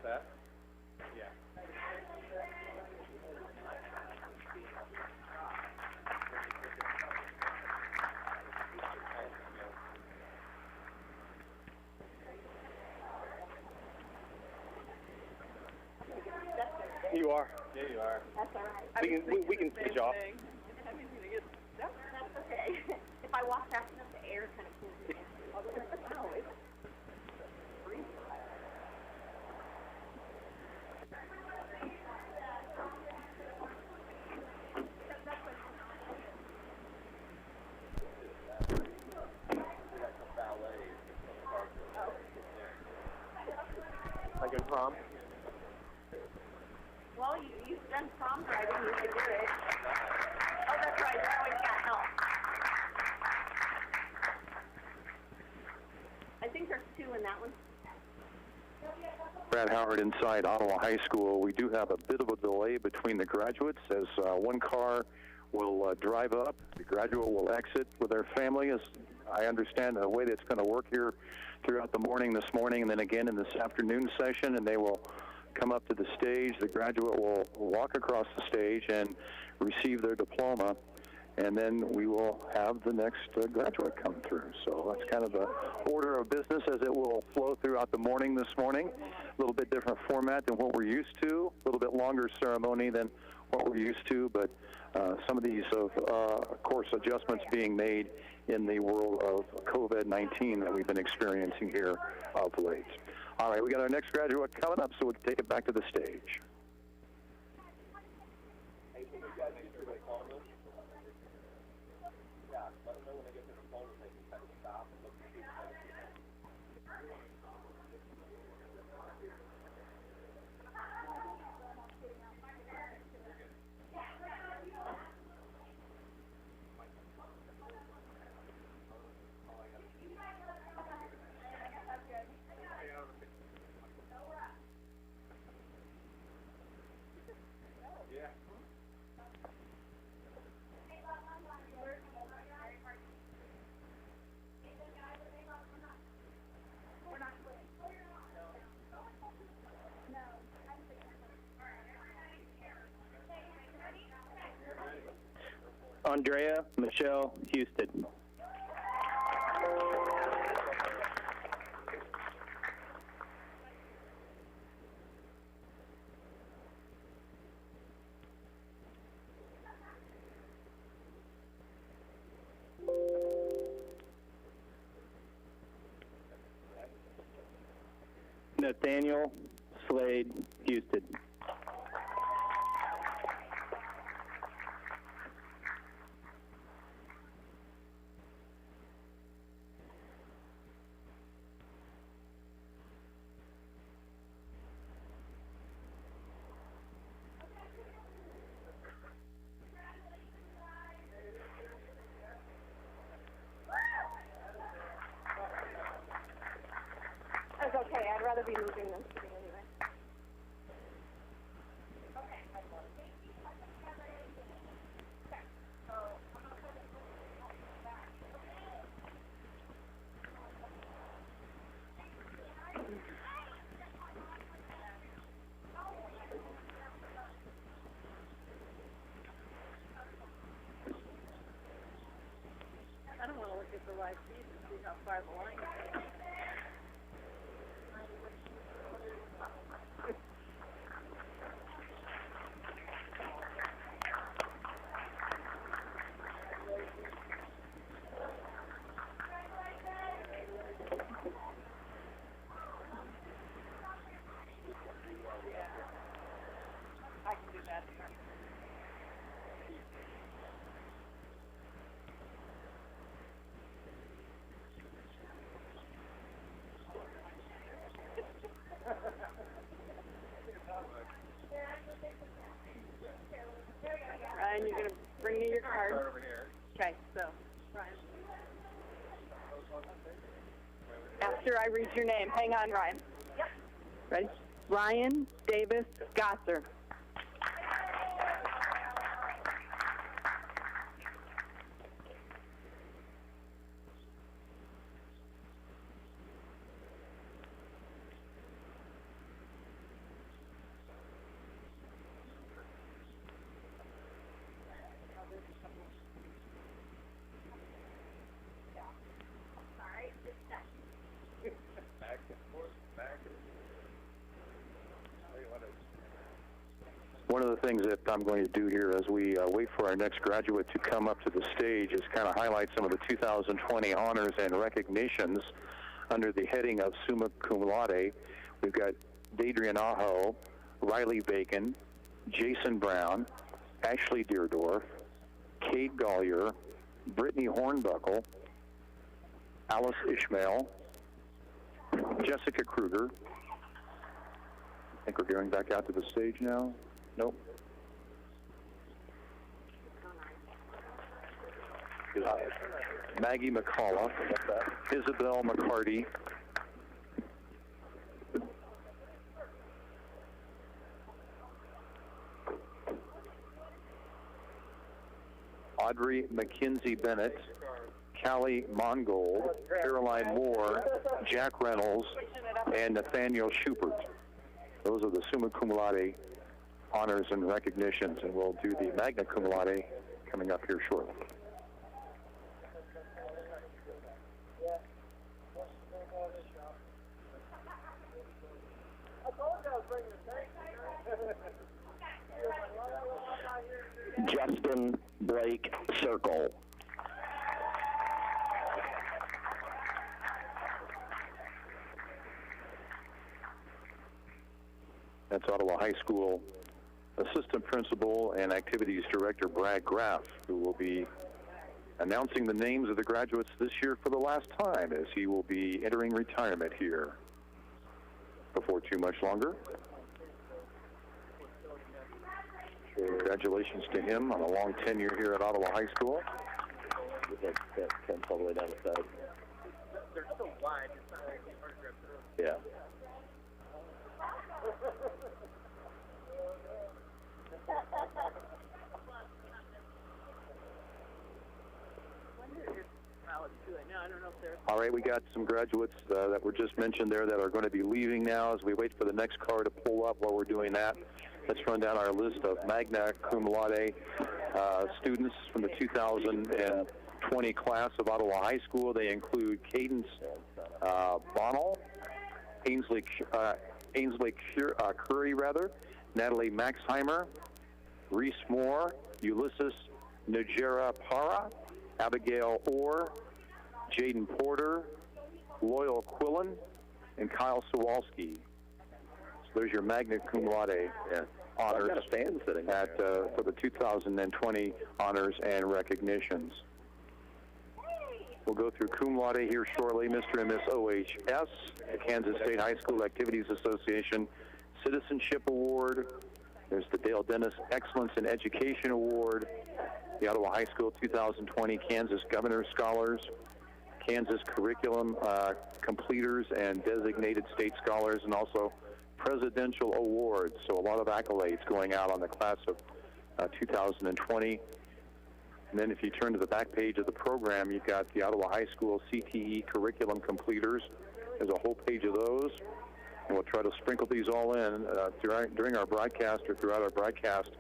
that? Yeah. You are. Yeah, you are. That's all right. We can switch off. That's okay. If I walk fast enough, the air kind of cools me down. Oh, it's freezing. Like in prom? Well, you've done prom driving, you can do it. Oh, that's right, you always got help. I think there's 2 in that one. Brad Howard inside Ottawa High School. We do have a bit of a delay between the graduates as one car will drive up. The graduate will exit with their family, as I understand the way that's going to work here throughout the morning this morning and then again in this afternoon session, and they will come up to the stage. The graduate will walk across the stage and receive their diploma, and then we will have the next graduate come through. So that's kind of the order of business as it will flow throughout the morning this morning. A little bit different format than what we're used to, a little bit longer ceremony than what we're used to, but some of these, of course, adjustments being made in the world of COVID-19 that we've been experiencing here of late. All right, we got our next graduate coming up, so we'll take it back to the stage. Andrea Michelle Houston. Nathaniel Slade Houston. That's okay, I'd rather be moving than sitting anyway. I don't want to look at the live feed and see how far the line is. I can do that. Ryan, you're going to bring me your card. Over here. Okay, so, Ryan. After I read your name. Hang on, Ryan. Yep. Ready? Ryan Davis Gosser. One of the things that I'm going to do here as we wait for our next graduate to come up to the stage is kind of highlight some of the 2020 honors and recognitions under the heading of Summa Cum Laude. We've got Dadrian Aho, Riley Bacon, Jason Brown, Ashley Deerdorf, Kate Gollier, Brittany Hornbuckle, Alice Ishmael, Jessica Kruger. I think we're going back out to the stage now. Nope. Maggie McCullough, Isabel McCarty, Audrey McKinsey Bennett, Callie Mongold, Caroline Moore, Jack Reynolds, and Nathaniel Schubert. Those are the Summa Cum Laude honors and recognitions, and we'll do the Magna Cum Laude coming up here shortly. Justin Blake Circle. That's Ottawa High School Assistant Principal and Activities Director Brad Graff, who will be announcing the names of the graduates this year for the last time, as he will be entering retirement here before too much longer. Congratulations to him on a long tenure here at Ottawa High School. That comes all the way down the side. They're so wide, it's not like hard to grab through. Yeah. All right, we got some graduates that were just mentioned there that are going to be leaving now as we wait for the next car to pull up. While we're doing that, let's run down our list of Magna Cum Laude students from the 2020 class of Ottawa High School. They include Cadence Bonnell, Ainsley Curry, Natalie Maxheimer, Reese Moore, Ulysses Najera Para, Abigail Orr, Jaden Porter, Loyal Quillen, and Kyle Sawalski. So there's your Magna Cum Laude honors for the 2020 honors and recognitions. We'll go through Cum Laude here shortly. Mr. and Miss OHS, the Kansas State High School Activities Association Citizenship Award. There's the Dale Dennis Excellence in Education Award, the Ottawa High School 2020 Kansas Governor Scholars, Kansas Curriculum Completers and Designated State Scholars, and also Presidential Awards. So a lot of accolades going out on the class of 2020. And then if you turn to the back page of the program, you've got the Ottawa High School CTE Curriculum Completers. There's a whole page of those. And we'll try to sprinkle these all in during our broadcast or throughout our broadcast,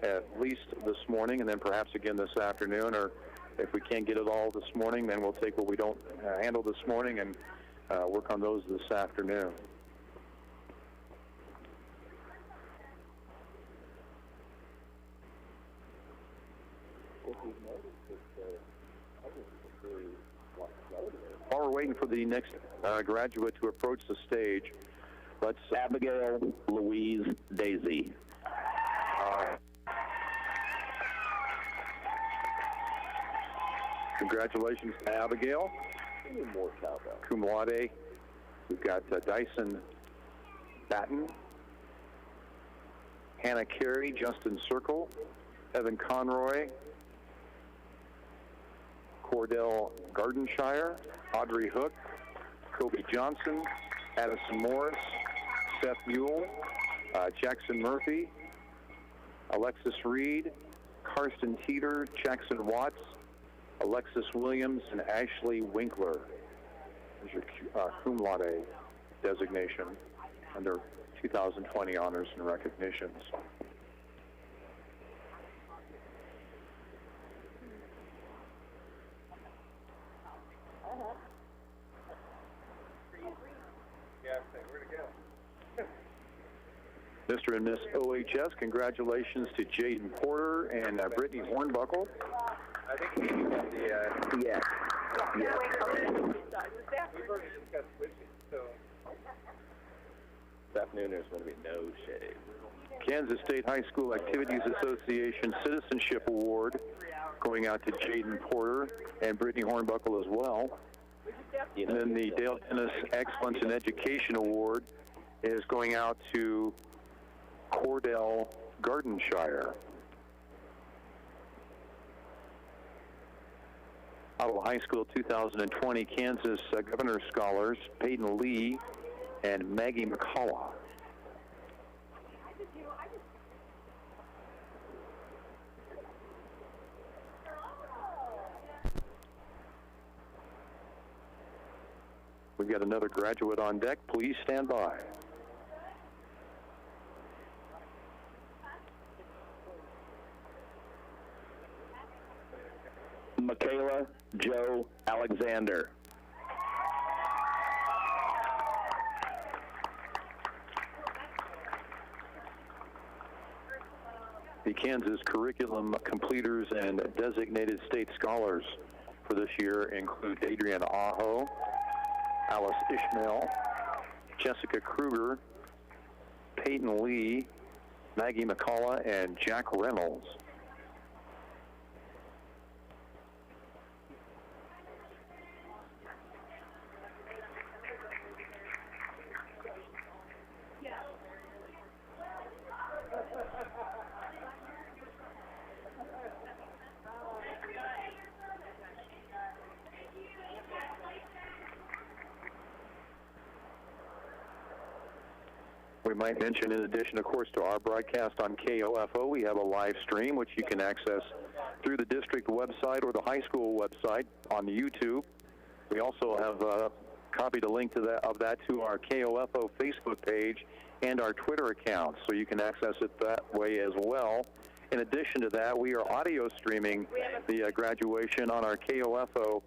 at least this morning, and then perhaps again this afternoon. Or if we can't get it all this morning, then we'll take what we don't handle this morning and work on those this afternoon. While we're waiting for the next graduate to approach the stage, let's... Abigail Louise Daisy. Congratulations to Abigail. Cum laude. We've got Dyson Batten, Hannah Carey, Justin Circle, Evan Conroy, Cordell Gardenshire, Audrey Hook, Kobe Johnson, Addison Morris, Seth Mule, Jackson Murphy, Alexis Reed, Karsten Teeter, Jackson Watts, Alexis Williams, and Ashley Winkler. There's your cum laude designation under 2020 honors and recognitions. Mr. and Miss OHS, congratulations to Jaden Porter and Brittany Hornbuckle. I think we got the, Yes. Yes. we've already discussed switching, so. This afternoon there's going to be no shade. Kansas State High School Activities Association Citizenship Award going out to Jaden Porter and Brittany Hornbuckle as well. You And then the Dale Dennis Excellence in Education Award is going out to Cordell Gardenshire. Ottawa High School 2020 Kansas Governor Scholars Peyton Lee and Maggie McCullough. We've got another graduate on deck. Please stand by. Michaela Joe Alexander. The Kansas curriculum completers and designated state scholars for this year include Adrian Aho, Alice Ishmael, Jessica Kruger, Peyton Lee, Maggie McCullough, and Jack Reynolds. We might mention, in addition, of course, to our broadcast on KOFO, we have a live stream which you can access through the district website or the high school website on YouTube. We also have copied a link to that to our KOFO Facebook page and our Twitter account, so you can access it that way as well. In addition to that, we are audio streaming the graduation on our KOFO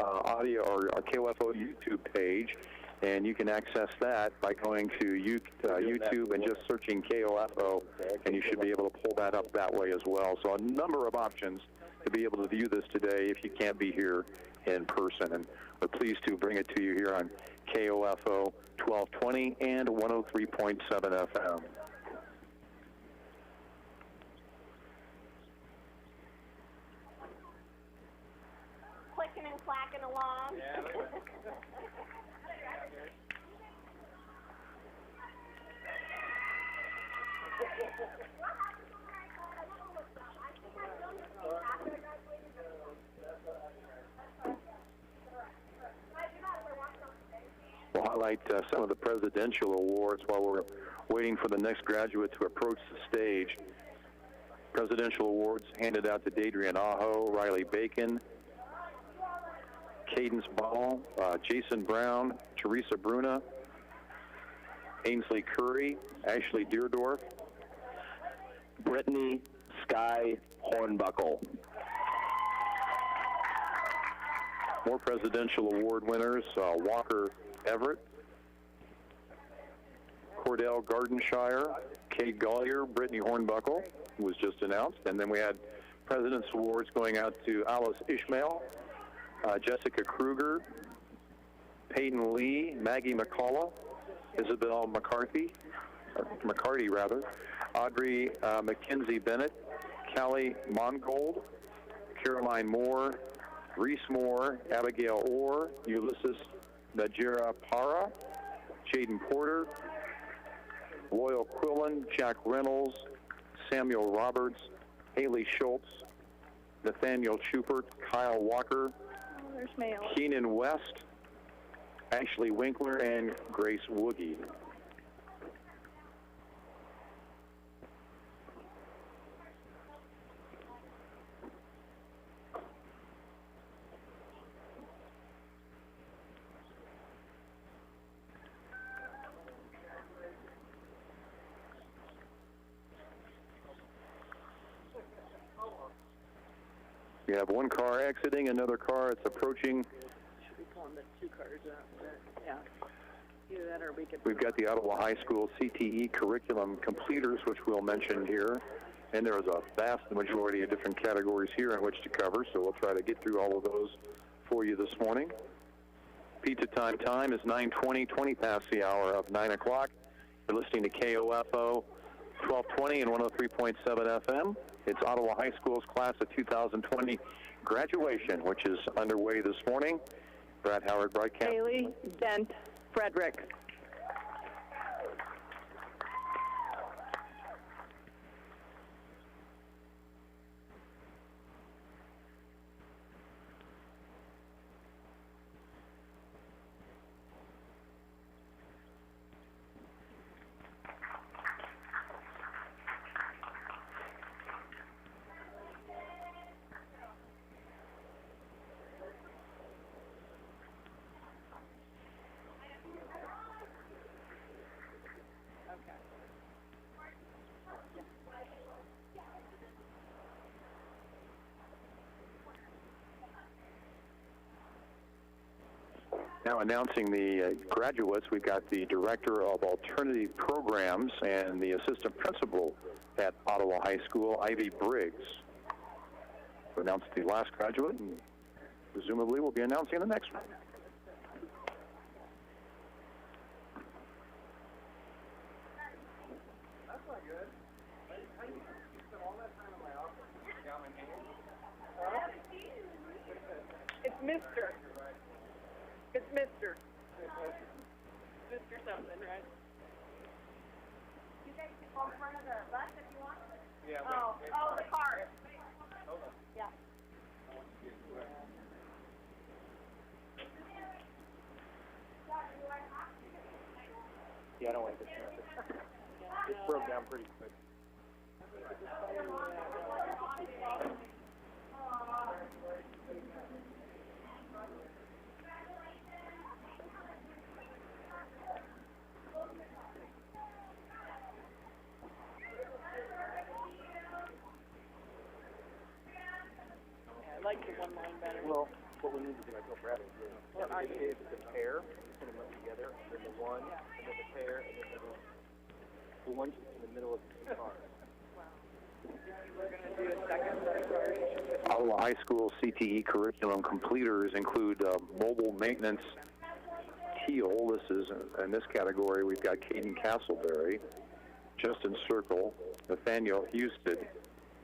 audio or our KOFO YouTube page. And you can access that by going to YouTube and just searching KOFO, and you should be able to pull that up that way as well. So a number of options to be able to view this today if you can't be here in person. And we're pleased to bring it to you here on KOFO 1220 and 103.7 FM. Clicking and clacking along. We'll highlight some of the presidential awards while we're waiting for the next graduate to approach the stage. Presidential awards handed out to Dadrian Aho, Riley Bacon, Cadence Ball, Jason Brown, Teresa Bruna, Ainsley Curry, Ashley Deerdorf, Brittany Sky Hornbuckle. More presidential award winners, Walker Everett, Cordell Gardenshire, Kate Gollier, Brittany Hornbuckle, who was just announced. And then we had President's Awards going out to Alice Ishmael, Jessica Kruger, Peyton Lee, Maggie McCullough, Isabel McCarty, Audrey McKenzie Bennett, Callie Mongold, Caroline Moore, Reese Moore, Abigail Orr, Ulysses Najera Para, Jaden Porter, Loyal Quillen, Jack Reynolds, Samuel Roberts, Haley Schultz, Nathaniel Schubert, Kyle Walker, Keenan West, Ashley Winkler, and Grace Woogie. You have one car exiting, another car it's approaching. Should be pulling the two cars out. Yeah. Either that or we could... We've got the Ottawa High School CTE curriculum completers, which we'll mention here. And there is a vast majority of different categories here in which to cover, so we'll try to get through all of those for you this morning. Pizza time is 9:20, 20 past the hour of 9 o'clock. You're listening to KOFO 1220 and 103.7 FM. It's Ottawa High School's class of 2020 graduation, which is underway this morning. Brad Howard broadcast. Haley, Dent, Frederick. Now announcing the graduates, we've got the Director of Alternative Programs and the Assistant Principal at Ottawa High School, Ivy Briggs. We announced the last graduate, and presumably we'll be announcing the next one. That's not good. How you spent all that time in my office and got my name? It's Mr. It's Mr. Mr. something, right? You guys can go in front of the bus if you want. Yeah. Oh, the car. Yeah. Yeah, I don't like this. It broke down pretty quick. I like the one line better. Well, what we need to do, I told Brad, is if it's a pair, you put them up together, and then the one, and then the pair, and then the one in the middle of the car. We're going to do a second set of cards. Ottawa High School CTE curriculum completers include mobile maintenance teal. This is, in this category, we've got Caden Castleberry, Justin Circle, Nathaniel Houston,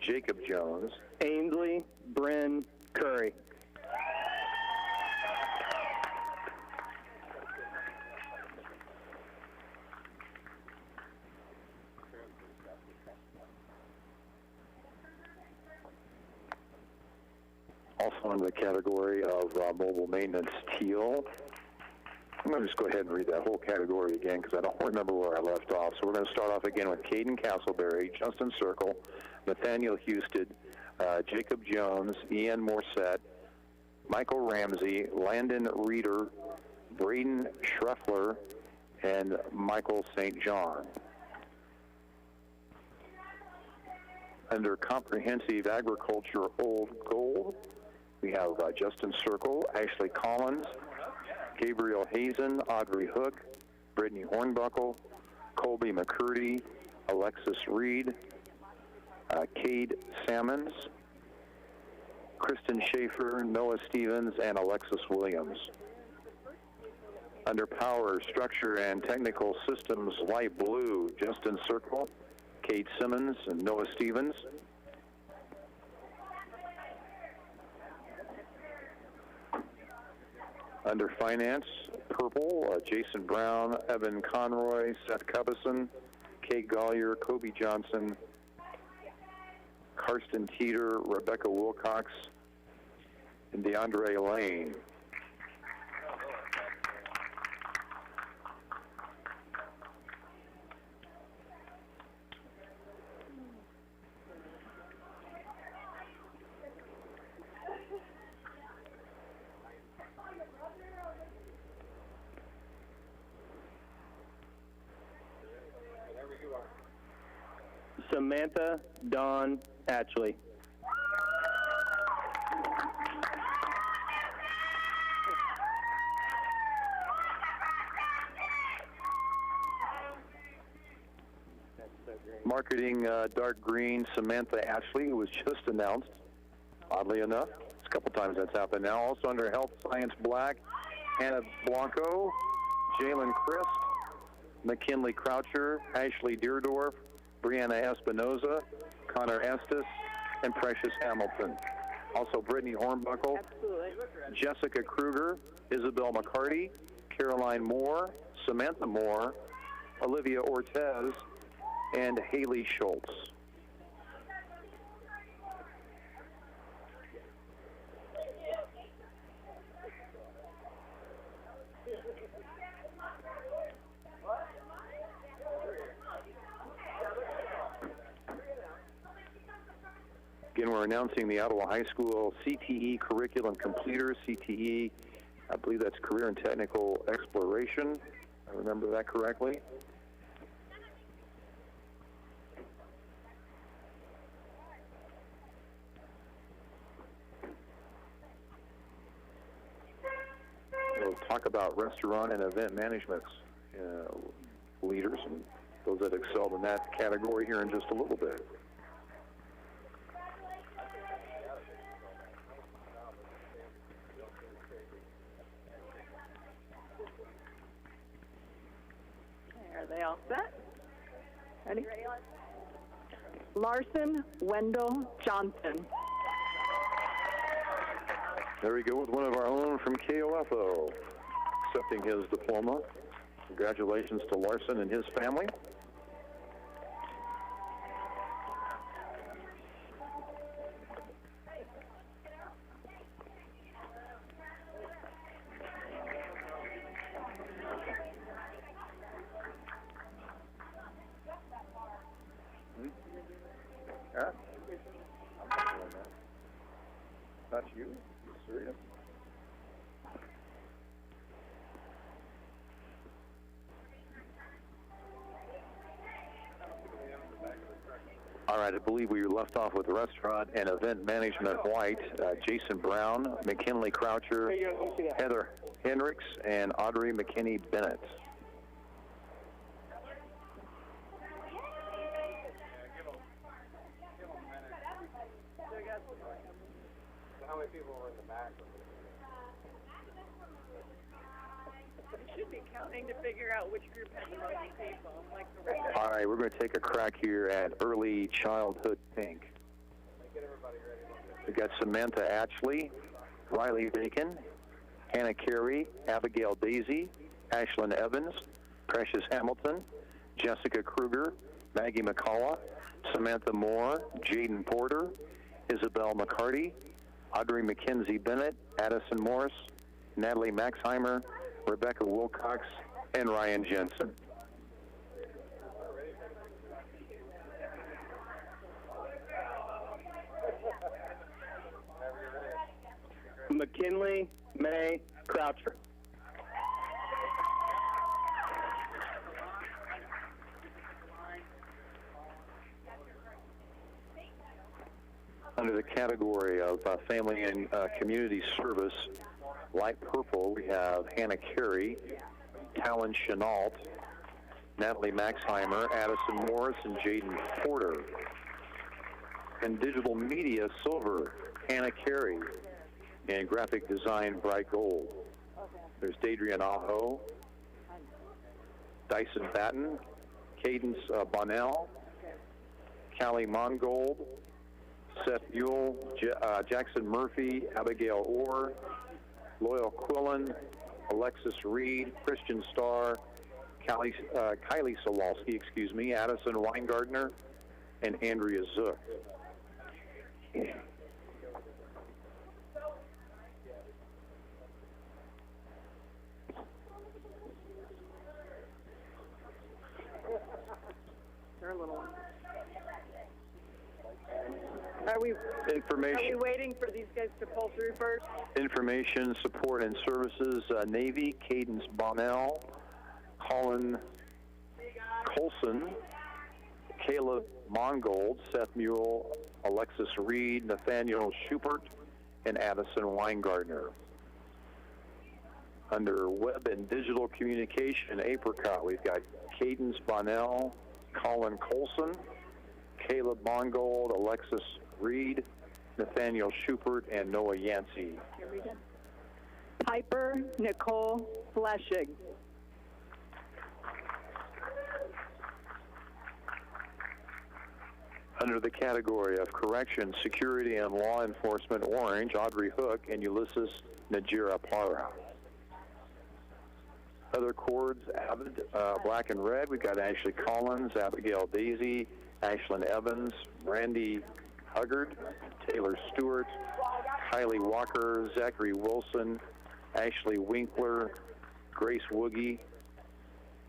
Jacob Jones, Ainsley Bryn Curry. also under the category of mobile maintenance teal. I'm going to just go ahead and read that whole category again because I don't remember where I left off. So we're going to start off again with Caden Castleberry, Justin Circle, Nathaniel Houston, Jacob Jones, Ian Morset, Michael Ramsey, Landon Reeder, Braden Schreffler, and Michael St. John. Under Comprehensive Agriculture Old Gold, we have Justin Circle, Ashley Collins, Gabriel Hazen, Audrey Hook, Brittany Hornbuckle, Colby McCurdy, Alexis Reed, Cade Sammons, Kristen Schaefer, Noah Stevens, and Alexis Williams. Under Power, Structure, and Technical Systems, light blue, Justin Circle, Kate Simmons, and Noah Stevens. Under Finance, purple, Jason Brown, Evan Conroy, Seth Cubison, Kate Gollier, Kobe Johnson, Karsten Teeter, Rebecca Wilcox, and DeAndre Lane. Samantha Dawn Atchley. Marketing dark green, Samantha Ashley, who was just announced, oddly enough. It's a couple times that's happened now. Also under health science black, Hannah Blanco, Jalen Christ, McKinley Croucher, Ashley Deerdorf, Brianna Espinoza, Connor Estes, and Precious Hamilton. Also Brittany Hornbuckle, Jessica Kruger, Isabel McCarty, Caroline Moore, Samantha Moore, Olivia Ortez, and Haley Schultz. Again, we're announcing the Ottawa High School CTE curriculum completers. CTE, I believe that's Career and Technical Exploration. I remember that correctly. We'll talk about restaurant and event management leaders and those that excelled in that category here in just a little bit. Are they all set? Ready? Larson Wendell Johnson. There we go with one of our own from KOFO, accepting his diploma. Congratulations to Larson and his family. Huh? I'm not doing that. Not you? Serious? All right, I believe we left off with restaurant and event management white. Jason Brown, McKinley Croucher, Heather Hendricks, and Audrey McKinney Bennett. How many people were in the back? You should be counting to figure out which group has the most people, like the rest. All right, we're going to take a crack here at early childhood pink. Get everybody ready. We've got Samantha Ashley, Riley Bacon, Hannah Carey, Abigail Daisy, Ashlyn Evans, Precious Hamilton, Jessica Kruger, Maggie McCullough, Samantha Moore, Jaden Porter, Isabel McCarty, Audrey McKenzie Bennett, Addison Morris, Natalie Maxheimer, Rebecca Wilcox, and Ryan Jensen. McKinley May Croucher. Under the category of family and community service, light purple, we have Hannah Carey, Talon Chenault, Natalie Maxheimer, Addison Morris, and Jaden Porter. And digital media, silver, Hannah Carey. And graphic design, bright gold. There's Dadrian Aho, Dyson Batten, Cadence Bonnell, Callie Mongold, Seth Buell, Jackson Murphy, Abigail Orr, Loyal Quillen, Alexis Reed, Christian Starr, Kylie Solowski, Addison Weingardner, and Andrea Zook. They're a little one. Are we waiting for these guys to pull through first? Information, support, and services, Navy, Cadence Bonnell, Colin Colson, Caleb Mongold, Seth Mule, Alexis Reed, Nathaniel Schubert, and Addison Weingardner. Under web and digital communication, Apricot, we've got Cadence Bonnell, Colin Colson, Caleb Mongold, Alexis Reed, Nathaniel Schubert, and Noah Yancey. Piper Nicole Fleshig. Under the category of Correction, Security, and Law Enforcement, Orange, Audrey Hook and Ulysses Najira Para. Other cords, Avid, Black and Red, we've got Ashley Collins, Abigail Daisy, Ashlyn Evans, Randy Huggard, Taylor Stewart, Kylie Walker, Zachary Wilson, Ashley Winkler, Grace Woogie.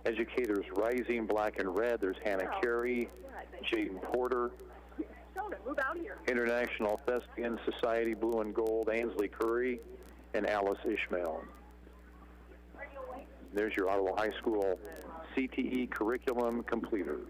Educators Rising, Black and Red, there's Hannah Carey, Jaden Porter. Move out here. International Thespian Society, Blue and Gold, Ainsley Curry, and Alice Ishmael. There's your Ottawa High School CTE curriculum completers.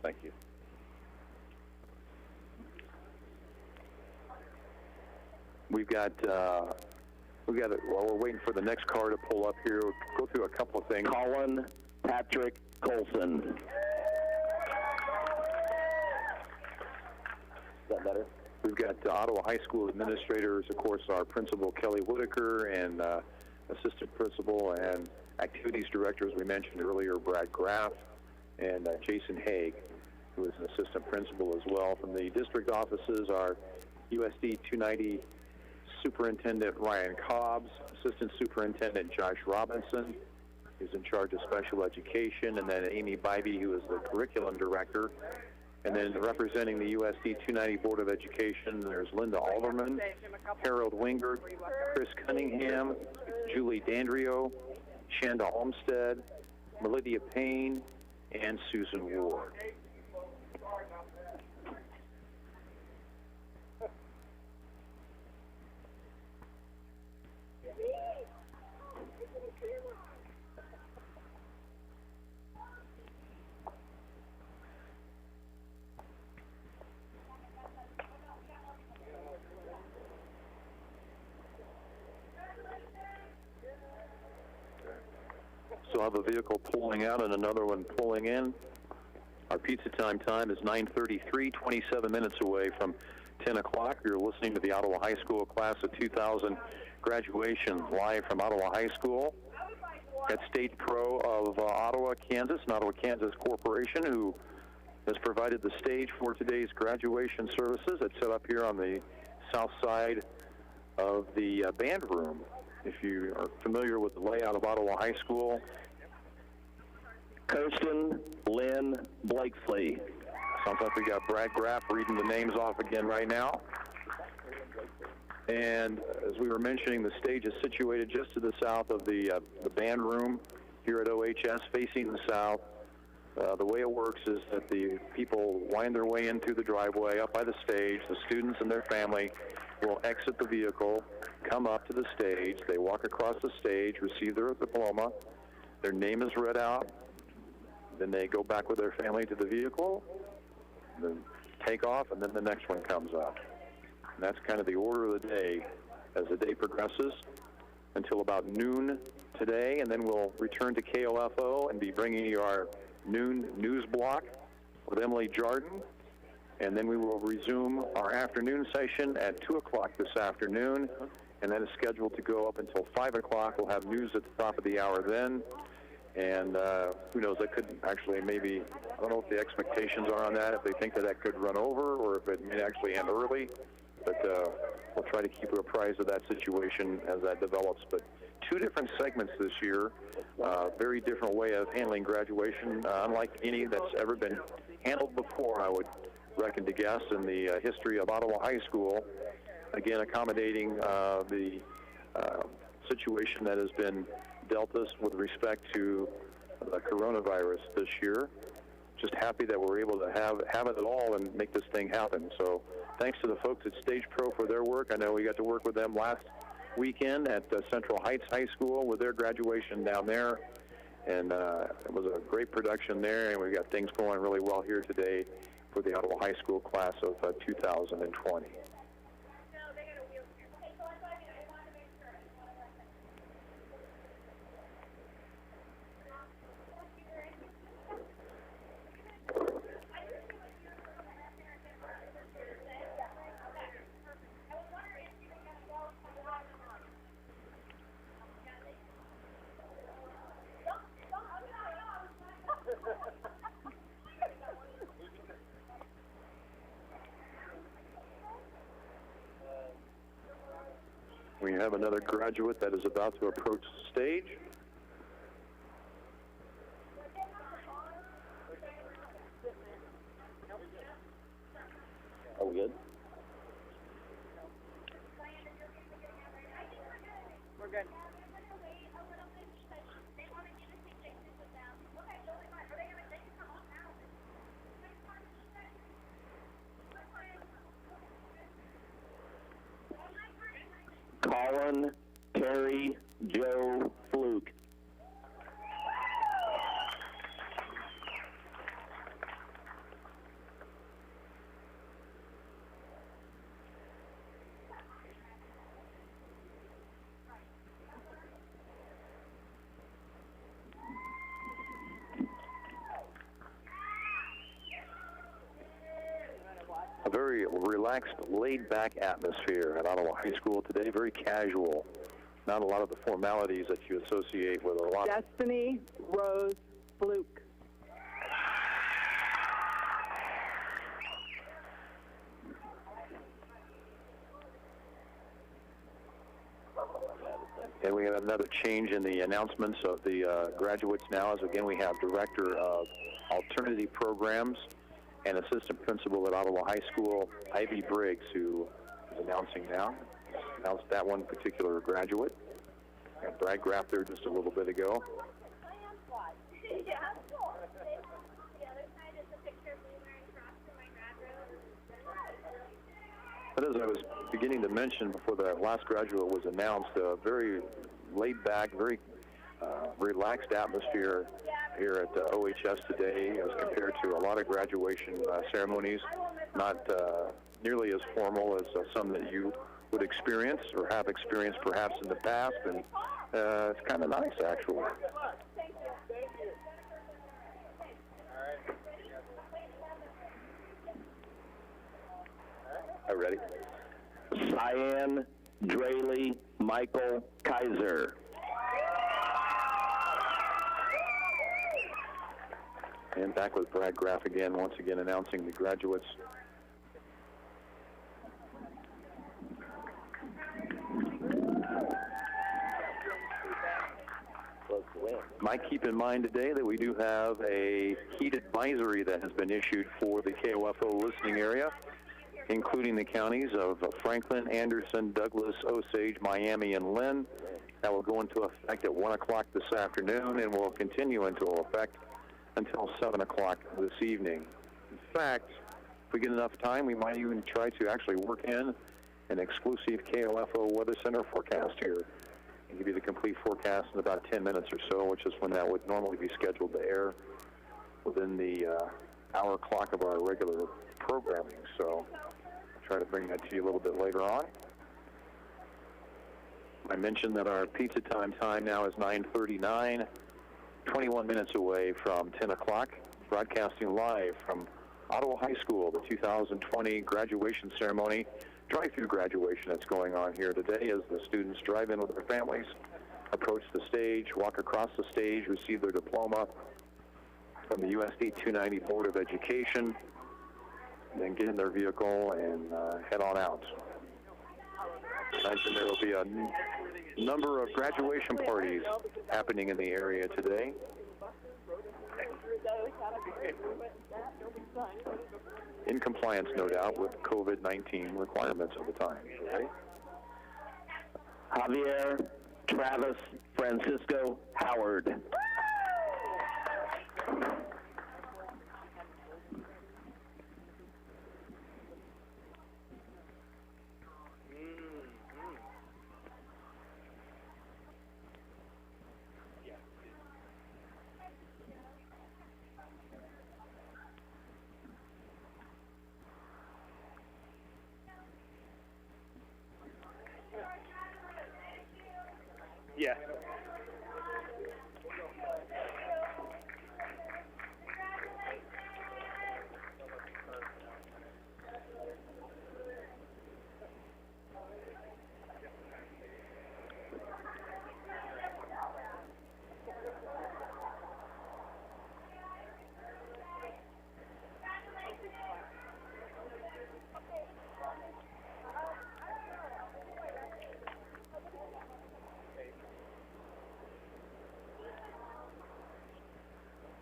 Thank you. While we're waiting for the next car to pull up here, we'll go through a couple of things. Colin Patrick Colson. Is that better? We've got Ottawa High School administrators, of course, our principal, Kelly Whitaker, and assistant principal and activities director, as we mentioned earlier, Brad Graff, and Jason Haig, who is an assistant principal as well. From the district offices, our USD 290 Superintendent Ryan Cobbs, Assistant Superintendent Josh Robinson, who's in charge of special education, and then Amy Bybee, who is the curriculum director. And then representing the USD 290 Board of Education, there's Linda Alderman, Harold Wingert, Chris Cunningham, Julie Dandrio, Shanda Olmstead, Melidia Payne, and Susan Ward. So I have a vehicle pulling out and another one pulling in. Our pizza time is 9:33, 27 minutes away from 10 o'clock. You're listening to the Ottawa High School Class of 2000 Graduation, live from Ottawa High School at State Pro of Ottawa, Kansas, and Ottawa, Kansas Corporation, who has provided the stage for today's graduation services. It's set up here on the south side of the band room. If you are familiar with the layout of Ottawa High School. Kirsten Lynn Blakesley. Sounds like we got Brad Graff reading the names off again right now. And as we were mentioning, the stage is situated just to the south of the band room here at OHS, facing the south. The way it works is that the people wind their way in through the driveway up by the stage. The students and their family will exit the vehicle, come up to the stage. They walk across the stage, receive their diploma. Their name is read out. Then they go back with their family to the vehicle, then take off, and then the next one comes up. And that's kind of the order of the day as the day progresses until about noon today, and then we'll return to KOFO and be bringing you our noon news block with Emily Jardin, and then we will resume our afternoon session at 2 o'clock this afternoon, and that is scheduled to go up until 5 o'clock. We'll have news at the top of the hour then, and who knows, that could actually maybe, I don't know what the expectations are on that, if they think that that could run over or if it may actually end early, but we'll try to keep you apprised of that situation as that develops. But two different segments this year, very different way of handling graduation, unlike any that's ever been handled before, I would reckon to guess, in the history of Ottawa High School. again, accommodating the situation that has been dealt us with respect to the coronavirus this year. Just happy that we're able to have it all and make this thing happen. So thanks to the folks at Stage Pro for their work. I know we got to work with them last weekend at Central Heights High School with their graduation down there. And it was a great production there, and we've got things going really well here today for the Ottawa High School class of 2020. We have another graduate that is about to approach the stage. Are we good? We're good. Colin Terry Joe Fluke. A very relaxed, laid-back atmosphere at Ottawa High School today, very casual. Not a lot of the formalities that you associate with a lot of... Destiny Rose Fluke. And we have another change in the announcements of the graduates now, as again we have Director of Alternative Programs and Assistant Principal at Ottawa High School, Ivy Briggs, who is announcing now. Announced that one particular graduate. And Brad Graff there just a little bit ago. But as I was beginning to mention before the last graduate was announced, a very laid-back, very relaxed atmosphere here at OHS today as compared to a lot of graduation ceremonies, not nearly as formal as some that you would experience or have experienced perhaps in the past, and it's kind of nice actually. All right, ready? Cyan Draley Michael Kaiser. And back with Brad Graff again, once again announcing the graduates. Might keep in mind today that we do have a heat advisory that has been issued for the KOFO listening area, including the counties of Franklin, Anderson, Douglas, Osage, Miami, and Lynn. That will go into effect at 1 o'clock this afternoon and will continue into effect until 7 o'clock this evening. In fact, if we get enough time, we might even try to actually work in an exclusive KOFO Weather Center forecast here and give you the complete forecast in about 10 minutes or so, which is when that would normally be scheduled to air within the hour clock of our regular programming. So I'll try to bring that to you a little bit later on. I mentioned that our pizza time now is 9:39. 21 minutes away from 10 o'clock, broadcasting live from Ottawa High School, the 2020 graduation ceremony, drive-through graduation that's going on here today as the students drive in with their families, approach the stage, walk across the stage, receive their diploma from the USD 290 Board of Education, and then get in their vehicle and head on out. I imagine there will be a number of graduation parties happening in the area today. In compliance, no doubt, with COVID-19 requirements of the time. Right? Javier Travis Francisco Howard. Yeah.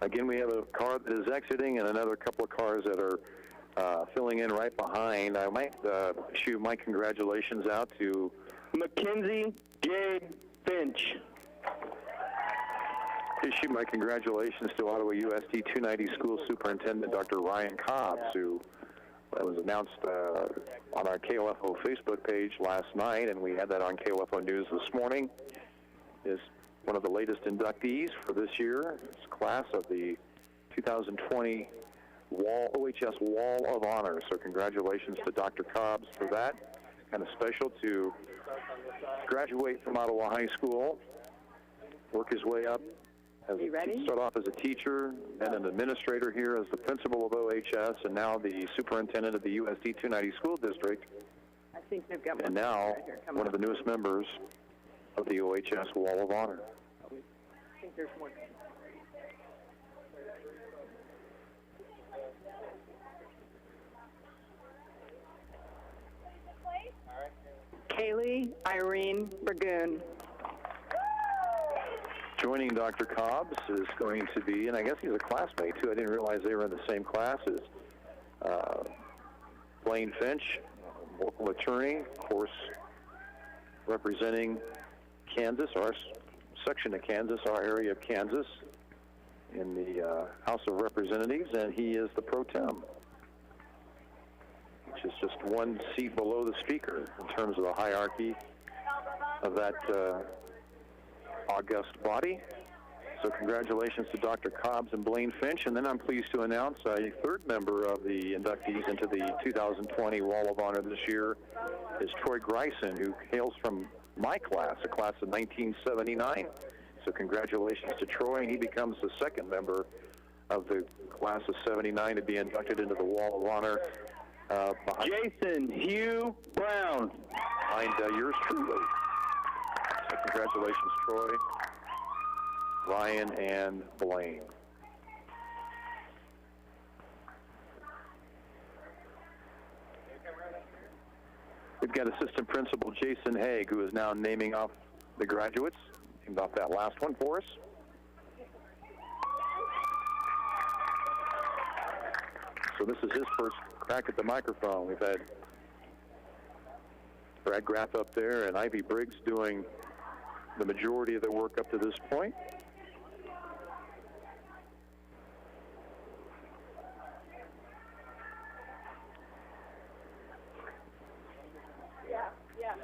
Again, we have a car that is exiting and another couple of cars that are filling in right behind. I might shoot my congratulations out to Mackenzie J. Finch. Issue my congratulations to Ottawa USD 290 School Superintendent Dr. Ryan Cobbs, who was announced on our KOFO Facebook page last night, and we had that on KOFO News this morning. Is one of the latest inductees for this year. It's class of the 2020 OHS Wall of Honor. So congratulations to Dr. Cobbs for that. Kind of special to graduate from Ottawa High School, work his way up, start off as a teacher, then an administrator here as the principal of OHS, and now the superintendent of the USD 290 School District. I think they've got and now one of the newest members of the OHS Wall of Honor. I think there's one. Kaylee Irene Burgoon. Joining Dr. Cobbs is going to be, and I guess he's a classmate too. I didn't realize they were in the same class as Blaine Finch, local attorney, of course, representing Kansas, our section of Kansas, our area of Kansas, in the House of Representatives, and he is the pro tem, which is just one seat below the Speaker in terms of the hierarchy of that august body. So congratulations to Dr. Cobbs and Blaine Finch, and then I'm pleased to announce a third member of the inductees into the 2020 Wall of Honor this year is Troy Greisen, who hails from my class, a class of 1979. So congratulations to Troy, and he becomes the second member of the class of 79 to be inducted into the Wall of Honor. Jason Hugh Brown. Behind yours truly. So congratulations, Troy, Ryan, and Blaine. We've got Assistant Principal Jason Haig, who is now naming off the graduates. Named off that last one for us. So this is his first crack at the microphone. We've had Brad Graff up there and Ivy Briggs doing the majority of the work up to this point.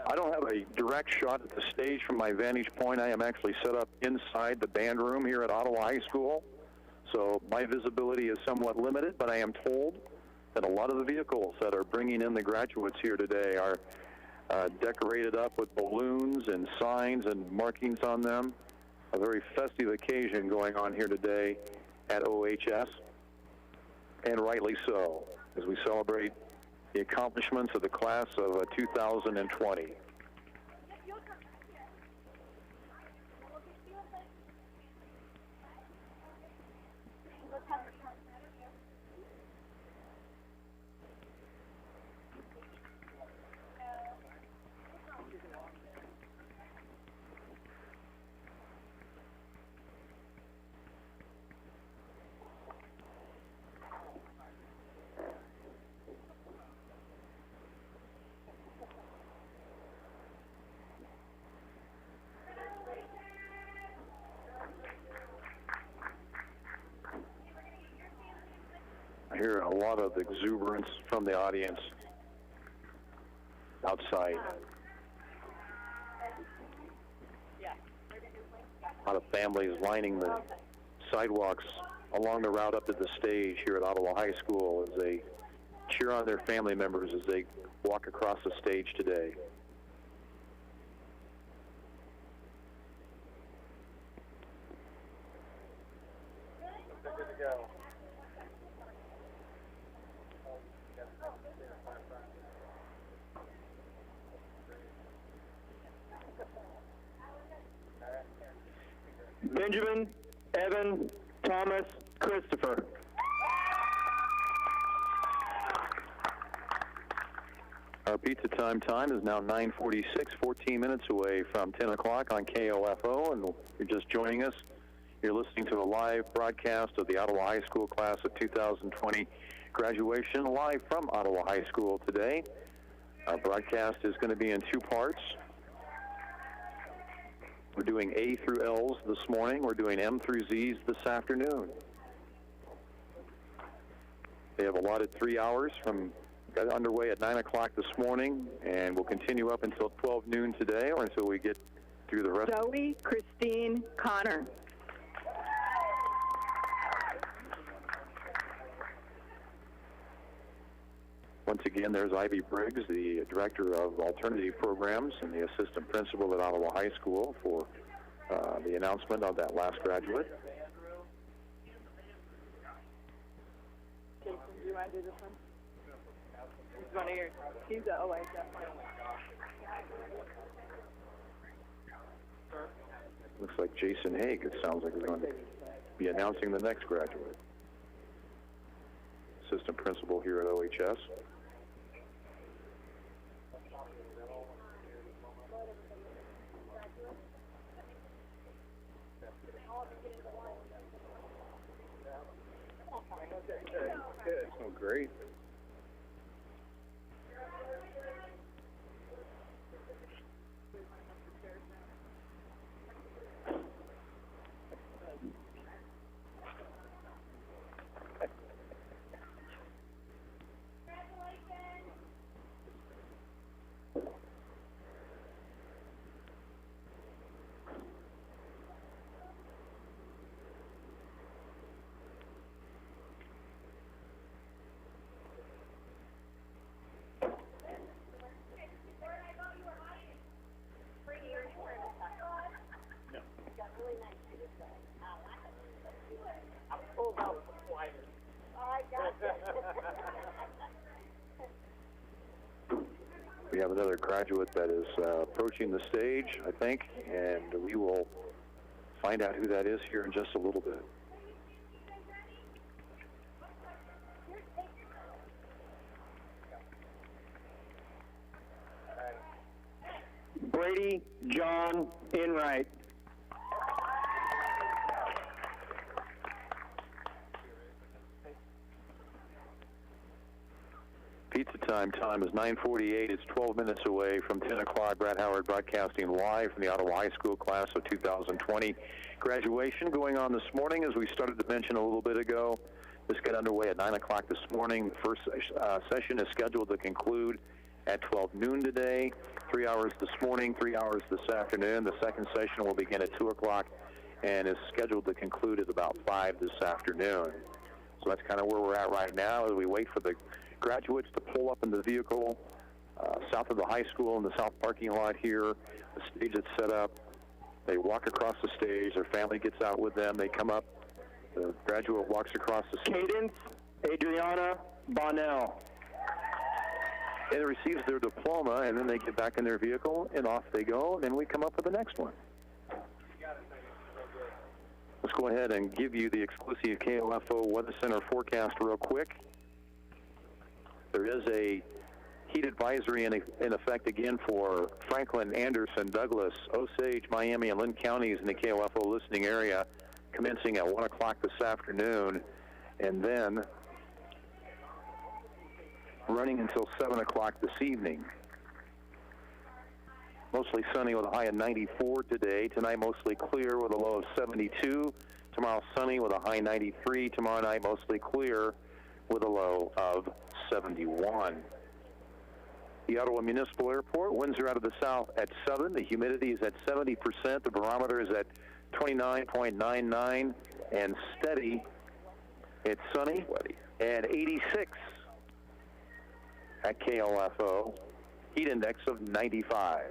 I don't have a direct shot at the stage from my vantage point. I am actually set up inside the band room here at Ottawa High School. So my visibility is somewhat limited, but I am told that a lot of the vehicles that are bringing in the graduates here today are decorated up with balloons and signs and markings on them. A very festive occasion going on here today at OHS, and rightly so, as we celebrate the accomplishments of the class of 2020. hear a lot of exuberance from the audience outside. A lot of families lining the sidewalks along the route up to the stage here at Ottawa High School as they cheer on their family members as they walk across the stage today. Good to go. Benjamin, Evan, Thomas, Christopher. Our pizza time is now 9:46, 14 minutes away from 10 o'clock on KOFO, and if you're just joining us, you're listening to a live broadcast of the Ottawa High School class of 2020 graduation, live from Ottawa High School today. Our broadcast is going to be in two parts. We're doing A through L's this morning. We're doing M through Z's this afternoon. They have allotted 3 hours got underway at 9 o'clock this morning, and we'll continue up until 12 noon today, or until we get through the rest. Zoe, Christine, Connor. Once again, there's Ivy Briggs, the Director of Alternative Programs and the Assistant Principal at Ottawa High School, for the announcement of that last graduate. Jason, do you want to do this one? He's one of yours. He's the OA. Looks like Jason Haig, it sounds like, is going to be announcing the next graduate. Assistant Principal here at OHS. Oh, great. We have another graduate that is approaching the stage, I think, and we will find out who that is here in just a little bit. Brady John Enright. Pizza time is 9:48. It's 12 minutes away from 10 o'clock. Brad Howard broadcasting live from the Ottawa High School class of 2020 graduation going on this morning. As we started to mention a little bit ago, this got underway at 9 o'clock this morning. The first session is scheduled to conclude at 12 noon today. 3 hours this morning, 3 hours this afternoon. The second session will begin at 2 o'clock and is scheduled to conclude at about 5 this afternoon. So that's kind of where we're at right now as we wait for the graduates to pull up in the vehicle south of the high school in the south parking lot here. The stage is set up. They walk across the stage. Their family gets out with them. They come up. The graduate walks across the stage. Cadence Adriana Bonnell. And it receives their diploma, and then they get back in their vehicle, and off they go, and then we come up with the next one. Let's go ahead and give you the exclusive KOFO Weather Center forecast real quick. There is a heat advisory in effect again for Franklin, Anderson, Douglas, Osage, Miami, and Lynn counties in the KOFO listening area, commencing at 1 o'clock this afternoon, and then running until 7 o'clock this evening. Mostly sunny with a high of 94 today. Tonight, mostly clear with a low of 72. Tomorrow, sunny with a high 93. Tomorrow night, mostly clear with a low of 71. The Ottawa Municipal Airport, winds are out of the south at 7. The humidity is at 70%. The barometer is at 29.99 and steady. It's sunny and 86 at KLFO. Heat index of 95.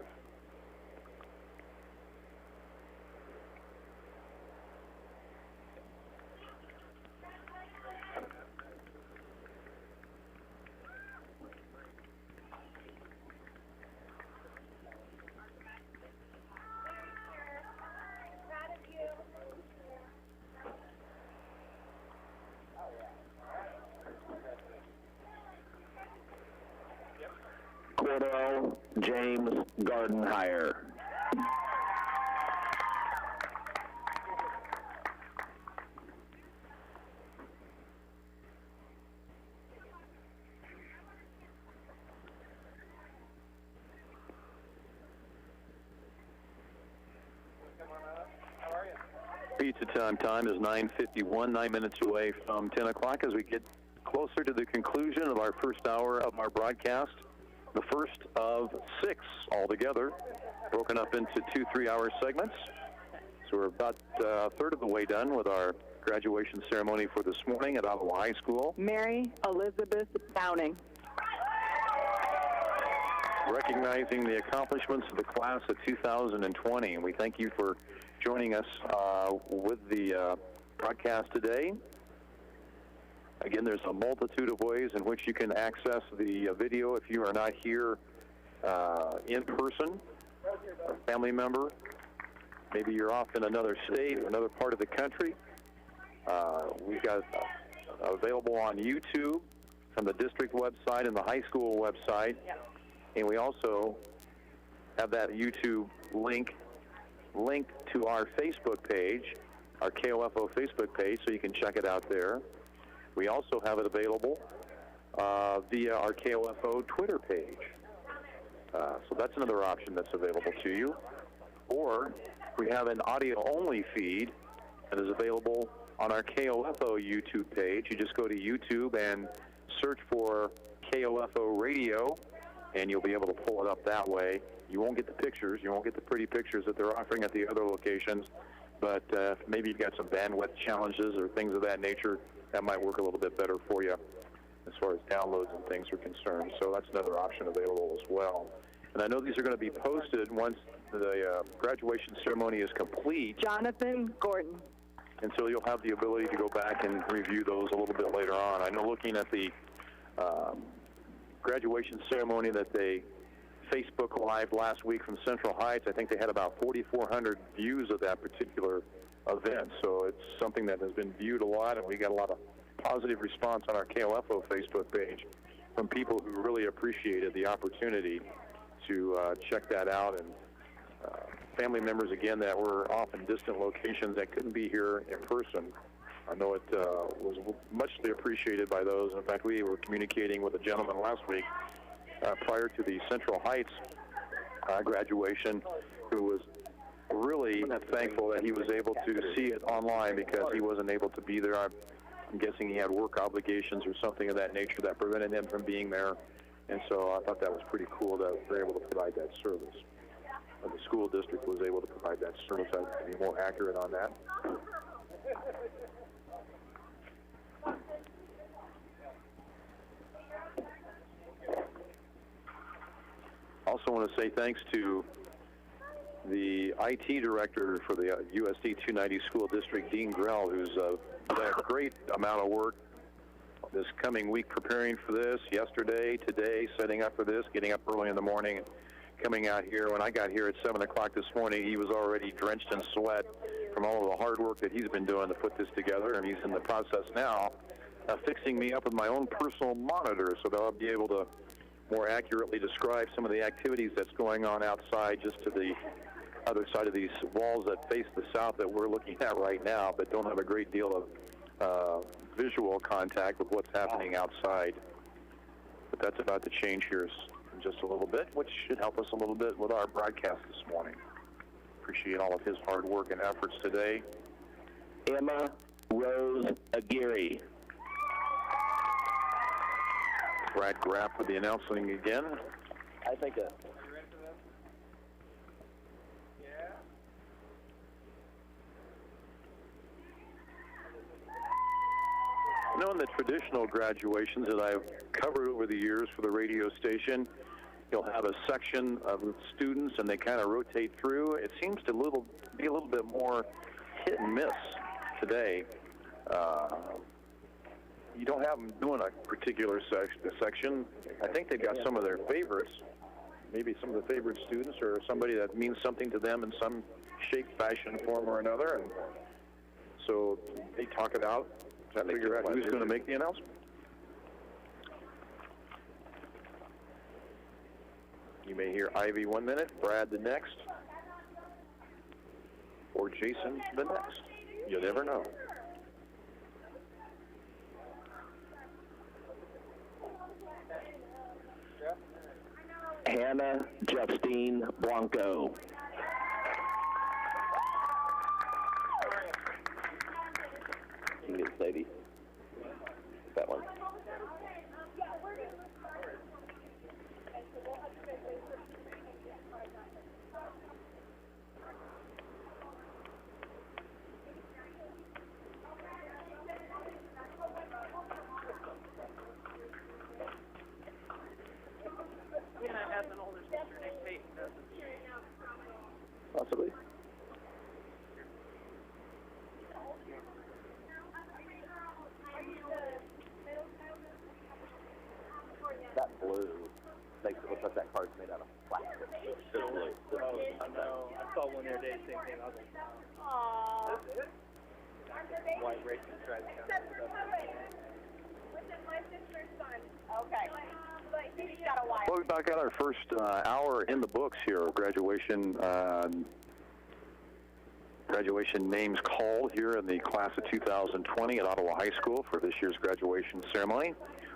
Cordell James Gardenhire. Pizza time is 9:51, 9 minutes away from 10 o'clock as we get closer to the conclusion of our first hour of our broadcast. The first of 6 altogether, broken up into 2 3-hour segments. So we're about a third of the way done with our graduation ceremony for this morning at Ottawa High School. Mary Elizabeth Downing. Recognizing the accomplishments of the class of 2020, and we thank you for joining us with the broadcast today. Again, there's a multitude of ways in which you can access the video if you are not here in person, a family member. Maybe you're off in another state or another part of the country. We've got available on YouTube from the district website and the high school website. Yep. And we also have that YouTube link linked to our Facebook page, our KOFO Facebook page, so you can check it out there. We also have it available via our KOFO Twitter page. So that's another option that's available to you. Or we have an audio-only feed that is available on our KOFO YouTube page. You just go to YouTube and search for KOFO Radio, and you'll be able to pull it up that way. You won't get the pictures. You won't get the pretty pictures that they're offering at the other locations. But maybe you've got some bandwidth challenges or things of that nature, that might work a little bit better for you as far as downloads and things are concerned. So that's another option available as well. And I know these are going to be posted once the graduation ceremony is complete. Jonathan Gordon. And so you'll have the ability to go back and review those a little bit later on. I know looking at the graduation ceremony that they Facebook Live last week from Central Heights, I think they had about 4,400 views of that particular event. So it's something that has been viewed a lot, and we got a lot of positive response on our KLFO Facebook page from people who really appreciated the opportunity to check that out, and family members, again, that were off in distant locations that couldn't be here in person. I know it was muchly appreciated by those. In fact, we were communicating with a gentleman last week prior to the Central Heights graduation who was really thankful that he was able to see it online because he wasn't able to be there. I'm guessing he had work obligations or something of that nature that prevented him from being there. And so I thought that was pretty cool that we were able to provide that service. The school district was able to provide that service. I have to be more accurate on that. Also want to say thanks to the IT director for the USD 290 School District, Dean Grell, who's done a great amount of work this coming week preparing for this, yesterday, today, setting up for this, getting up early in the morning, and coming out here. When I got here at 7 o'clock this morning, he was already drenched in sweat from all of the hard work that he's been doing to put this together, and he's in the process now of fixing me up with my own personal monitor so that I'll be able to more accurately describe some of the activities that's going on outside, just to the other side of these walls that face the south that we're looking at right now, but don't have a great deal of visual contact with what's happening outside. But that's about to change here in just a little bit, which should help us a little bit with our broadcast this morning. Appreciate all of his hard work and efforts today. Emma Rose Aguirre. Brad Graff with the announcing again. I think You know, in the traditional graduations that I've covered over the years for the radio station, you'll have a section of students and they kind of rotate through. It seems to be a little bit more hit and miss today. You don't have them doing a particular section. I think they've got some of their favorites, maybe some of the favorite students or somebody that means something to them in some shape, fashion, form, or another. And so they talk it out, try to figure out who's going to make the announcement. You may hear Ivy 1 minute, Brad the next, or Jason the next. You never know. Hannah Justine Blanco. You can get Sadie. That one. Has an older sister named Peyton, doesn't she? Possibly. That blue makes it look like that card's made out of plastic. This blue. I know. I saw one the other day, same thing. I was like, Aww. white racing tried to count it up. My sister's son. Okay. But he's got a wife. Well, we've about got our first hour in the books here of graduation. Graduation names called here in the class of 2020 at Ottawa High School for this year's graduation ceremony.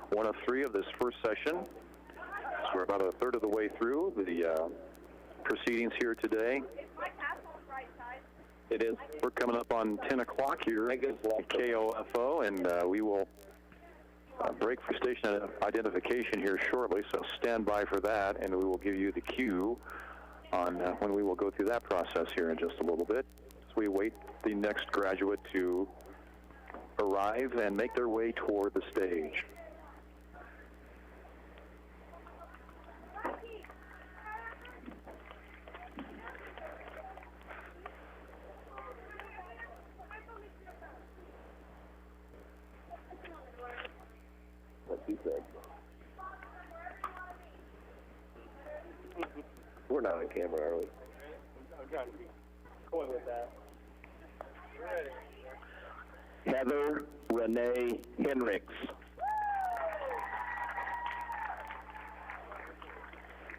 One of three of this first session. So we're about a third of the way through the proceedings here today. Is my pass on the right side? It is. We're coming up on 10 o'clock here at KOFO, and we will break for station identification here shortly, so stand by for that, and we will give you the cue on when we will go through that process here in just a little bit. So we wait the next graduate to arrive and make their way toward the stage. What she said. We're not on camera, are we? I'm trying to be coy with that. Ready. Heather Renee Henricks.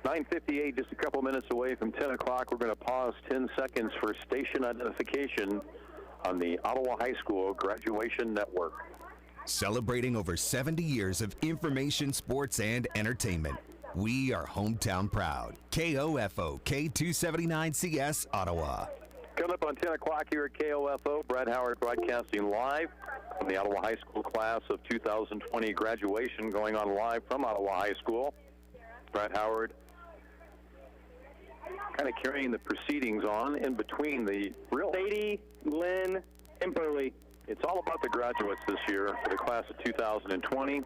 9:58, just a couple minutes away from 10 o'clock. We're going to pause 10 seconds for station identification on the Ottawa High School Graduation Network. Celebrating over 70 years of information, sports, and entertainment. We are hometown proud. KOFO, K279CS, Ottawa. Coming up on 10 o'clock here at KOFO, Brad Howard broadcasting live from the Ottawa High School class of 2020 graduation, going on live from Ottawa High School. Brad Howard kind of carrying the proceedings on in between the real... Sadie, Lynn, and Burley. It's all about the graduates this year for the class of 2020.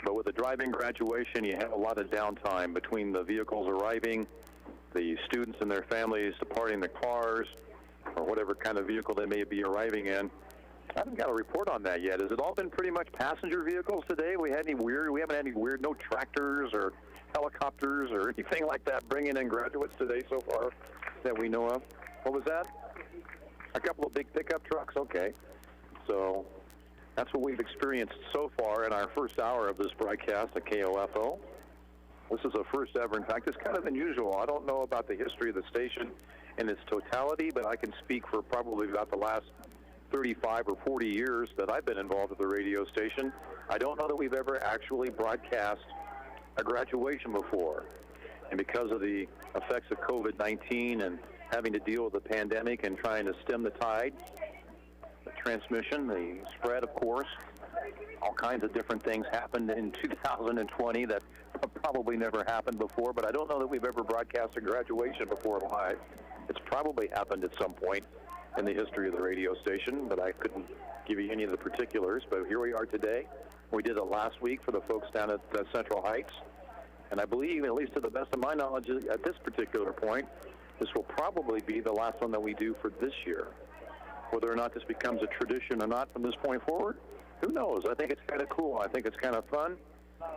But with the driving graduation, you have a lot of downtime between the vehicles arriving, the students and their families departing the cars, or whatever kind of vehicle they may be arriving in. I haven't got a report on that yet. Has it all been pretty much passenger vehicles today? We haven't had any weird, no tractors or helicopters or anything like that bringing in graduates today so far that we know of. What was that? A couple of big pickup trucks? Okay. So that's what we've experienced so far in our first hour of this broadcast at KOFO. This is a first ever. In fact, it's kind of unusual. I don't know about the history of the station in its totality, but I can speak for probably about the last 35 or 40 years that I've been involved with the radio station. I don't know that we've ever actually broadcast a graduation before. And because of the effects of COVID-19 and having to deal with the pandemic and trying to stem the tide, the transmission, the spread, of course, all kinds of different things happened in 2020 that probably never happened before, but I don't know that we've ever broadcast a graduation before live. It's probably happened at some point in the history of the radio station, but I couldn't give you any of the particulars. But here we are today. We did it last week for the folks down at Central Heights, and I believe, at least to the best of my knowledge at this particular point, this will probably be the last one that we do for this year. Whether or not this becomes a tradition or not from this point forward, who knows? I think it's kind of cool. I think it's kind of fun,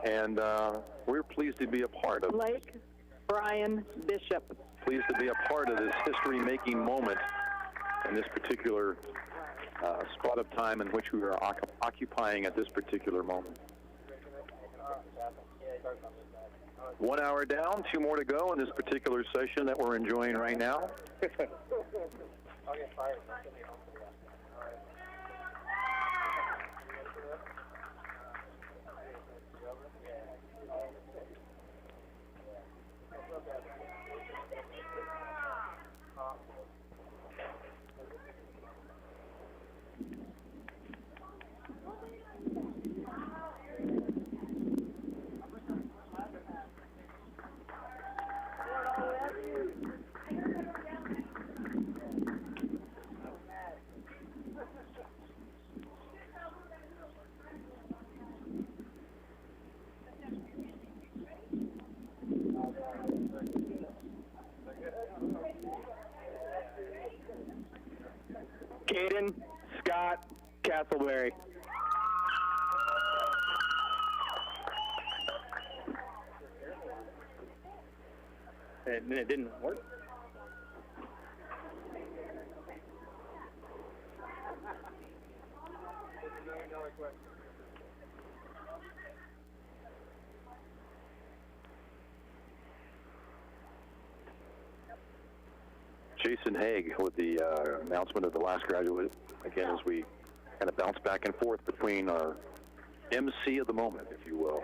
and we're pleased to be a part of it. Blake Brian Bishop. Pleased to be a part of this history-making moment in this particular spot of time in which we are occupying at this particular moment. 1 hour down, 2 more to go in this particular session that we're enjoying right now. Caden Scott Castleberry. And then it didn't work. Jason Haig with the announcement of the last graduate, again, as we kind of bounce back and forth between our MC of the moment, if you will.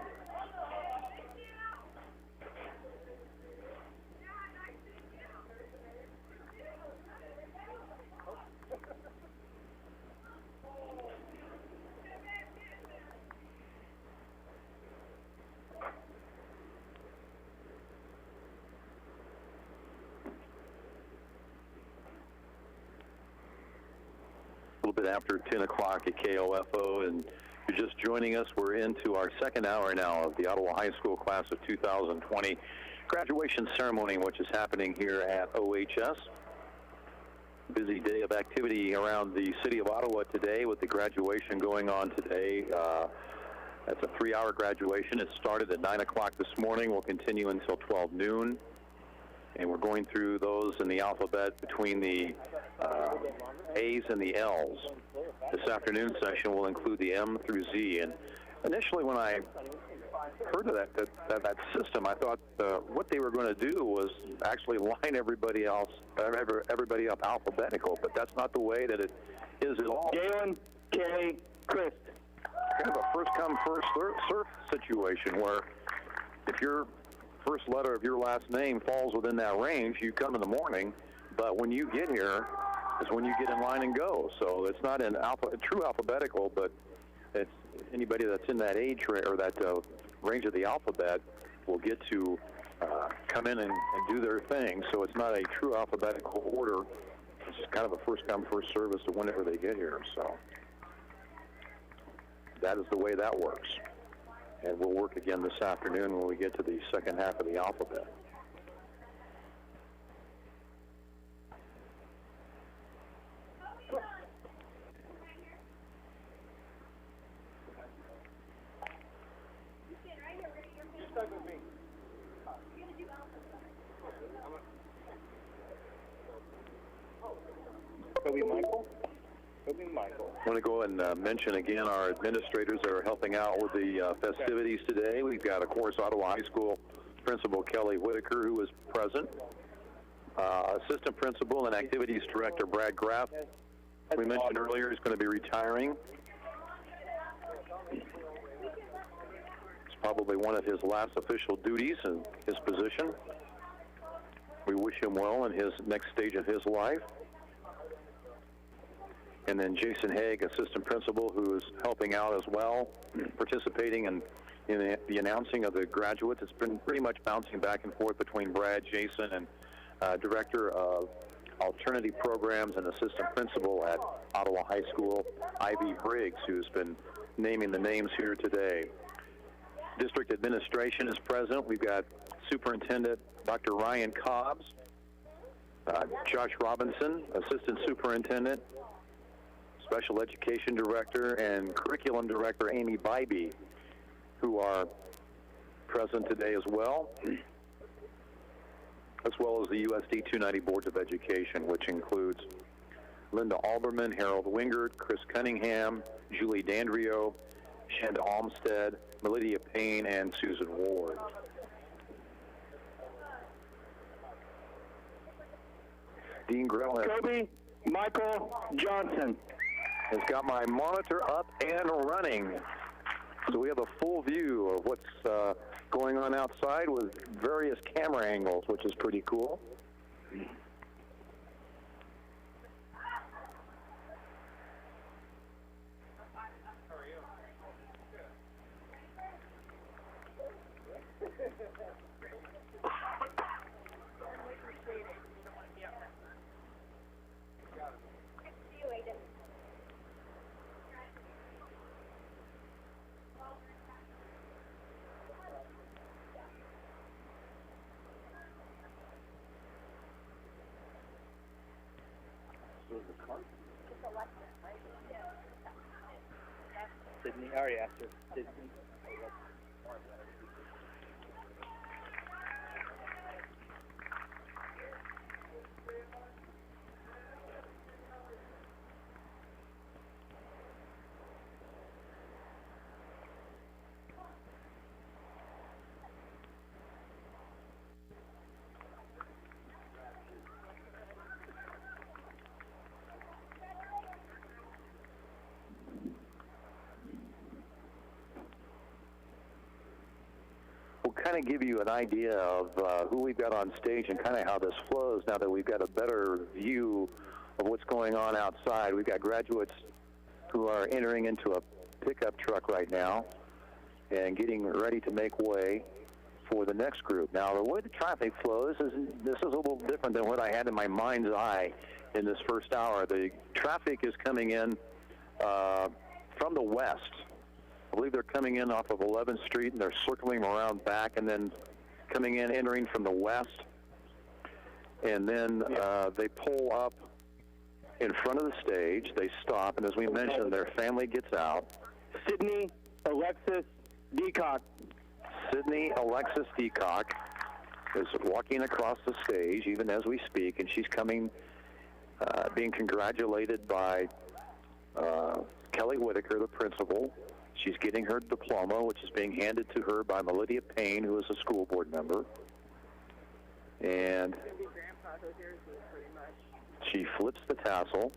Bit after 10 o'clock at KOFO, and if you're just joining us, we're into our second hour now of the Ottawa High School class of 2020 graduation ceremony, which is happening here at OHS. Busy day of activity around the city of Ottawa today with the graduation going on today. That's a 3-hour graduation. It started at 9 o'clock this morning. Will continue until 12 noon. And we're going through those in the alphabet between the A's and the L's. This afternoon session will include the M through Z. And initially, when I heard of that system, I thought what they were going to do was actually line everybody up alphabetical. But that's not the way that it is at all. Galen K. Christ. Kind of a first-come, first-served situation where if your first letter of your last name falls within that range, you come in the morning, but when you get here is when you get in line and go. So it's not a true alphabetical, but it's anybody that's in that age or that range of the alphabet will get to come in and do their thing. So it's not a true alphabetical order. It's just kind of a first-come, first-served as to whenever they get here. So that is the way that works. And we'll work again this afternoon when we get to the second half of the alphabet. Kobe Michael. Kobe Michael. I want to go and mention again our administrators that are helping out with the festivities today. We've got, of course, Ottawa High School Principal Kelly Whitaker, who is present. Assistant Principal and Activities Director Brad Graff, we mentioned earlier, is going to be retiring. It's probably one of his last official duties in his position. We wish him well in his next stage of his life. And then Jason Haig, assistant principal, who is helping out as well, participating in the announcing of the graduates. It's been pretty much bouncing back and forth between Brad, Jason, and director of alternative programs and assistant principal at Ottawa High School, Ivy Briggs, who's been naming the names here today. District administration is present. We've got Superintendent Dr. Ryan Cobbs, Josh Robinson, assistant superintendent, special education director, and curriculum director Amy Bybee, who are present today as well as the USD 290 Boards of Education, which includes Linda Alberman, Harold Wingard, Chris Cunningham, Julie Dandrio, Shanda Olmstead, Melidia Payne, and Susan Ward. Dean Grell has Kobe Michael Johnson has got my monitor up and running. So we have a full view of what's going on outside with various camera angles, which is pretty cool. Sydney. I already asked her. Sydney. Kind of give you an idea of who we've got on stage and kind of how this flows now that we've got a better view of what's going on outside. We've got graduates who are entering into a pickup truck right now and getting ready to make way for the next group. Now, the way the traffic flows is a little different than what I had in my mind's eye in this first hour. The traffic is coming in from the west. I believe they're coming in off of 11th Street, and they're circling around back and then coming in, entering from the west. And then they pull up in front of the stage. They stop, and as we mentioned, their family gets out. Sydney Alexis Deacock. Sydney Alexis Deacock is walking across the stage even as we speak, and she's coming, being congratulated by Kelly Whitaker, the principal. She's getting her diploma, which is being handed to her by Melidia Payne, who is a school board member. And she flips the tassel.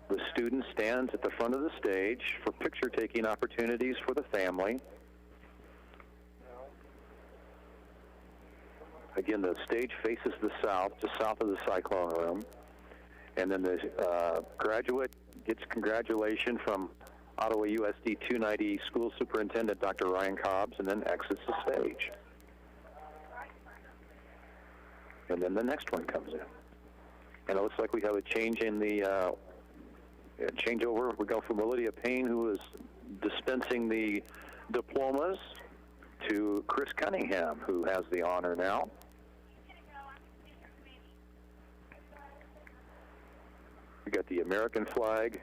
The student stands at the front of the stage for picture-taking opportunities for the family. Again, the stage faces the south, just south of the cyclone room. And then the graduate gets congratulation from Ottawa USD 290 School Superintendent Dr. Ryan Cobbs, and then exits the stage. And then the next one comes in. And it looks like we have a change in the changeover. We go from Melidia Payne, who is dispensing the diplomas, to Chris Cunningham, who has the honor now. We got the American flag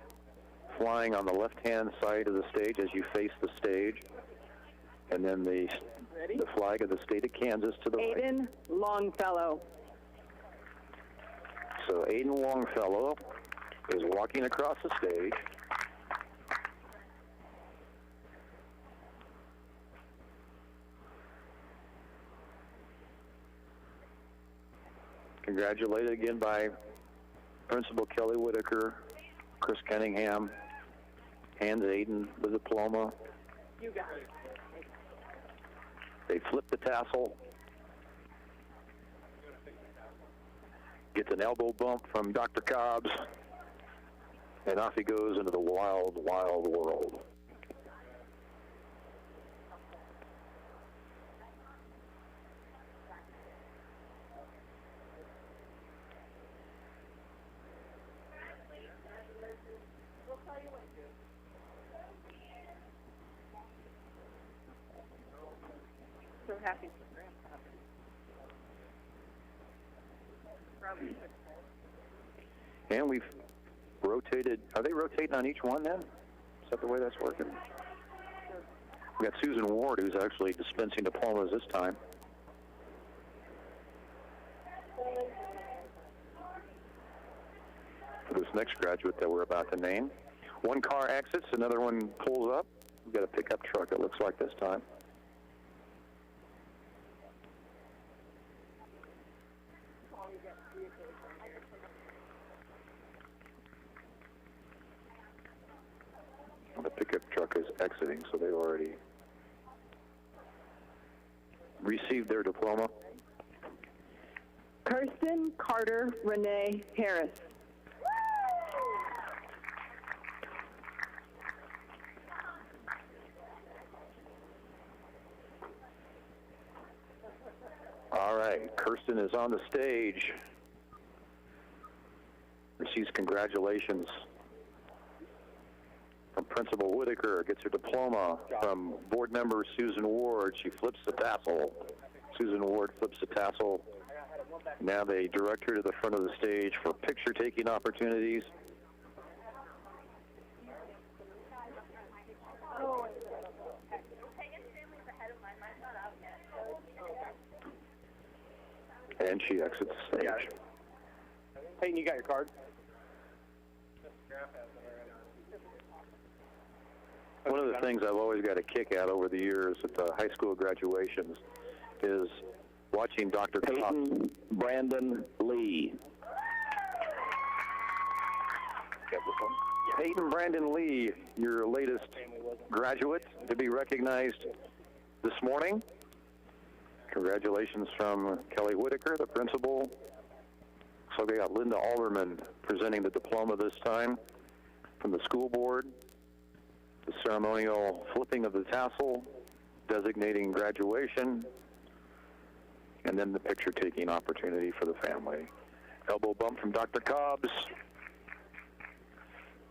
flying on the left-hand side of the stage as you face the stage, and then the flag of the state of Kansas to the right. Aiden Longfellow. So Aiden Longfellow is walking across the stage. Congratulated again by Principal Kelly Whitaker, Chris Cunningham, hands Aiden the diploma. You got it. They flip the tassel. Gets an elbow bump from Dr. Cobbs. And off he goes into the wild, wild world. So happy for Grandpa. Probably took And we've rotated. Are they rotating on each one then? Is that the way that's working? We got Susan Ward, who's actually dispensing diplomas this time. For this next graduate that we're about to name. One car exits, another one pulls up. We've got a pickup truck, it looks like this time. The pickup truck is exiting, so they've already received their diploma. Kirsten Carter Renee Harris. All right, Kirsten is on the stage. Receives congratulations from Principal Whitaker, gets her diploma from board member Susan Ward. She flips the tassel. Susan Ward flips the tassel. Now they direct her to the front of the stage for picture-taking opportunities. And she exits the stage. Peyton, you got your card? One of the things I've always got a kick out over the years at the high school graduations is watching Dr. Peyton Brandon Lee. Peyton Brandon Lee, your latest graduate to be recognized this morning. Congratulations from Kelly Whitaker, the principal. So we got Linda Alderman presenting the diploma this time from the school board. The ceremonial flipping of the tassel, designating graduation, and then the picture-taking opportunity for the family. Elbow bump from Dr. Cobbs.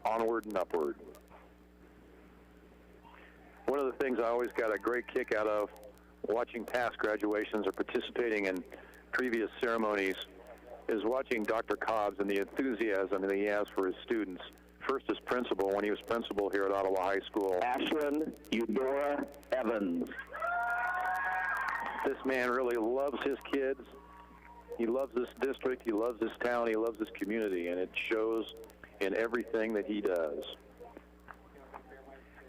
Onward and upward. One of the things I always got a great kick out of watching past graduations or participating in previous ceremonies is watching Dr. Cobbs and the enthusiasm that he has for his students. First as principal, when he was principal here at Ottawa High School. Ashlyn Eudora Evans. This man really loves his kids. He loves this district, he loves this town, he loves this community, and it shows in everything that he does.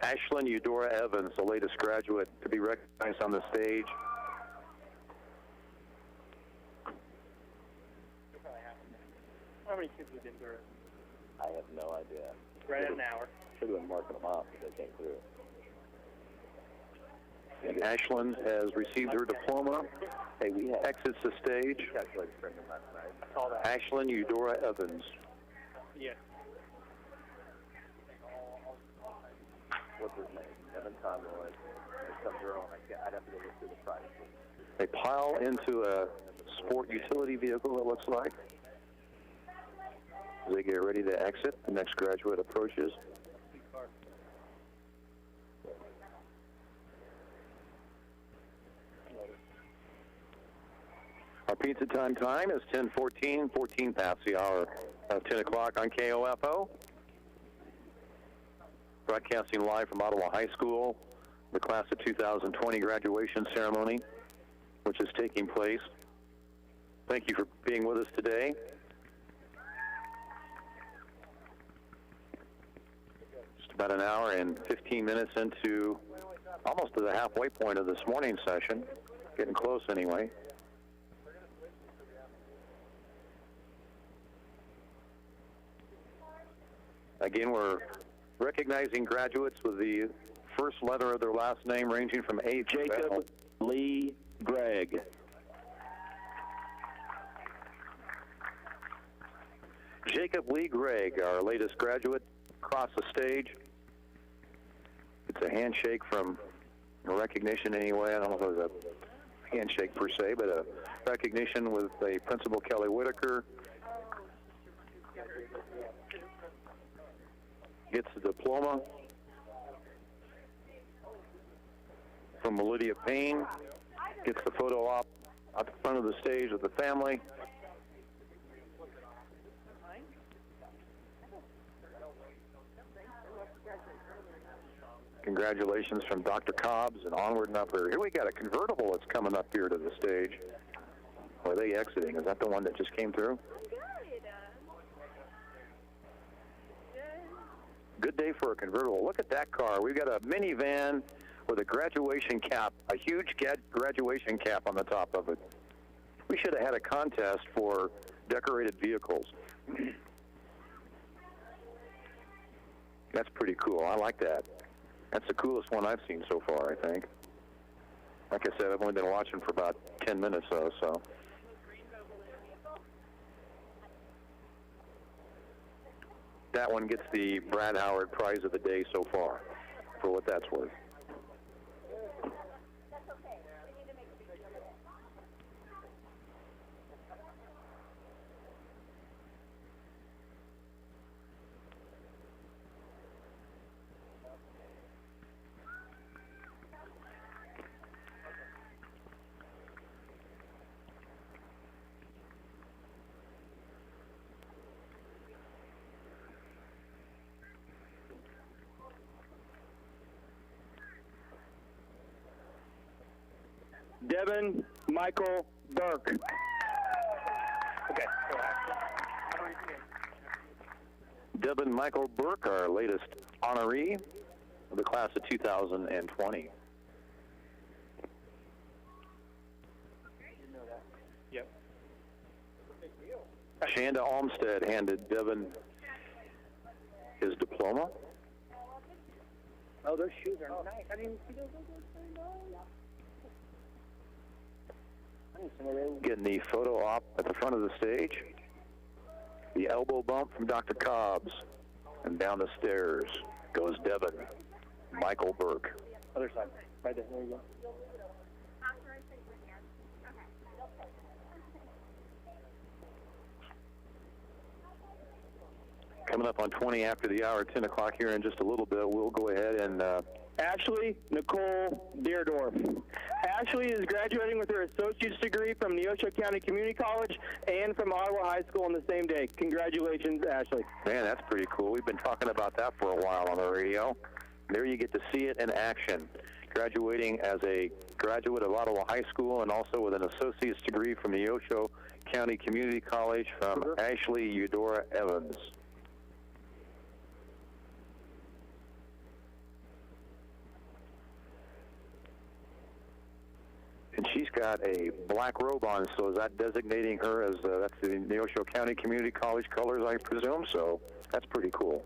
Ashlyn Eudora Evans, the latest graduate to be recognized on the stage. How many kids have been through it? I have no idea. Right at an hour. Should have been marking them up as they came through. And Ashlyn has received her diploma. Hey, we had Exits the stage. calculated for him last night. I saw that. Ashlyn Eudora Evans. Yeah. What's his name? Evan Conroy. There's some girl, I'd have to go look through the price. They pile into a sport utility vehicle, it looks like. As they get ready to exit, the next graduate approaches. Our pizza time is 10:14, 14 past the hour of 10 o'clock on KOFO. Broadcasting live from Ottawa High School, the class of 2020 graduation ceremony, which is taking place. Thank you for being with us today. Just about an hour and 15 minutes into almost to the halfway point of this morning's session. Getting close anyway. Again, we're recognizing graduates with the first letter of their last name ranging from A to Jacob L. Lee Gregg. Jacob Lee Gregg, our latest graduate, across the stage. It's a handshake from a recognition anyway. I don't know if it was a handshake per se, but a recognition with a Principal Kelly Whitaker. Gets the diploma from Lydia Payne. Gets the photo op at the front of the stage with the family. Congratulations from Dr. Cobbs and onward and upward. Here we got a convertible that's coming up here to the stage. Or are they exiting? Is that the one that just came through? Good day for a convertible. Look at that car. We've got a minivan with a graduation cap, a huge graduation cap on the top of it. We should have had a contest for decorated vehicles. That's pretty cool. I like that. That's the coolest one I've seen so far, I think. Like I said, I've only been watching for about 10 minutes, though, so. That one gets the Brad Howard prize of the day so far, for what that's worth. Devin Michael Burke. Okay. Devin Michael Burke, our latest honoree of the class of 2020. Yep. Shanda Olmstead handed Devin his diploma. Oh, those shoes are nice. I didn't see those. Getting the photo op at the front of the stage. The elbow bump from Dr. Cobbs. And down the stairs goes Devin Michael Burke. Other side. Right there. There you go. Coming up on 20 after the hour, 10 o'clock here in just a little bit, we'll go ahead and... Ashley Nicole Deerdorf. Ashley is graduating with her associate's degree from Neosho County Community College and from Ottawa High School on the same day. Congratulations, Ashley. Man, that's pretty cool. We've been talking about that for a while on the radio. There you get to see it in action. Graduating as a graduate of Ottawa High School and also with an associate's degree from Neosho County Community College from Ashley Eudora Evans. And she's got a black robe on, so is that designating her as, that's the Neosho County Community College colors, I presume? So that's pretty cool.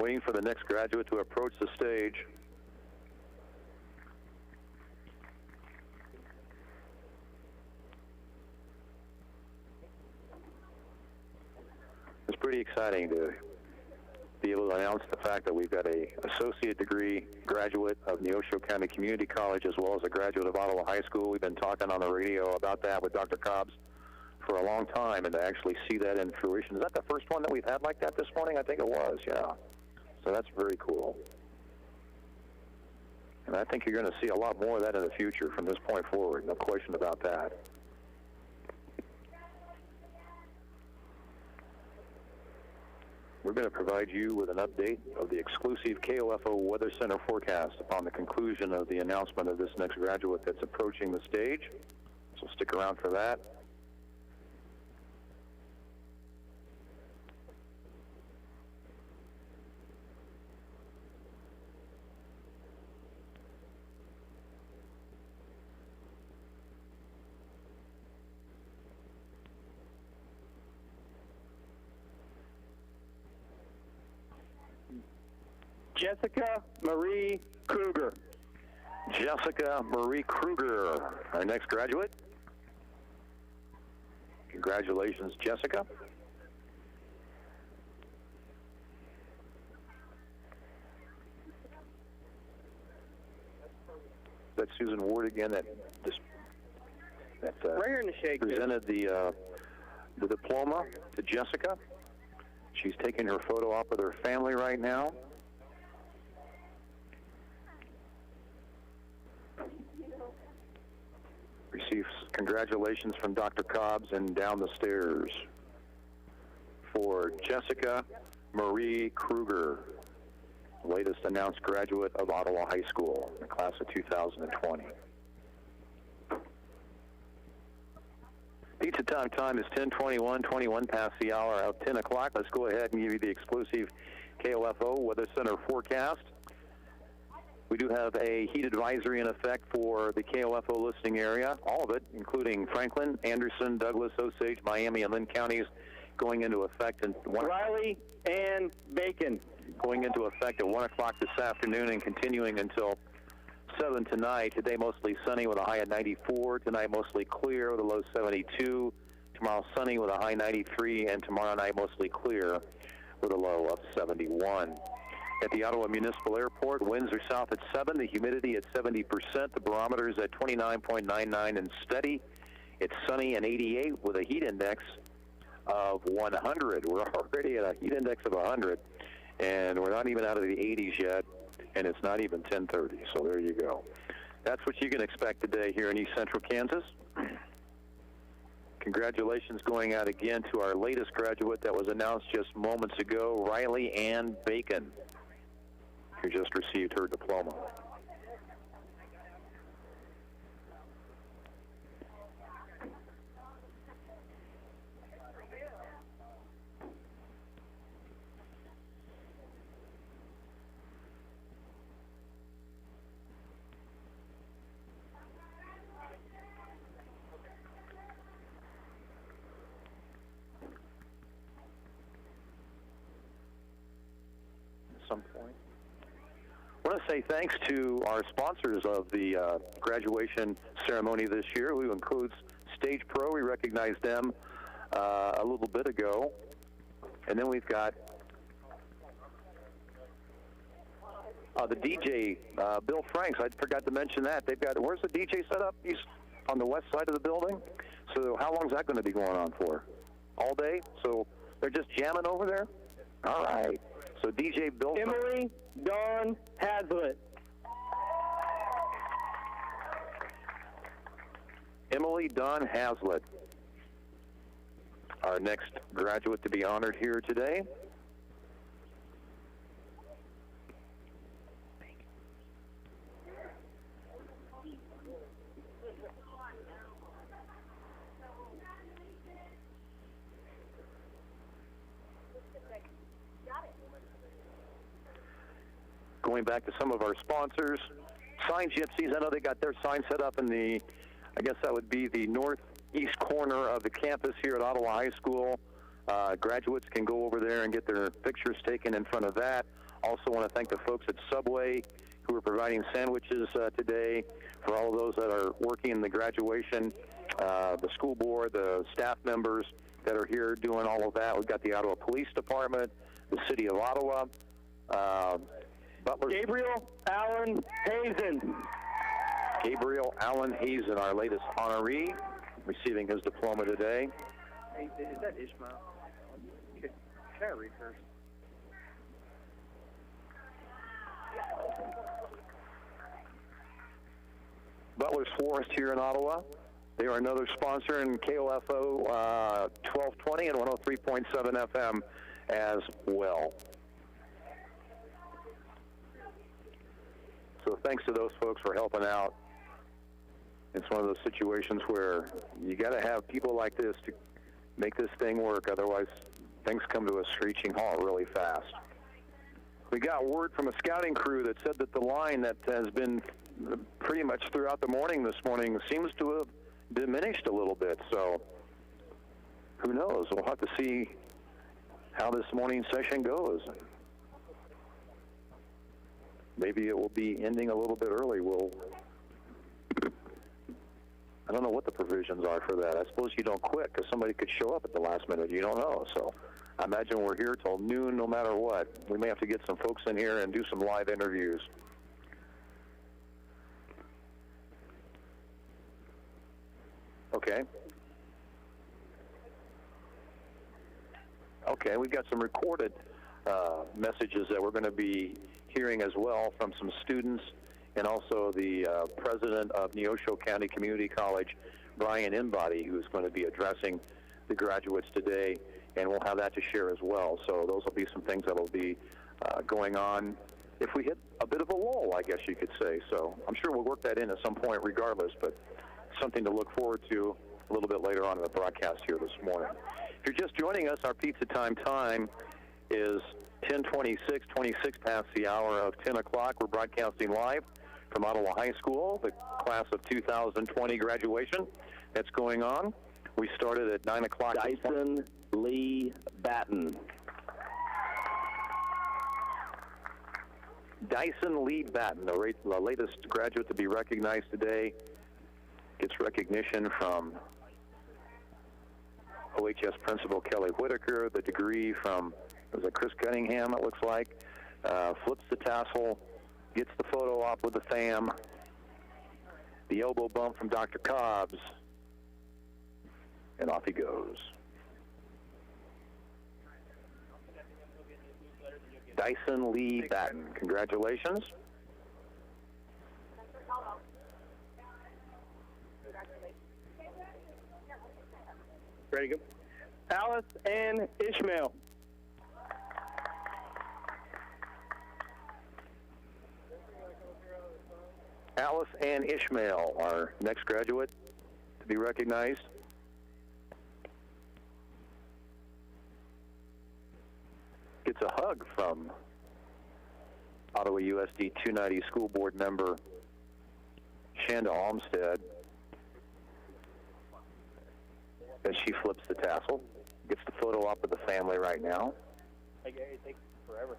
Waiting for the next graduate to approach the stage. It's pretty exciting to be able to announce the fact that we've got a associate degree graduate of Neosho County Community College as well as a graduate of Ottawa High School. We've been talking on the radio about that with Dr. Cobbs for a long time, and to actually see that in fruition. Is that the first one that we've had like that this morning? I think it was, yeah. So that's very cool. And I think you're going to see a lot more of that in the future from this point forward, no question about that. we're going to provide you with an update of the exclusive KOFO Weather Center forecast upon the conclusion of the announcement of this next graduate that's approaching the stage. So stick around for that. Jessica Marie Kruger. Jessica Marie Kruger, our next graduate. Congratulations, Jessica. That's Susan Ward again that Right here in the shade. presented the diploma to Jessica. She's taking her photo op with her family right now. Receives congratulations from Dr. Cobbs and down the stairs for Jessica Marie Kruger, latest announced graduate of Ottawa High School, the class of 2020. Pizza time is 10:21, 21 past the hour of 10 o'clock. Let's go ahead and give you the exclusive KOFO Weather Center forecast. We do have a heat advisory in effect for the KOFO listening area, all of it, including Franklin, Anderson, Douglas, Osage, Miami, and Lynn counties, going into effect in Riley and Bacon. Going into effect at 1 o'clock this afternoon and continuing until 7 tonight. Today mostly sunny with a high of 94. Tonight mostly clear with a low 72. Tomorrow sunny with a high 93. And tomorrow night mostly clear with a low of 71. At the Ottawa Municipal Airport, winds are south at 7, the humidity at 70%, the barometer is at 29.99 and steady. It's sunny and 88 with a heat index of 100. We're already at a heat index of 100, and we're not even out of the 80s yet, and it's not even 10:30, so there you go. That's what you can expect today here in East Central Kansas. Congratulations going out again to our latest graduate that was announced just moments ago, Riley Ann Bacon, who just received her diploma. At some point. I want to say thanks to our sponsors of the graduation ceremony this year, who includes Stage Pro. We recognized them a little bit ago. And then we've got the DJ, Bill Franks. I forgot to mention that. They've got, where's the DJ set up? He's on the west side of the building. So how long is that going to be going on for? All day? So they're just jamming over there? All right. So DJ Bill Emily Dawn Hazlitt. Emily Dawn Hazlitt, our next graduate to be honored here today. Going back to some of our sponsors, Sign Gypsies. I know they got their sign set up in the, I guess that would be the northeast corner of the campus here at Ottawa High School. Graduates can go over there and get their pictures taken in front of that. Also want to thank the folks at Subway who are providing sandwiches today for all of those that are working in the graduation, the school board, the staff members that are here doing all of that. We've got the Ottawa Police Department, the City of Ottawa, Butler. Gabriel Allen Hazen. Gabriel Allen Hazen, our latest honoree, receiving his diploma today. Hey, is that Ishmael? Can I read first? Butler's Florist here in Ottawa. They are another sponsor in KOFO 1220 and 103.7 FM as well. So thanks to those folks for helping out. It's one of those situations where you got to have people like this to make this thing work. Otherwise, things come to a screeching halt really fast. We got word from a scouting crew that said that the line that has been pretty much throughout the morning this morning seems to have diminished a little bit. So who knows? We'll have to see how this morning session goes. Maybe it will be ending a little bit early. I don't know what the provisions are for that. I suppose you don't quit because somebody could show up at the last minute. You don't know. So I imagine we're here till noon no matter what. We may have to get some folks in here and do some live interviews. Okay. Okay, we've got some recorded messages that we're going to be hearing as well from some students and also the president of Neosho County Community College, Brian Embody, who's going to be addressing the graduates today, and we'll have that to share as well. So those will be some things that will be going on if we hit a bit of a lull, I guess you could say. So I'm sure we'll work that in at some point regardless, but something to look forward to a little bit later on in the broadcast here this morning. If you're just joining us, our pizza time is 10:26, 26 past the hour of 10 o'clock. We're broadcasting live from Ottawa High School, the class of 2020 graduation that's going on. We started at 9 o'clock. Dyson Lee Batten. Dyson Lee Batten, the latest graduate to be recognized today, gets recognition from OHS Principal Kelly Whitaker, the degree from, was it Chris Cunningham, it looks like, flips the tassel, gets the photo op with the fam, the elbow bump from Dr. Cobbs, and off he goes. Dyson Lee Batten, congratulations. Ready to go? Alice Ann Ishmael. Alice Ann Ishmael, our next graduate to be recognized. Gets a hug from Ottawa USD 290 School Board member Shanda Olmstead as she flips the tassel. Gets the photo up with the family right now. Like, it takes forever.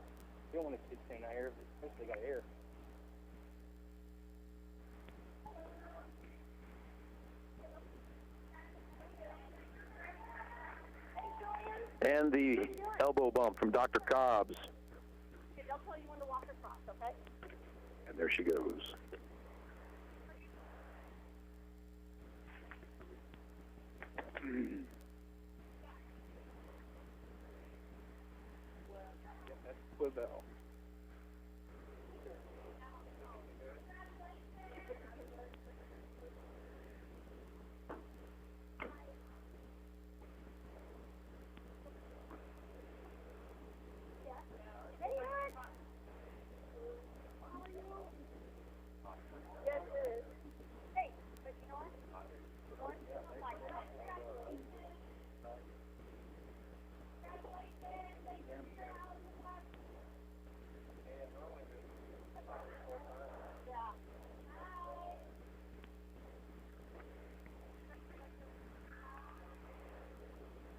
You don't want to keep saying air, especially got air. And the elbow bump from Dr. Cobbs. They'll tell you when to walk across, okay? And there she goes. Quibell.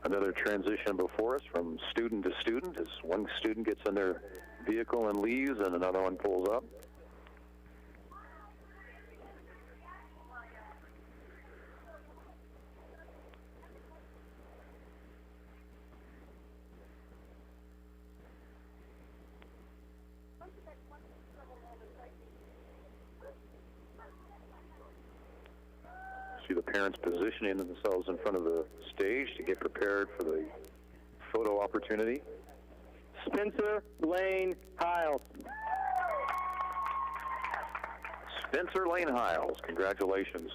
Another transition before us from student to student as one student gets in their vehicle and leaves and another one pulls up. See the parents positioning themselves in front of the stage to get prepared for the photo opportunity. Spencer Lane Hiles. Spencer Lane Hiles, congratulations.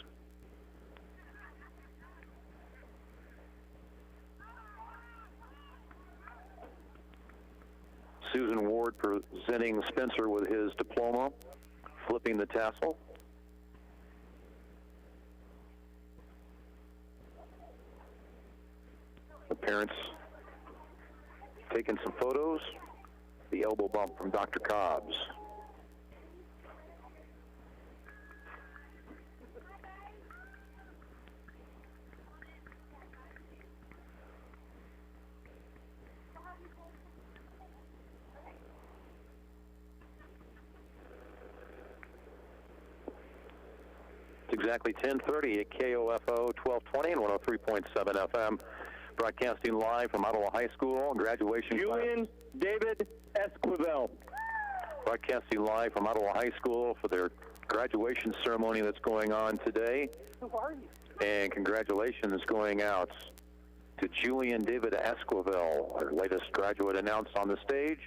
Susan Ward presenting Spencer with his diploma, flipping the tassel. The parents taking some photos. The elbow bump from Dr. Cobbs. It's exactly 10:30 at KOFO 1220 and 103.7 FM. Broadcasting live from Ottawa High School graduation. Julian David Esquivel. Broadcasting live from Ottawa High School for their graduation ceremony that's going on today. Who are you? And congratulations going out to Julian David Esquivel, our latest graduate announced on the stage.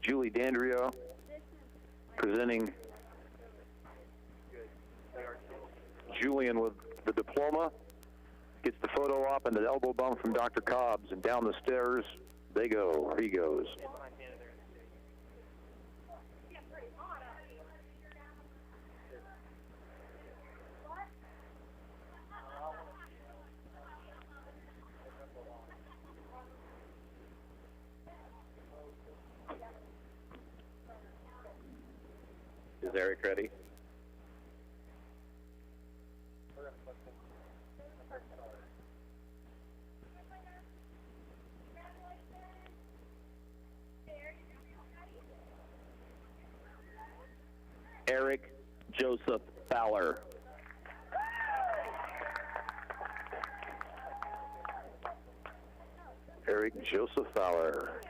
Julie Dandrio presenting Julian with the diploma, gets the photo op and the elbow bump from Dr. Cobbs, and down the stairs they go, or he goes. Is Eric ready? Eric Joseph Fowler. Eric Joseph Fowler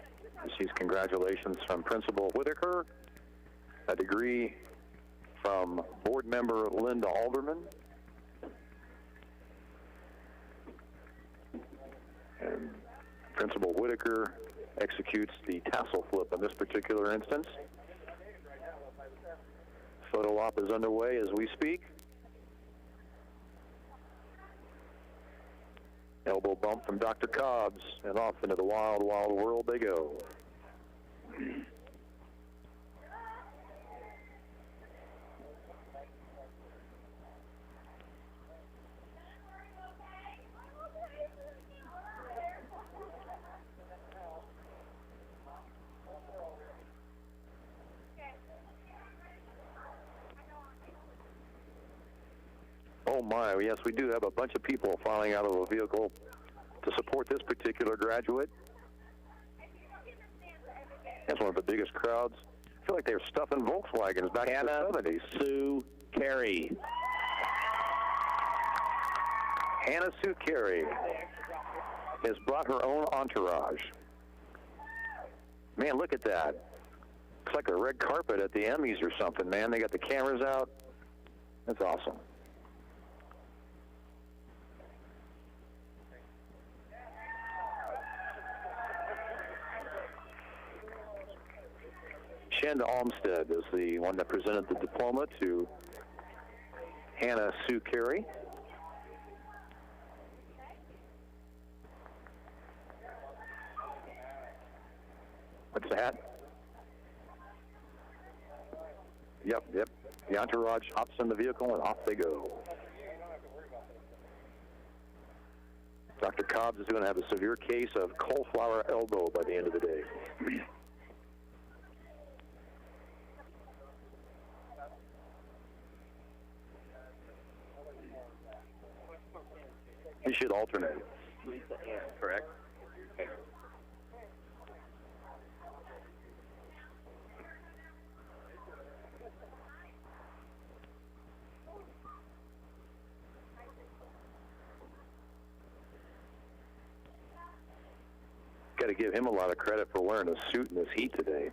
receives congratulations from Principal Whitaker, a degree from board member Linda Alderman, and Principal Whitaker executes the tassel flip in this particular instance. Photo op is underway as we speak. Elbow bump from Dr. Cobbs, and off into the wild, wild world they go. Oh my, yes, we do have a bunch of people filing out of the vehicle to support this particular graduate. That's one of the biggest crowds. I feel like they were stuffing Volkswagens back in the 70s. Sue Carey. Hannah Sue Carey has brought her own entourage. Man, look at that. Looks like a red carpet at the Emmys or something, man. They got the cameras out. That's awesome. Shanda Olmstead is the one that presented the diploma to Hannah Sue Carey. What's that? Yep. The entourage hops in the vehicle and off they go. Dr. Cobbs is going to have a severe case of cauliflower elbow by the end of the day. You should alternate. Correct. Okay. Got to give him a lot of credit for wearing a suit in this heat today.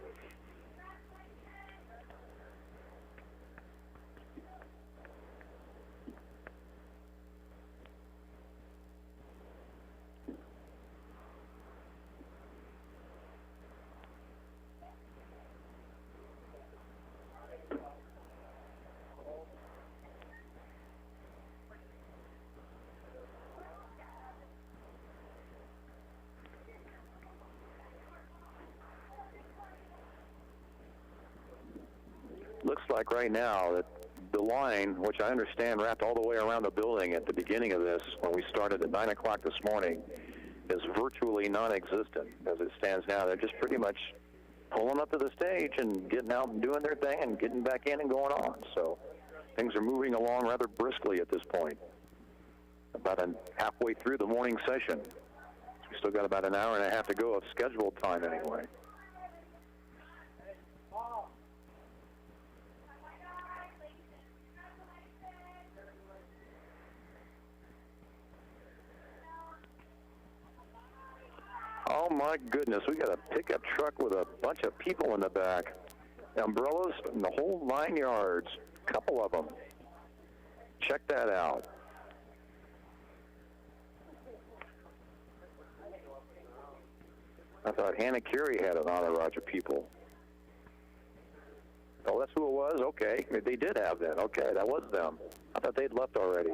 like right now that the line, which I understand wrapped all the way around the building at the beginning of this, when we started at 9 o'clock this morning, is virtually non-existent as it stands now. They're just pretty much pulling up to the stage and getting out and doing their thing and getting back in and going on. So things are moving along rather briskly at this point. About halfway through the morning session. We still got about an hour and a half to go of scheduled time anyway. Oh my goodness, we got a pickup truck with a bunch of people in the back. Umbrellas and the whole 9 yards. A couple of them. Check that out. I thought Hannah Carey had an entourage of people. Oh, that's who it was? Okay. They did have that. Okay, that was them. I thought they'd left already.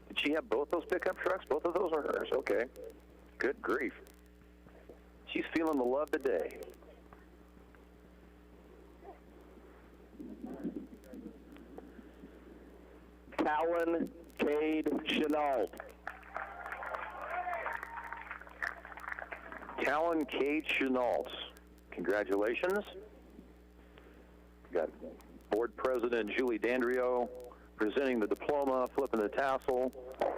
Did she have both those pickup trucks? Both of those are hers. Okay. Good grief. She's feeling the love today. Callan Cade Chenault. Callan Cade Chenault. Congratulations. We got Board President Julie Dandrio presenting the diploma, flipping the tassel,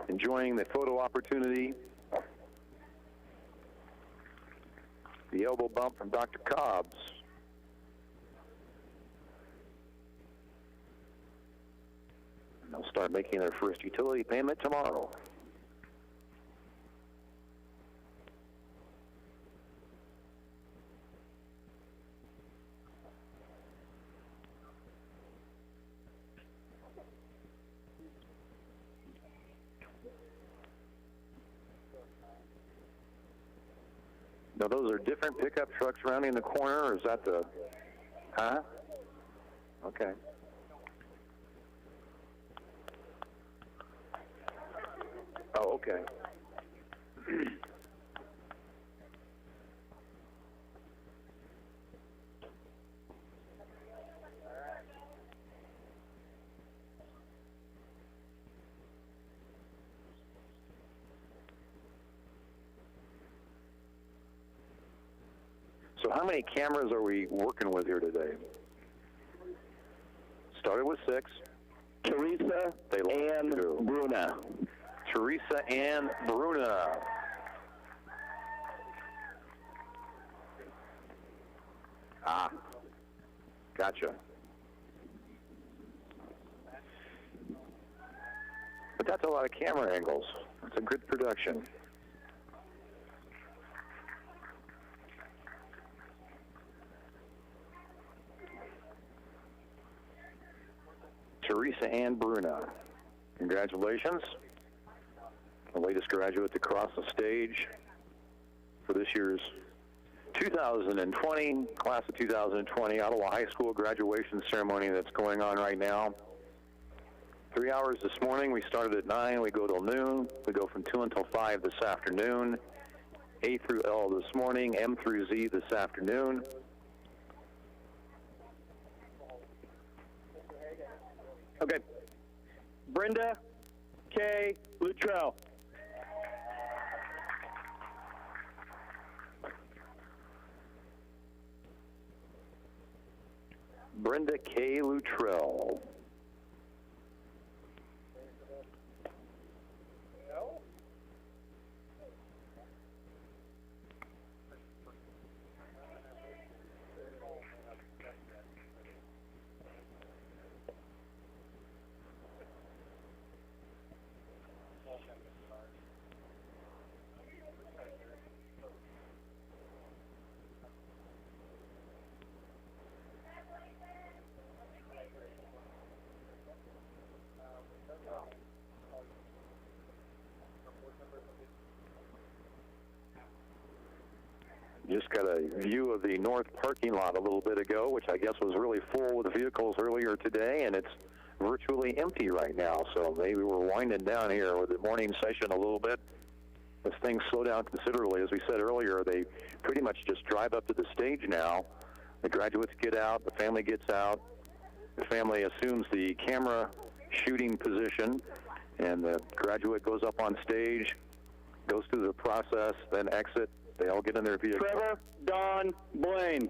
enjoying the photo opportunity. The elbow bump from Dr. Cobbs. And they'll start making their first utility payment tomorrow. Now, those are different pickup trucks rounding the corner, or is that the... Huh? Okay. Oh, okay. So how many cameras are we working with here today? Started with 6. Teresa and Bruna. Teresa and Bruna. Ah, gotcha. But that's a lot of camera angles. That's a good production. Teresa Ann Bruna. Congratulations. The latest graduate to cross the stage for this year's 2020, class of 2020 Ottawa High School graduation ceremony that's going on right now. 3 hours this morning. We started at 9. We go till noon. We go from 2 until 5 this afternoon. A through L this morning. M through Z this afternoon. Okay. Brenda K. Luttrell. Brenda K. Luttrell. got a view of the north parking lot a little bit ago, which I guess was really full with vehicles earlier today, and it's virtually empty right now. So maybe we're winding down here with the morning session a little bit. As things slow down considerably, as we said earlier, they pretty much just drive up to the stage now. The graduates get out, the family gets out, the family assumes the camera shooting position, and the graduate goes up on stage, goes through the process, then exit. They all get in their vehicle. Trevor Don Blaine.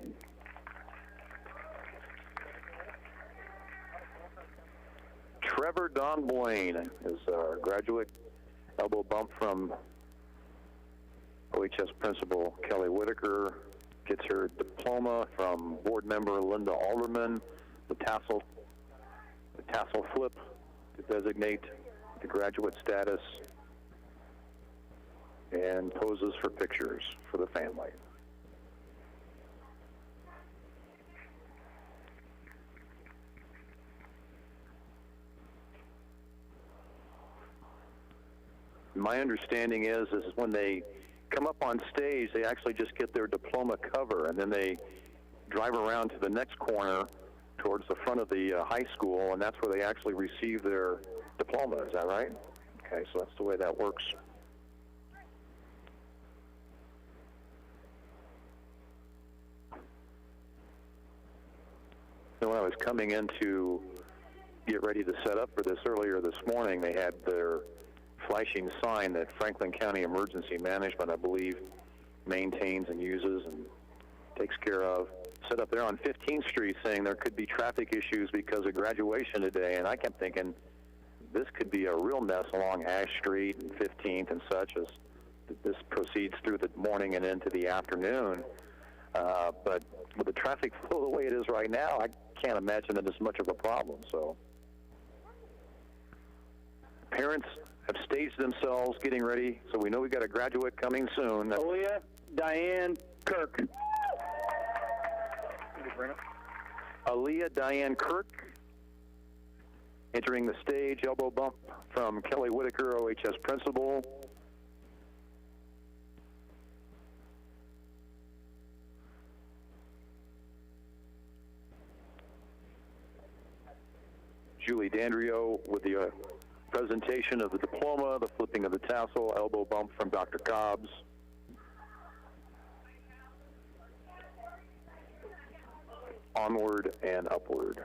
Trevor Don Blaine is our graduate. Elbow bump from OHS principal Kelly Whitaker. Gets her diploma from board member Linda Alderman. The tassel flip to designate the graduate status, and poses for pictures for the family. My understanding is when they come up on stage, they actually just get their diploma cover, and then they drive around to the next corner towards the front of the high school, and that's where they actually receive their diploma. Is that right? Okay, so that's the way that works. So when I was coming in to get ready to set up for this earlier this morning, they had their flashing sign that Franklin County Emergency Management, I believe, maintains and uses and takes care of, set up there on 15th Street saying there could be traffic issues because of graduation today. And I kept thinking this could be a real mess along Ash Street and 15th and such as this proceeds through the morning and into the afternoon. But with the traffic flow the way it is right now, I can't imagine that it's much of a problem. So parents have staged themselves getting ready, so we know we've got a graduate coming soon. Aaliyah Diane Kirk. Aaliyah Diane Kirk entering the stage, elbow bump from Kelly Whitaker, OHS principal. Julie Dandrio with the presentation of the diploma, the flipping of the tassel, elbow bump from Dr. Cobbs. Onward and upward.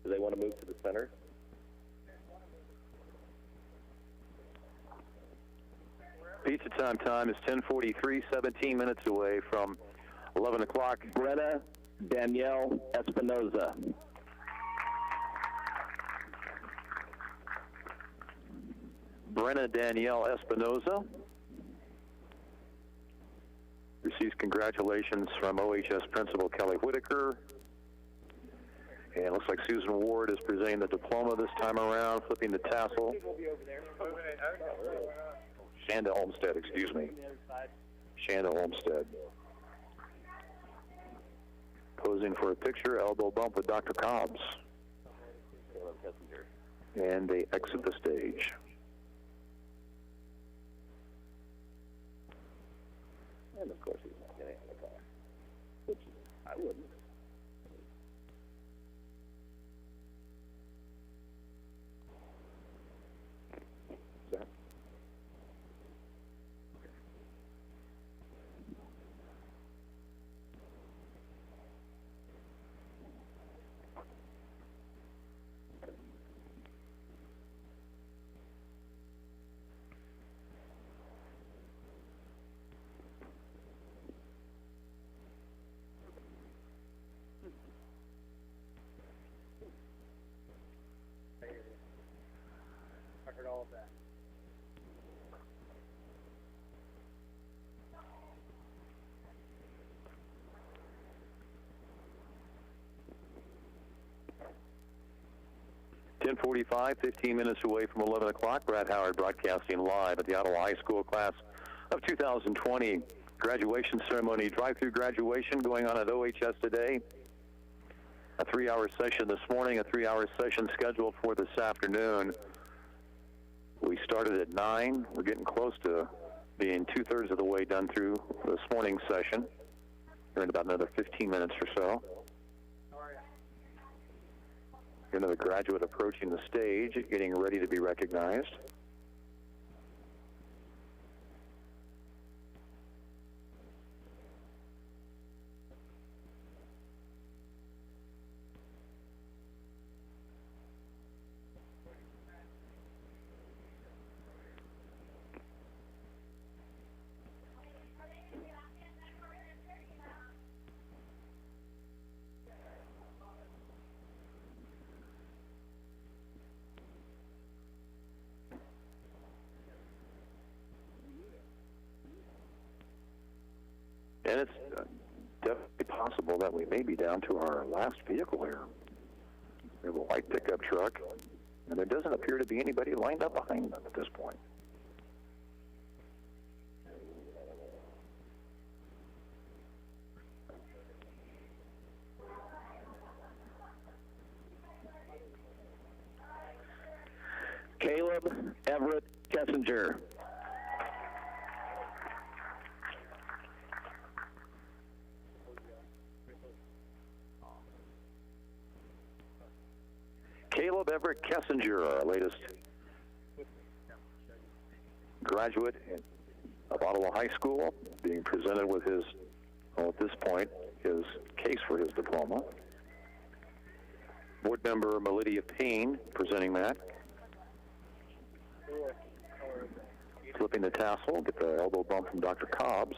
Do they want to move to the center? Pizza time is 10:43, 17 minutes away from 11 o'clock. Brenna Danielle Espinoza. Brenna Danielle Espinoza receives congratulations from OHS Principal Kelly Whitaker. And it looks like Susan Ward is presenting the diploma this time around, flipping the tassel. Shanda Olmstead, excuse me. Shanda Olmstead. Posing for a picture, elbow bump with Dr. Cobbs. And they exit the stage. And of course he's not getting in the car. Which I wouldn't. 10:45, 15 minutes away from 11 o'clock. Brad Howard broadcasting live at the Ottawa High School class of 2020 graduation ceremony, drive-through graduation going on at OHS today. A 3-hour session this morning, a 3-hour session scheduled for this afternoon. We started at 9. We're getting close to being 2/3 of the way done through this morning's session. We're in about another 15 minutes or so. Another graduate approaching the stage, getting ready to be recognized. And it's definitely possible that we may be down to our last vehicle here. We have a white pickup truck, and there doesn't appear to be anybody lined up behind them at this point. Caleb Everett Kessinger. Caleb Everett Kessinger, our latest graduate of Ottawa High School, being presented with his, well, at this point, his case for his diploma. Board member Melidia Payne presenting that. Flipping the tassel, get the elbow bump from Dr. Cobbs.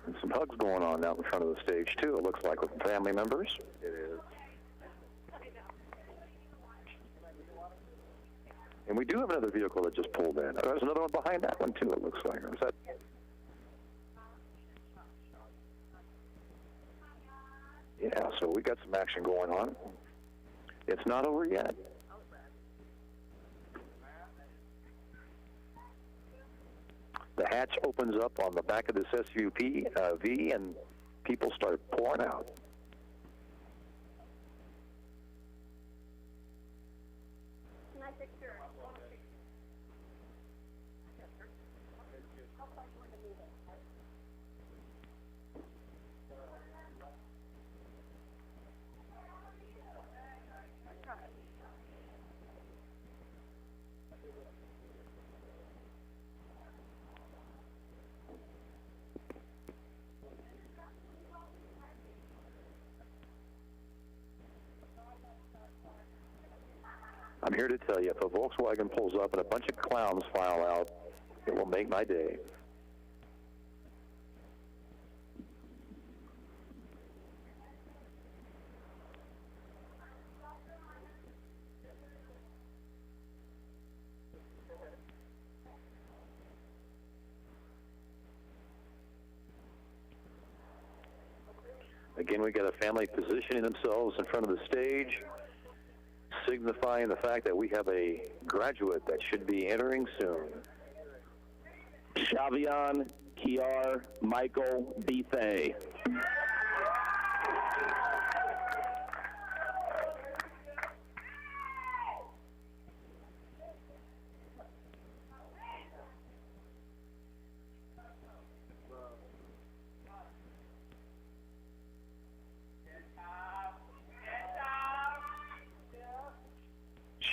And some hugs going on out in front of the stage, too, it looks like, with family members. It is. And we do have another vehicle that just pulled in. There's another one behind that one, too, it looks like. Is that... Yeah, so we got some action going on. It's not over yet. The hatch opens up on the back of this SUV, and people start pouring out. Can I picture? I'm here to tell you, if a Volkswagen pulls up and a bunch of clowns file out, it will make my day. Again, we got a family positioning themselves in front of the stage, signifying the fact that we have a graduate that should be entering soon. Shavion Kiar Michael Bethay.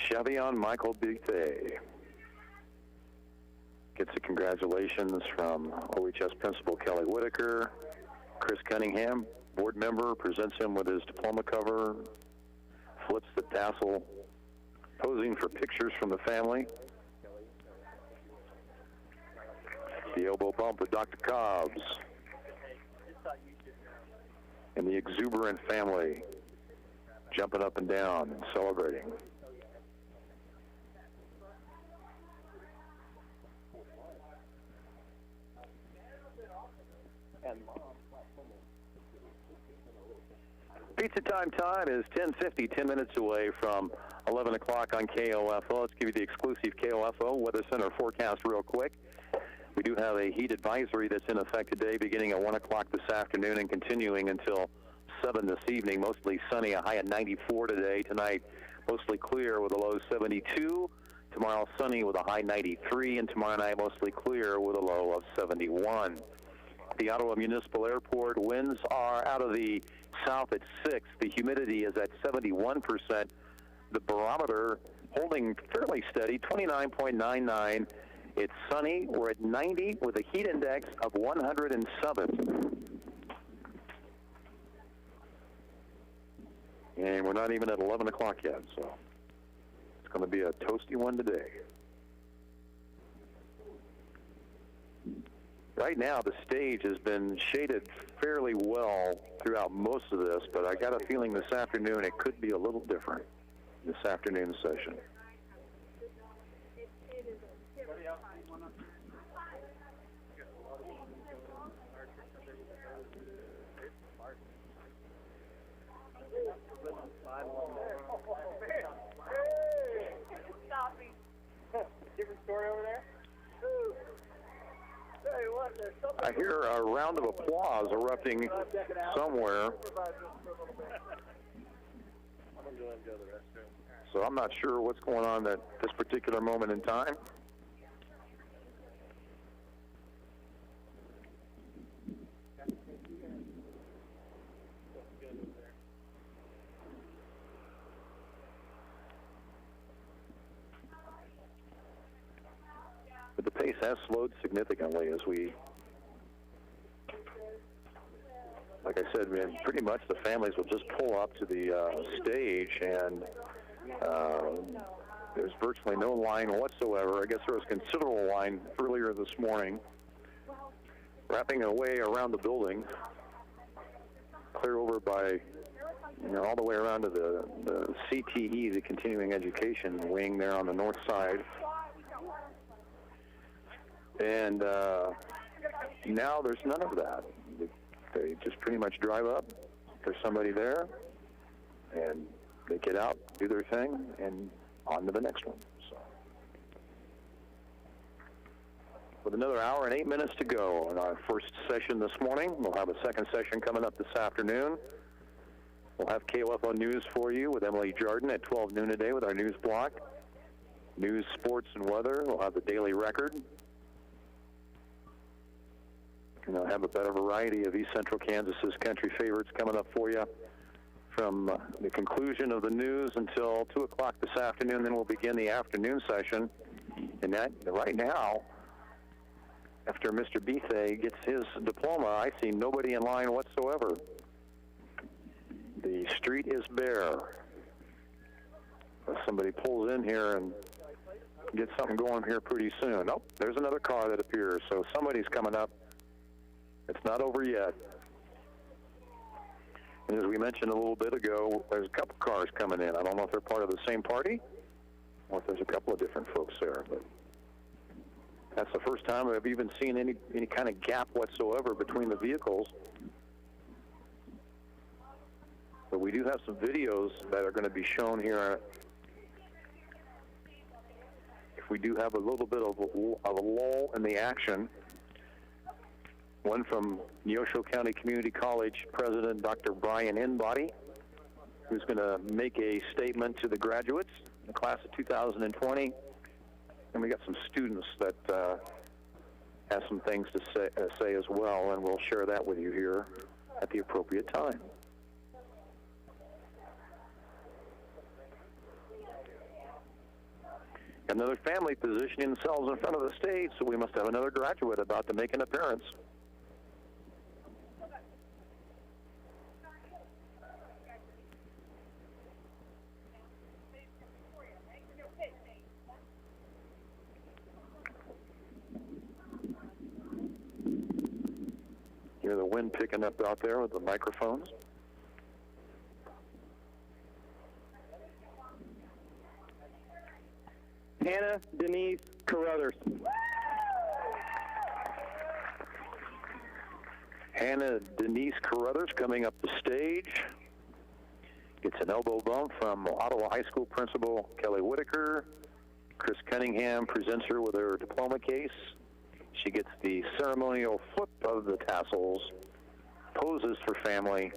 Shavion Michael Bethay gets a congratulations from OHS Principal Kelly Whitaker. Chris Cunningham, board member, presents him with his diploma cover, flips the tassel, posing for pictures from the family. The elbow bump with Dr. Cobbs. And the exuberant family jumping up and down and celebrating. Pizza time is 10:50, 10 minutes away from 11 o'clock on KOFO. Let's give you the exclusive KOFO Weather Center forecast real quick. We do have a heat advisory that's in effect today, beginning at 1 o'clock this afternoon and continuing until 7 this evening. Mostly sunny, a high at 94 today. Tonight, mostly clear with a low 72. Tomorrow, sunny with a high 93. And tomorrow night, mostly clear with a low of 71. The Ottawa Municipal Airport, winds are out of the south at 6. The humidity is at 71%. The barometer holding fairly steady, 29.99. It's sunny. We're at 90 with a heat index of 107. And we're not even at 11 o'clock yet, so it's going to be a toasty one today. Right now, the stage has been shaded fairly well throughout most of this, but I got a feeling this afternoon it could be a little different this afternoon session. Different story over there? I hear a round of applause erupting somewhere. So I'm not sure what's going on at this particular moment in time. But the pace has slowed significantly as we, like I said, man, pretty much the families will just pull up to the stage, and there's virtually no line whatsoever. I guess there was considerable line earlier this morning, wrapping away around the building, clear over by, all the way around to the CTE, the Continuing Education wing there on the north side. And now there's none of that. They just pretty much drive up. There's somebody there, and they get out, do their thing, and on to the next one. So, with another hour and 8 minutes to go in our first session this morning, we'll have a second session coming up this afternoon. We'll have KOFO News for you with Emily Jardin at 12 noon today with our news block. News, sports, and weather. We'll have the Daily Record. And I'll have a better variety of East Central Kansas's country favorites coming up for you from the conclusion of the news until 2 o'clock this afternoon. Then we'll begin the afternoon session. And that, right now, after Mr. Bethay gets his diploma, I see nobody in line whatsoever. The street is bare. Somebody pulls in here and gets something going here pretty soon. Oh, there's another car that appears. So somebody's coming up. It's not over yet. And as we mentioned a little bit ago, there's a couple cars coming in. I don't know if they're part of the same party or if there's a couple of different folks there. But that's the first time I've even seen any kind of gap whatsoever between the vehicles. But we do have some videos that are going to be shown here. If we do have a little bit of a lull in the action. One from Neosho County Community College President Dr. Brian Inbody, who's going to make a statement to the graduates in the class of 2020. And we got some students that have some things to say as well, and we'll share that with you here at the appropriate time. Another family positioning themselves in front of the stage, so we must have another graduate about to make an appearance. Hear the wind picking up out there with the microphones. Hannah Denise Carruthers. Hannah Denise Carruthers coming up the stage. Gets an elbow bump from Ottawa High School Principal Kelly Whitaker. Chris Cunningham presents her with her diploma case. She gets the ceremonial flip of the tassels, poses for family,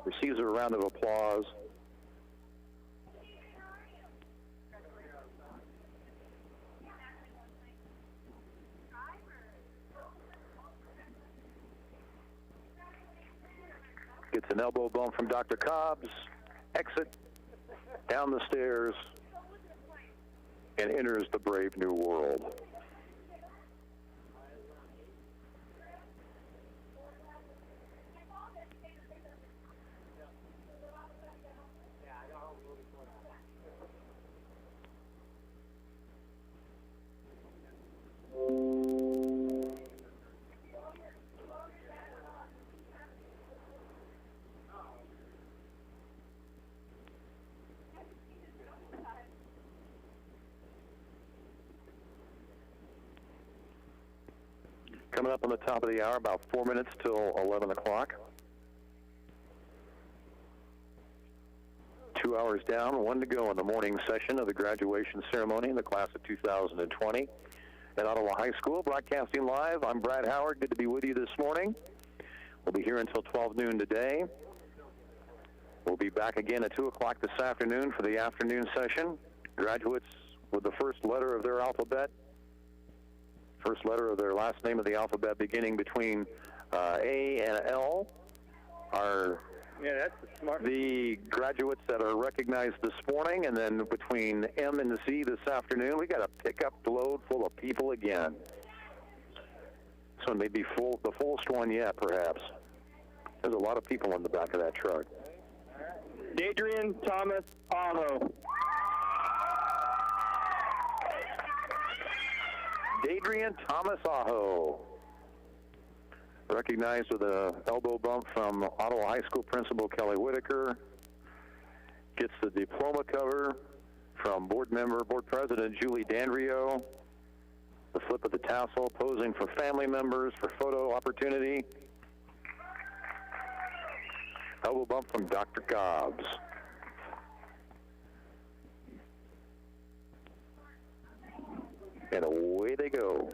receives a round of applause. Gets an elbow bump from Dr. Cobbs, exit, down the stairs, and enters the brave new world. Coming up on the top of the hour, about 4 minutes till 11 o'clock. 2 hours down, 1 to go in the morning session of the graduation ceremony in the class of 2020 at Ottawa High School. Broadcasting live, I'm Brad Howard. Good to be with you this morning. We'll be here until 12 noon today. We'll be back again at 2 o'clock this afternoon for the afternoon session. Graduates with the first letter of their alphabet, first letter of their last name of the alphabet beginning between A and L are the graduates that are recognized this morning, and then between M and Z this afternoon, we got a pickup load full of people again. This one may be the fullest one yet, perhaps. There's a lot of people in the back of that truck. Adrian Thomas Aho. Adrian Thomas Aho, recognized with an elbow bump from Ottawa High School Principal Kelly Whitaker, gets the diploma cover from Board President Julie Dandrio, the flip of the tassel, posing for family members for photo opportunity, elbow bump from Dr. Cobbs. And away they go.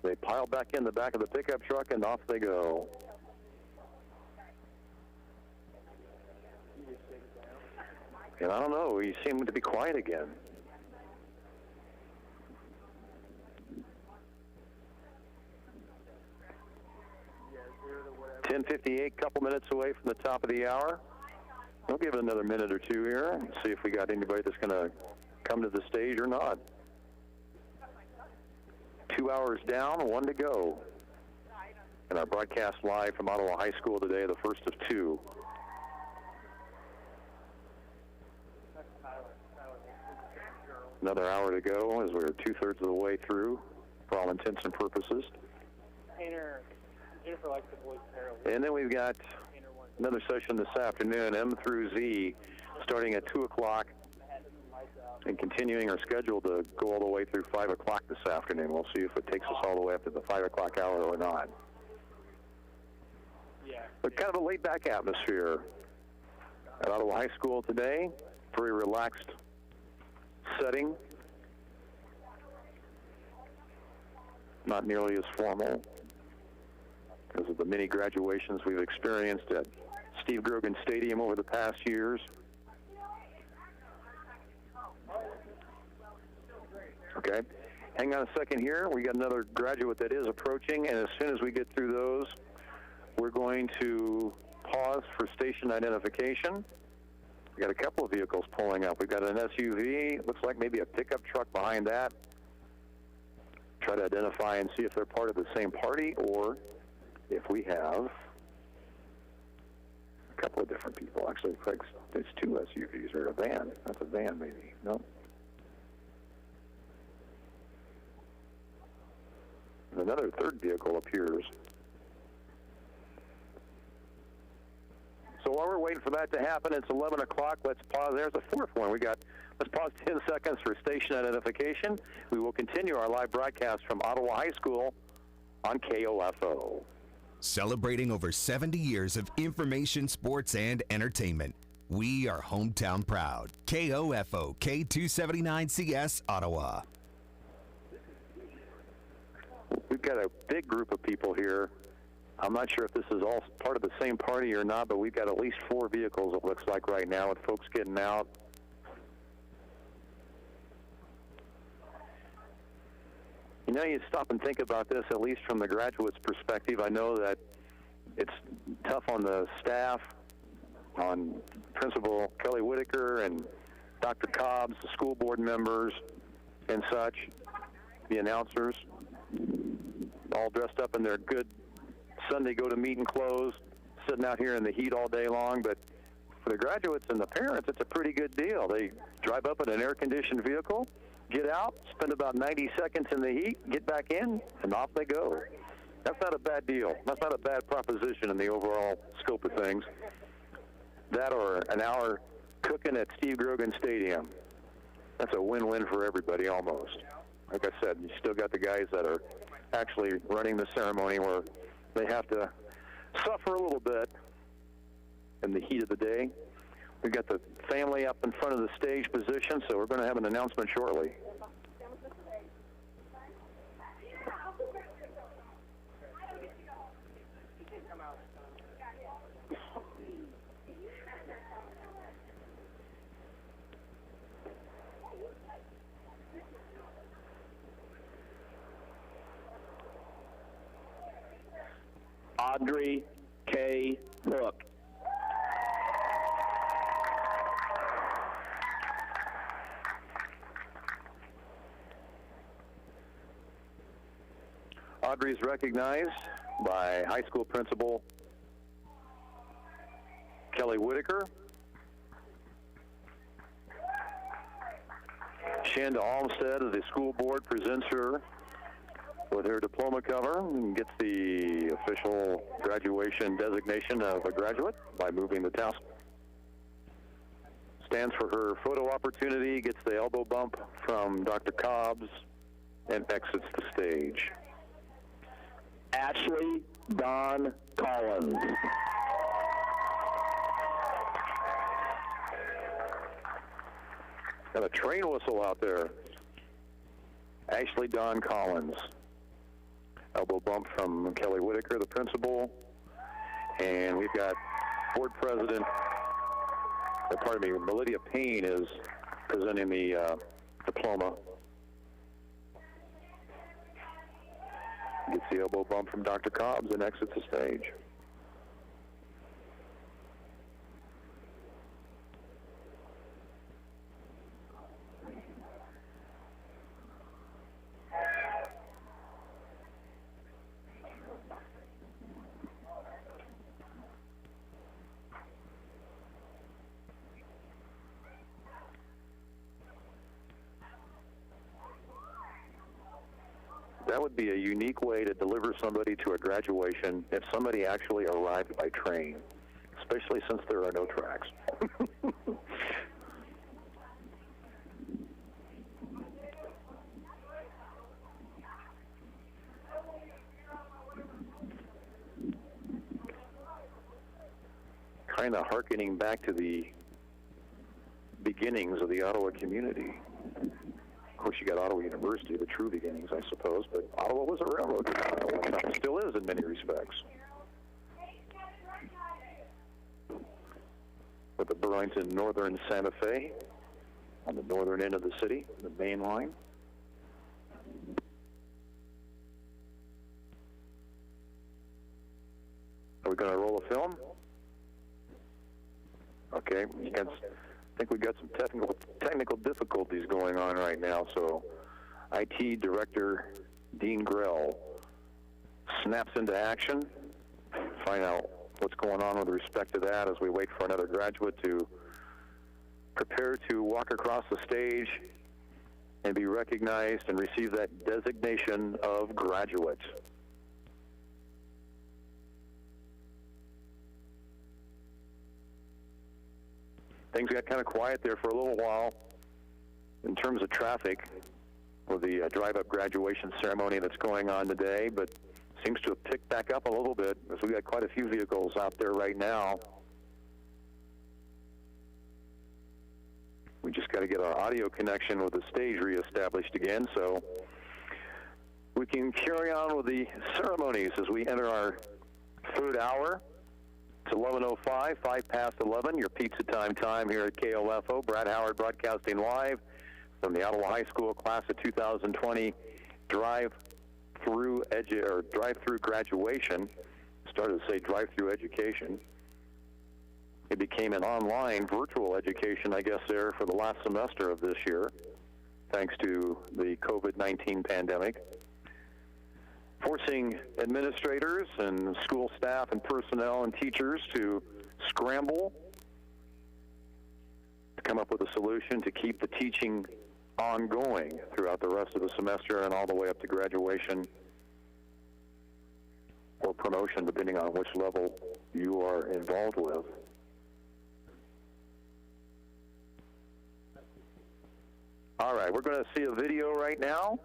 They pile back in the back of the pickup truck, and off they go. And I don't know, he seemed to be quiet again. .10:58, couple minutes away from the top of the hour. We'll give it another minute or two here and see if we got anybody that's going to come to the stage or not. 2 hours down, 1 to go. And our broadcast live from Ottawa High School today, the first of 2. Another hour to go as we're 2/3 of the way through for all intents and purposes. And then we've got another session this afternoon, M through Z, starting at 2 o'clock. And continuing our schedule to go all the way through 5 o'clock this afternoon. We'll see if it takes us all the way up to the 5 o'clock hour or not. But kind of a laid-back atmosphere at Ottawa High School today. Very relaxed setting. Not nearly as formal because of the many graduations we've experienced at Steve Grogan Stadium over the past years. Okay, hang on a second here. We got another graduate that is approaching, and as soon as we get through those, we're going to pause for station identification. We got a couple of vehicles pulling up. We've got an SUV, looks like maybe a pickup truck behind that. Try to identify and see if they're part of the same party, or if we have a couple of different people. Actually, there's 2 SUVs or a van. That's a van, maybe. No. And another third vehicle appears. So while we're waiting for that to happen, it's 11 o'clock. Let's pause. There's a fourth one. Let's pause 10 seconds for station identification. We will continue our live broadcast from Ottawa High School on KOFO. Celebrating over 70 years of information, sports, and entertainment. We are hometown proud. KOFO K279CS Ottawa. We've got a big group of people here. I'm not sure if this is all part of the same party or not, but we've got at least 4 vehicles, it looks like right now, with folks getting out. You know, you stop and think about this, at least from the graduates' perspective. I know that it's tough on the staff, on Principal Kelly Whitaker and Dr. Cobbs, the school board members and such, the announcers, all dressed up in their good Sunday go-to-meeting clothes, sitting out here in the heat all day long. But for the graduates and the parents, it's a pretty good deal. They drive up in an air-conditioned vehicle, get out, spend about 90 seconds in the heat, get back in, and off they go. That's not a bad deal. That's not a bad proposition in the overall scope of things. That or an hour cooking at Steve Grogan Stadium. That's a win-win for everybody almost. Like I said, you still got the guys that are actually running the ceremony where they have to suffer a little bit in the heat of the day. We've got the family up in front of the stage position, so we're going to have an announcement shortly. Audrey K. Hook. Audrey is recognized by high school principal Kelly Whitaker. Shanda Olmstead of the school board presents her with her diploma cover and gets the official graduation designation of a graduate by moving the tassel. Stands for her photo opportunity, gets the elbow bump from Dr. Cobbs, and exits the stage. Ashley Dawn Collins. Got a train whistle out there. Ashley Dawn Collins. Elbow bump from Kelly Whitaker, the principal. And we've got board president, Melidia Payne is presenting the diploma. Gets the elbow bump from Dr. Cobbs and exits the stage. That would be a unique way to deliver somebody to a graduation if somebody actually arrived by train, especially since there are no tracks. Kind of hearkening back to the beginnings of the Ottawa community. Of course, you got Ottawa University, the true beginnings, I suppose, but Ottawa was a railroad town. It still is in many respects. With the Burlington Northern Santa Fe on the northern end of the city, the main line. Are we going to roll a film? Okay, I think we've got some technical difficulties going on right now, so IT Director Dean Grell snaps into action, find out what's going on with respect to that as we wait for another graduate to prepare to walk across the stage and be recognized and receive that designation of graduate. Things got kind of quiet there for a little while in terms of traffic with the drive-up graduation ceremony that's going on today, but seems to have picked back up a little bit as we got quite a few vehicles out there right now. We just got to get our audio connection with the stage reestablished again so we can carry on with the ceremonies as we enter our third hour. It's 11:05, 5 past 11, your pizza time here at KOFO. Brad Howard broadcasting live from the Ottawa High School class of 2020 drive-through graduation. Started to say drive-through education. It became an online virtual education, I guess, there for the last semester of this year, thanks to the COVID-19 pandemic, forcing administrators and school staff and personnel and teachers to scramble to come up with a solution to keep the teaching ongoing throughout the rest of the semester and all the way up to graduation or promotion, depending on which level you are involved with. All right, we're going to see a video right now.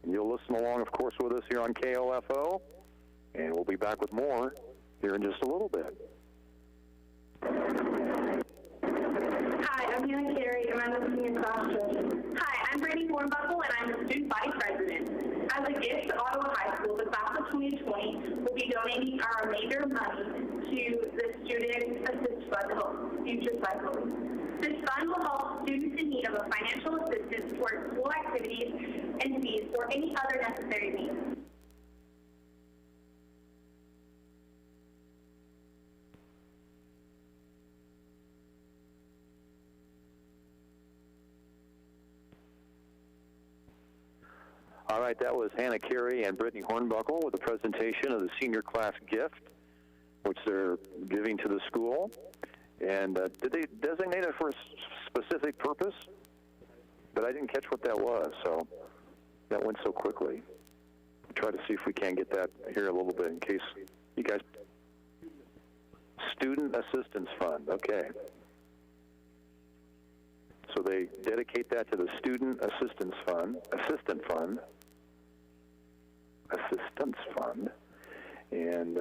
You'll listen along, of course, with us here on KOFO, and we'll be back with more here in just a little bit. Hi, I'm Hannah Carey, and I'm listening in class. Hi, I'm Brittany Hornbuckle, and I'm the student body president. As a gift to Ottawa High School, the class of 2020 will be donating our remainder of money to the Student Assist Fund to help future cycles. This fund will help students in need of a financial assistance towards school activities and fees or any other necessary needs. All right, that was Hannah Carey and Brittany Hornbuckle with a presentation of the senior class gift, which they're giving to the school. And did they designate it for a specific purpose? But I didn't catch what that was, so that went so quickly. We'll try to see if we can get that here a little bit in case you guys... Student Assistance Fund, okay. So they dedicate that to the Student Assistance Fund, and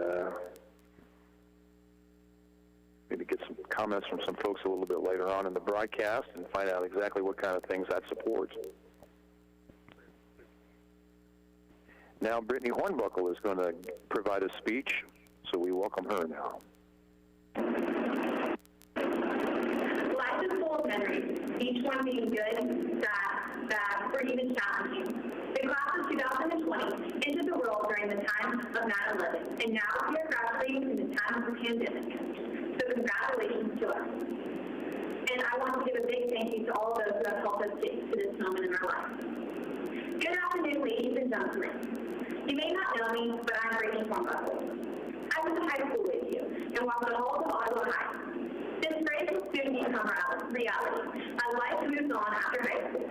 maybe get some comments from some folks a little bit later on in the broadcast and find out exactly what kind of things that supports. Now, Brittany Hornbuckle is going to provide a speech, so we welcome her now. Life is full of memories, each one being good, bad, or even challenging. The class of 2020 entered the world during the time of 9/11, and now we are graduating in the time of the pandemic. So congratulations to us. And I want to give a big thank you to all of those who have helped us get to this moment in our lives. Good afternoon, ladies and gentlemen. You may not know me, but I'm Brittany Hornbuckle. I went to high school with you and walked the halls of Ottawa High. This phrase will soon become reality as life moves on after high school.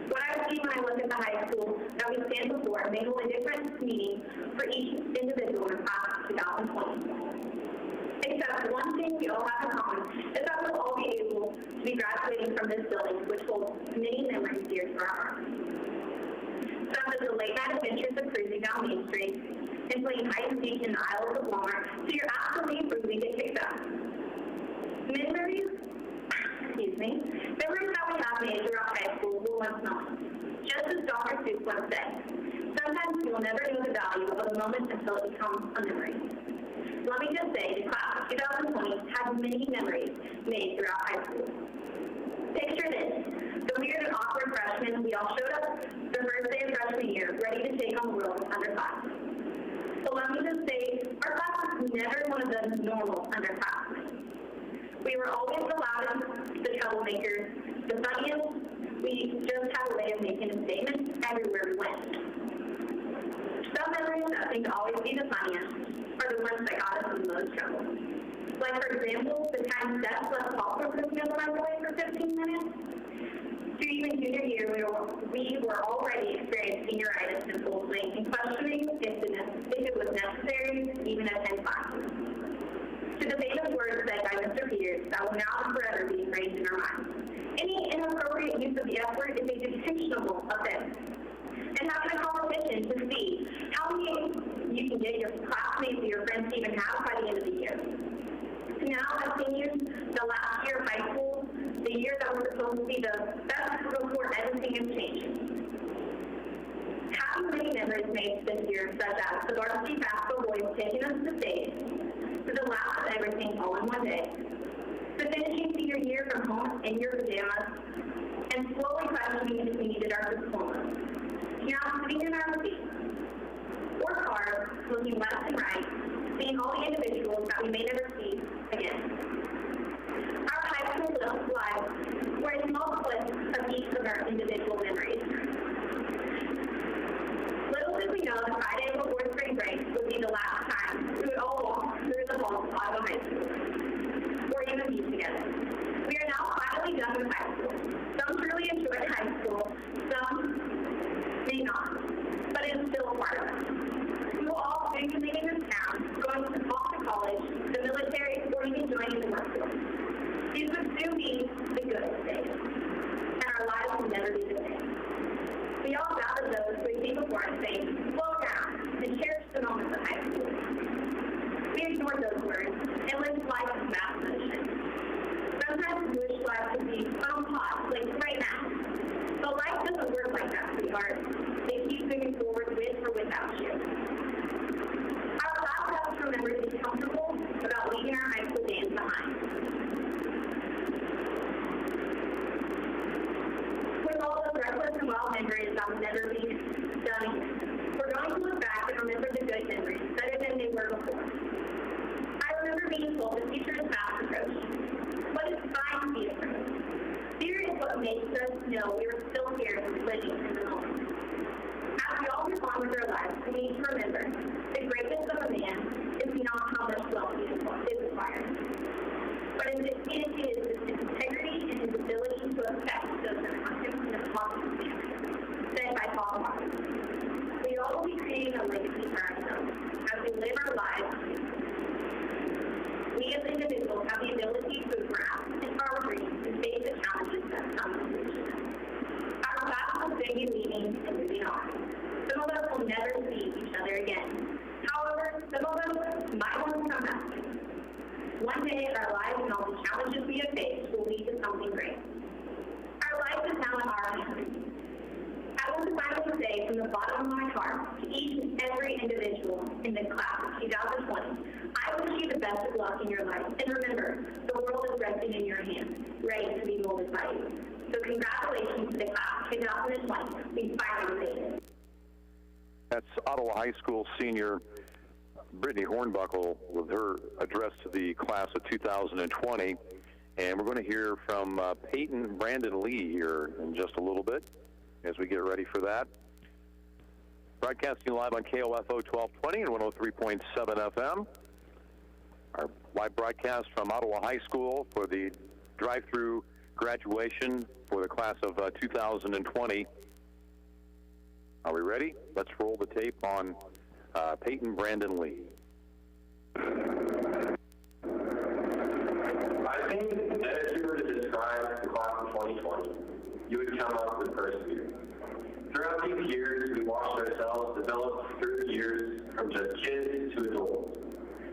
What I see when I look at the high school that we stand before may hold a different meaning for each individual in the class of 2020. Except one thing we all have in common is that we'll all be able to be graduating from this building, which holds many memories dear to our hearts. Some of the late-night adventures of cruising down Main Street and playing hide and seek in the aisles of Walmart so you're absolutely proving to get kicked out. Memories that we have made throughout high school will once known. Just as Dr. Seuss once said, sometimes you will never know the value of a moment until it becomes a memory. Let me just say, the class of 2020 has many memories made throughout high school. Picture this, the weird and awkward freshmen, we all showed up the first day of freshman year, ready to take on the world as underclassmen. So let me just say, our class was never one of the normal underclassmen. We were always the loudest, the troublemakers, the funniest. We just had a way of making a statement everywhere we went. Some memories that seem to always be the funniest are the ones that got us in the most trouble. Like, for example, the time Steph left popcorn cooking in the microwave for 15 minutes. Through even junior year, we were already experiencing senioritis in full swing and questioning if it was necessary, even attend classes. To the famous words said by Mr. Peters, that will now and forever be ingrained in our minds. Any inappropriate use of the F word is a depictionable offense. And having a competition to see how many you can get your classmates or your friends to even have by the end of the year. Now, as seniors, the last year of high school, the year that we're supposed to be the best before everything has changed. Having many memories made this year, such as the varsity basketball boys taking us to stage, to the last of everything all in one day, to finishing senior year from home in your pajamas, and slowly questioning if we needed our diplomas. Now, sitting in our seats, work hard, looking left and right, seeing all the individuals that we may never see again. Our high school lives were a small clip of each of our individual memories. Little did we know that Friday before spring break would be the last time we would all walk through the halls of Ottawa High School, or even meet together. We are now finally done with high school. Some truly enjoyed high school, some may not, but it is still a part of us. We will all soon be leaving this town, going off to college, the military, or even joining the workforce. These would soon be the good days, and our lives will never be the same. We all gathered those who came before us saying, slow down, and cherish the moments of high school. We ignored those words and lived life with mass motion. Sometimes we wish life could be on pause, like right now. But life doesn't work like that, sweetheart. It keeps moving forward with or without you. Our class has to remember to be comfortable about leaving our high school days behind. With all those reckless and wild memories that will never be done again, we're going to look back and remember the good memories better than they were before. I remember being told the future is fast approaching, but it's fine to be approached. Fear is what makes us know we are still here living in the moment. As we all move on with our lives, we need to remember the greatness of a man is not how much wealth he is acquired, but it is his integrity and his ability to affect those around him in a positive manner, said by Paul Martin. We all will be creating a legacy for ourselves as we live our lives. We as individuals have the ability to grasp our dreams and face the challenges that come with it. Our class will soon be leaving and moving on. Some of us will never see each other again. However, some of us might want to come back. One day, our lives and all the challenges we have faced will lead to something great. Our life is now in our hands. I want to finally say from the bottom of my heart to each and every individual in the class of 2020, I wish you the best of luck in your life. And remember, the world is resting in your hands, ready to be molded by you. So congratulations to the class of 2020. We finally made it. That's Ottawa High School senior Brittany Hornbuckle with her address to the class of 2020. And we're going to hear from Peyton Brandon Lee here in just a little bit as we get ready for that. Broadcasting live on KOFO 1220 and 103.7 FM. Our live broadcast from Ottawa High School for the drive-through graduation for the class of 2020. Are we ready? Let's roll the tape on Peyton Brandon Lee. I think that if you were to describe the class of 2020, you would come up with perseverance. Throughout these years, we watched ourselves develop through the years from just kids to adults.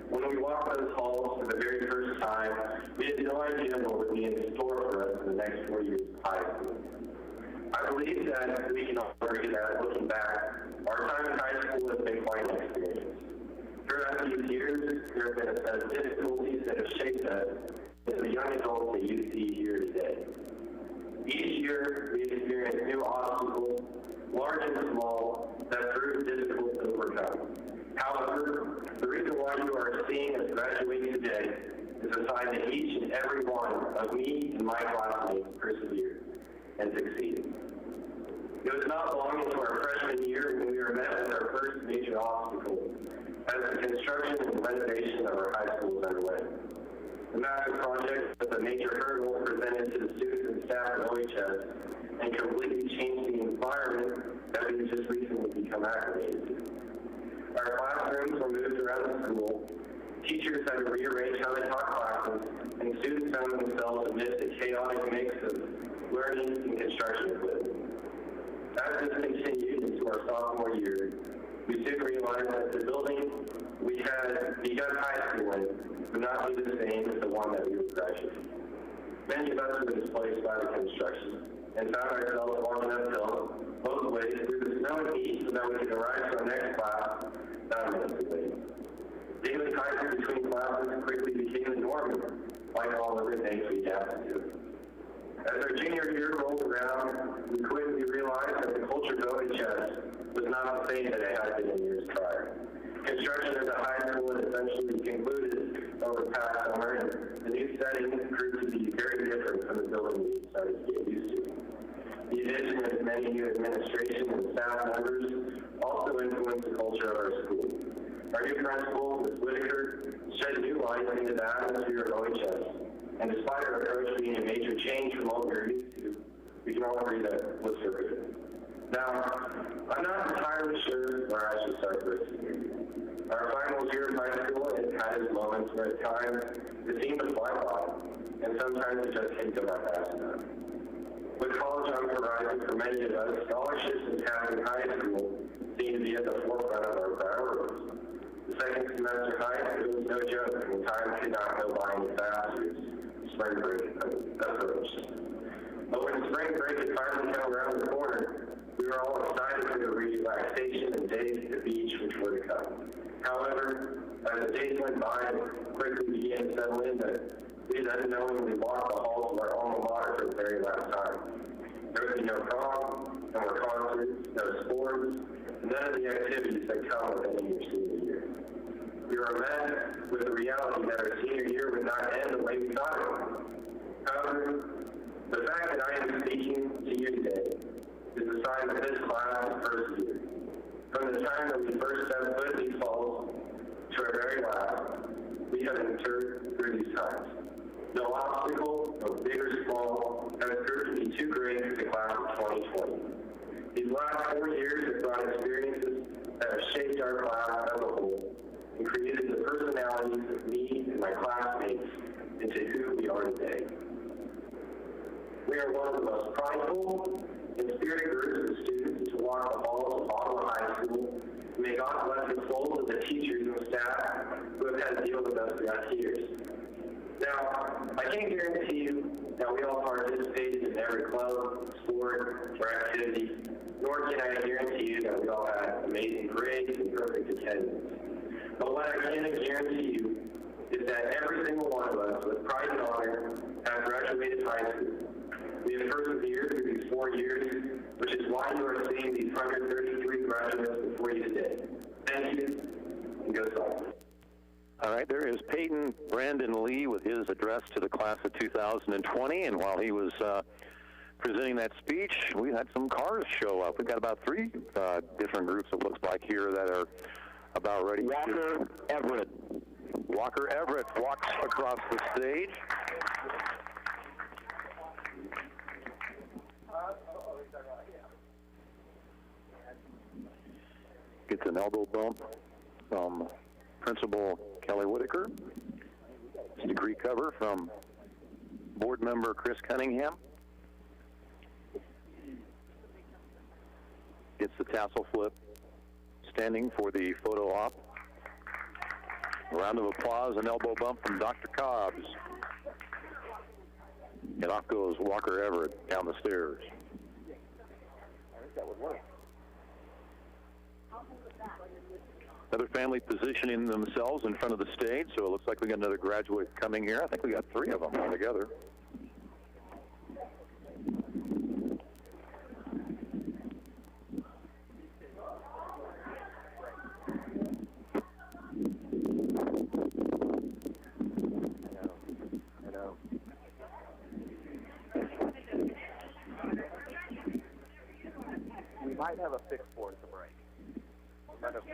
When we walked those halls for the very first time, we had no idea what would be in store for us in the next 4 years of high school. I believe that we can all agree that, looking back, our time in high school has been quite an experience. Throughout these years, there have been a set of difficulties that have shaped us into the young adults that you see here today. Each year, we experience new obstacles, large and small, that prove difficult to overcome. However, the reason why you are seeing us graduate today is a sign that each and every one of me and my classmates persevered and succeeded. It was not long into our freshman year when we were met with our first major obstacle as the construction and renovation of our high school was underway. The massive project was a major hurdle presented to the students and staff at OHS, and completely change the environment that we've just recently become acclimated to. Our classrooms were moved around the school, teachers had to rearrange how they taught classes, and students found themselves amidst a chaotic mix of learning and construction equipment. As this continued into our sophomore year, we soon realized that the building we had begun high school in would not be the same as the one that we would graduate. Many of us were displaced by the construction and found ourselves walking uphill both ways through the snow and heat so that we could arrive to our next class 9 minutes late. Daily times between classes quickly became the norm, like all other things we adapted to. As our junior year rolled around, we quickly realized that the culture of OHS was not the same that it had been in years prior. Construction of the high school had essentially concluded over the past summer, and the new setting proved to be very different from the building we started to get used to. The addition of many new administration and staff members also influenced the culture of our school. Our new principal, Ms. Whitaker, shed new light into the atmosphere of OHS, and despite our approach being a major change from what we were used to, we can all agree that it was for good. Now, I'm not entirely sure where I should start this. Our final year of high school had its moments where at times it seemed to fly by, and sometimes it just didn't go that fast enough. With college on the horizon for many of us, scholarships and passing high school seem to be at the forefront of our priorities. The second semester high school was no joke, and time could not go by any faster as spring break approached. But when spring break had finally come around the corner, we were all excited for the relaxation and days at the beach which were to come. However, as the days went by, it quickly began to settle in that we had unknowingly walked the halls of our alma mater for the very last time. There would be no prom, no more concerts, no sports, none of the activities that come with ending your senior year. We were met with the reality that our senior year would not end the way we thought it would. However, the fact that I am speaking to you today is a sign that this class is persevered. From the time that we first set foot in these halls to our very last, we have endured through these times. No obstacle, no big or small, has proved to be too great for the class of 2020. These last 4 years have brought experiences that have shaped our class as a whole and created the personalities of me and my classmates into who we are today. We are one of the most prideful and spirited groups of students to walk the halls of Ottawa High School. May God bless the souls of the teachers and staff who have had to deal with us throughout the years. Now, I can't guarantee you that we all participated in every club, sport, or activity, nor can I guarantee you that we all had amazing grades and perfect attendance. But what I can guarantee you is that every single one of us, with pride and honor, has graduated high school. We have persevered through these 4 years, which is why you are seeing these 133 graduates before you today. Thank you, and go Sox. All right, there is Peyton Brandon Lee with his address to the class of 2020, and while he was presenting that speech, we had some cars show up. We've got about 3 different groups, it looks like, here that are about ready. Walker Everett. Walker Everett walks across the stage. Gets an elbow bump from Principal Kelly Whitaker. His degree cover from board member Chris Cunningham. Gets the tassel flip, standing for the photo op. A round of applause, an elbow bump from Dr. Cobbs. And off goes Walker Everett down the stairs. I think that would work. Another family positioning themselves in front of the stage, so it looks like we got another graduate coming here. I think we got 3 of them all together. I know. We might have a fix for it at the break. We might have to.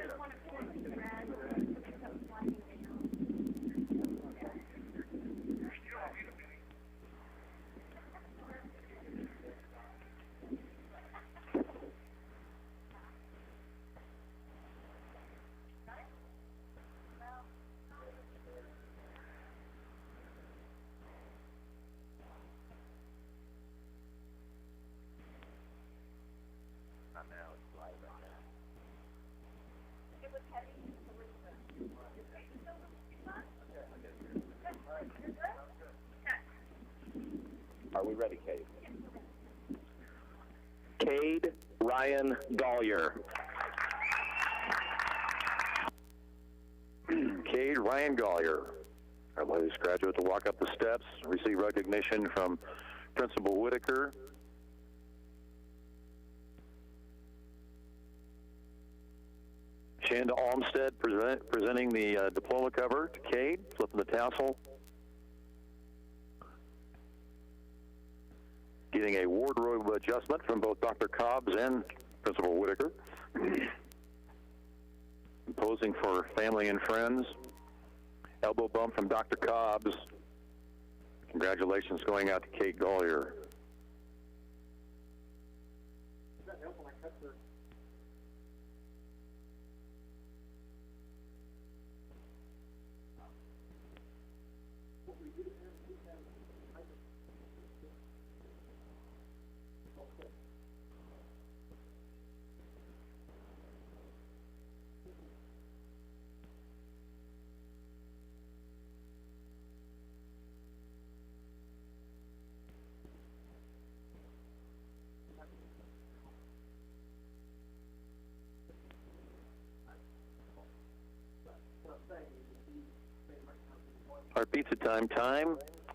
ready, Cade. Cade Ryan Gollier. Cade Ryan Gollier, our latest graduate to walk up the steps, receive recognition from Principal Whitaker. Shanda Olmstead presenting the diploma cover to Cade, flipping the tassel. Getting a wardrobe adjustment from both Dr. Cobbs and Principal Whitaker. Posing for family and friends. Elbow bump from Dr. Cobbs. Congratulations going out to Cade Gollier. Our pizza time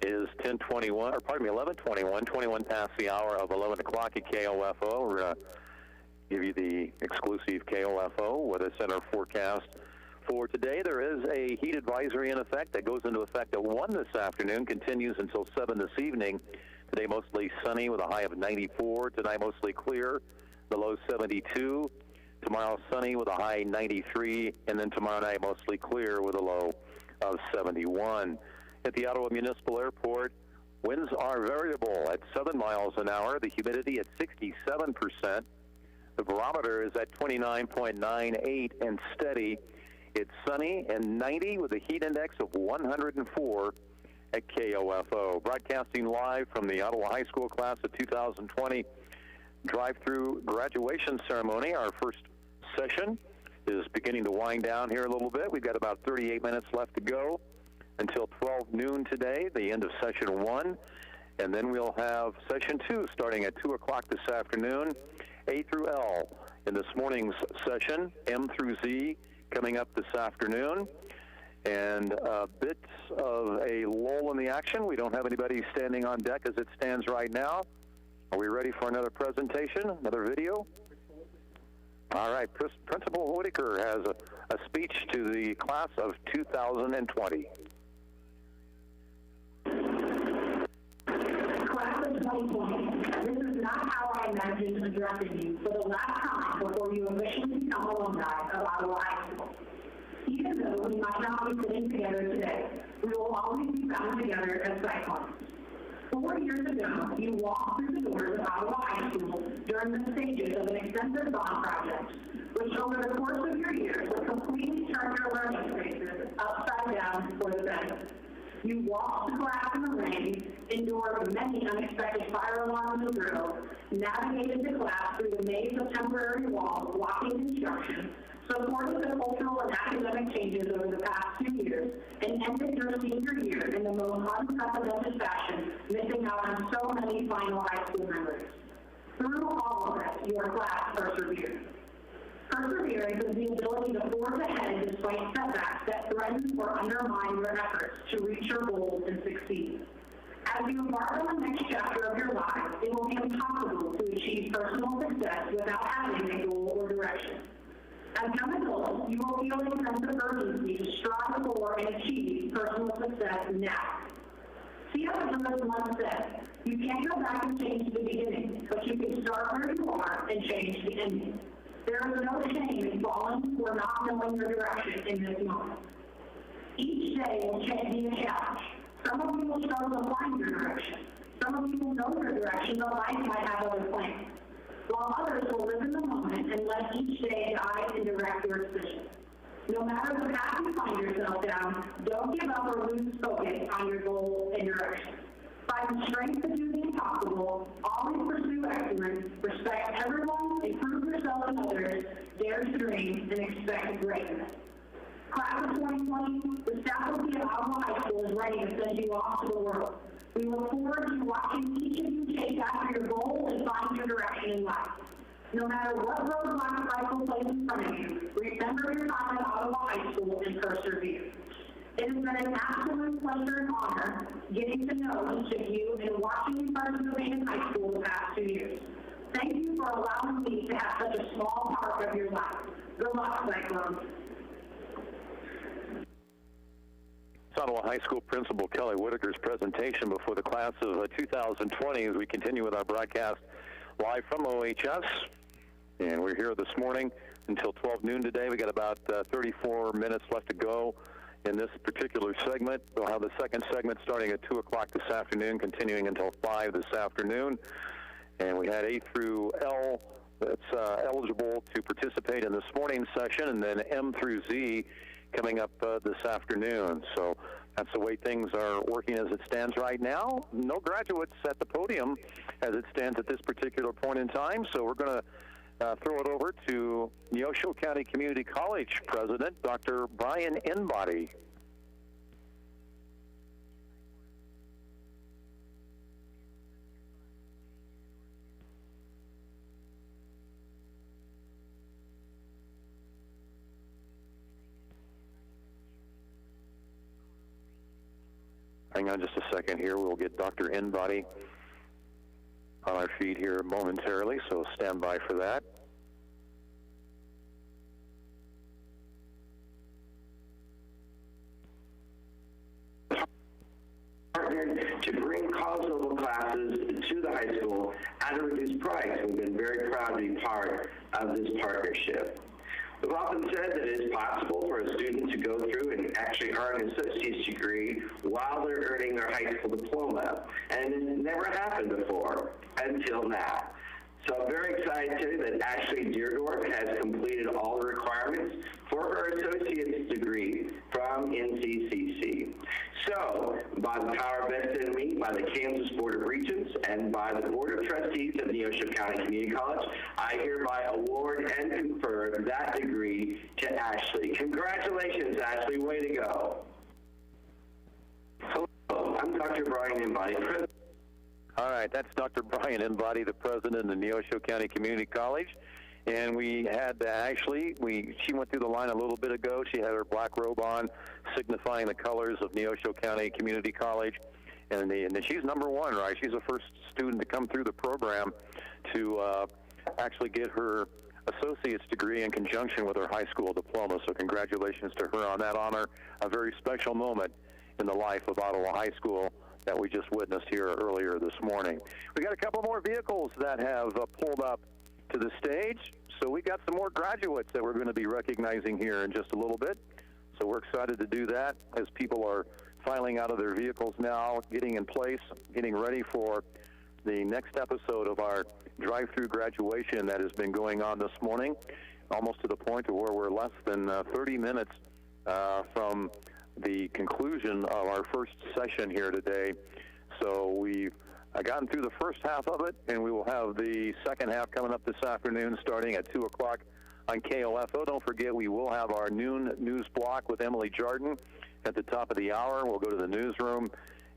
is 10:21, or pardon me, 11:21, 21 past the hour of 11 o'clock at KOFO. We're going to give you the exclusive KOFO weather center forecast for today. There is a heat advisory in effect that goes into effect at 1 this afternoon, continues until 7 this evening. Today mostly sunny with a high of 94. Tonight mostly clear, the low 72. Tomorrow sunny with a high 93, and then tomorrow night mostly clear with a low of 71. At the Ottawa Municipal Airport, winds are variable at 7 miles an hour, the humidity at 67%. The barometer is at 29.98 and steady. It's sunny and 90 with a heat index of 104 at KOFO. Broadcasting live from the Ottawa High School class of 2020 drive-through graduation ceremony. Our first session is beginning to wind down here a little bit. We've got about 38 minutes left to go until 12 noon today, the end of session 1. And then we'll have session 2 starting at 2 o'clock this afternoon, A through L. In this morning's session, M through Z coming up this afternoon. And a bit of a lull in the action. We don't have anybody standing on deck as it stands right now. Are we ready for another presentation, another video? All right, Principal Whitaker has a speech to the class of 2020. Class of 2020, this is not how I imagined addressing you for the last time before you officially become alumni of Ottawa High School. Even though we might not be sitting together today, we will always be found together as cyclists. 4 years ago, you walked through the doors of Ottawa High School during the stages of an extensive bond project, which over the course of your years would completely turn your learning spaces upside down for the better. You walked the class in the rain, endured many unexpected fire alarms and drills, navigated the class through the maze of temporary walls blocking construction, supported the cultural and academic changes over the past 2 years, and ended your senior year in the most unprecedented fashion, missing out on so many final high school memories. Through all of it, your class persevered. Perseverance is the ability to forge ahead despite setbacks that threaten or undermine your efforts to reach your goals and succeed. As you embark on the next chapter of your life, it will be impossible to achieve personal success without having a goal or direction. As young adults, you will feel a sense of urgency to strive for and achieve personal success now. C.S. Lewis once said, you can't go back and change the beginning, but you can start where you are and change the ending. There is no shame in falling or not knowing your direction in this moment. Each day will be a challenge. Some of you will struggle to find your direction. Some of you will know your direction, but life might have other plans. While others will live in the moment and let each day guide and direct your decisions. No matter the path you find yourself down, don't give up or lose focus on your goal and direction. Find the strength to do the impossible, always pursue excellence, respect everyone, improve yourself and others, dare to dream, and expect greatness. Class of 2020, the faculty of Ottawa High School is ready to send you off to the world. We We look forward to watching each of you chase after your goal and find your direction in life. No matter what roadblocks life will place in front of you, remember your time at Ottawa High School and persevere. It has been an absolute pleasure and honor getting to know each of you and watching you participate in high school the past 2 years. Thank you for allowing me to have such a small part of your life. Good luck, Cyclones. Ottawa High School Principal Kelly Whitaker's presentation before the class of 2020 as we continue with our broadcast live from OHS. And we're here this morning until 12 noon today. We got about 34 minutes left to go in this particular segment. We'll have the second segment starting at 2 o'clock this afternoon, continuing until 5 this afternoon. And we had A through L that's eligible to participate in this morning's session, and then M through Z coming up this afternoon. So that's the way things are working as it stands right now. No graduates at the podium as it stands at this particular point in time. So we're going to throw it over to Neosho County Community College President, Dr. Brian Enbody. Hang on just a second here. We'll get Dr. Enbody on our feed here momentarily, so stand by for that. Partnered to bring college-level classes to the high school at a reduced price. We've been very proud to be part of this partnership. We've often said that it is possible for a student to go through and actually earn an associate's degree while they're earning their high school diploma. And it's never happened before until now. So I'm very excited too that Ashley Deerdorf has completed all the requirements for her associate's degree from NCCC. So, by the power vested in me by the Kansas Board of Regents and by the Board of Trustees of Neosho County Community College, I hereby award and confer that degree to Ashley. Congratulations, Ashley. Way to go. Hello, I'm Dr. Brian Enbody, President. All right, that's Dr. Brian Enbody, the president of Neosho County Community College. And we had Ashley, she went through the line a little bit ago. She had her black robe on, signifying the colors of Neosho County Community College. And she's number one, right? She's the first student to come through the program to actually get her associate's degree in conjunction with her high school diploma. So congratulations to her on that honor, a very special moment in the life of Ottawa High School that we just witnessed here earlier this morning. We got a couple more vehicles that have pulled up to the stage, so we got some more graduates that we're going to be recognizing here in just a little bit. So we're excited to do that as people are filing out of their vehicles now, getting in place, getting ready for the next episode of our drive-through graduation that has been going on this morning, almost to the point of where we're less than 30 minutes from the conclusion of our first session here today. So we've gotten through the first half of it, and we will have the second half coming up this afternoon starting at 2 o'clock on KOFO. Don't forget, we will have our noon news block with Emily Jardin at the top of the hour. We'll go to the newsroom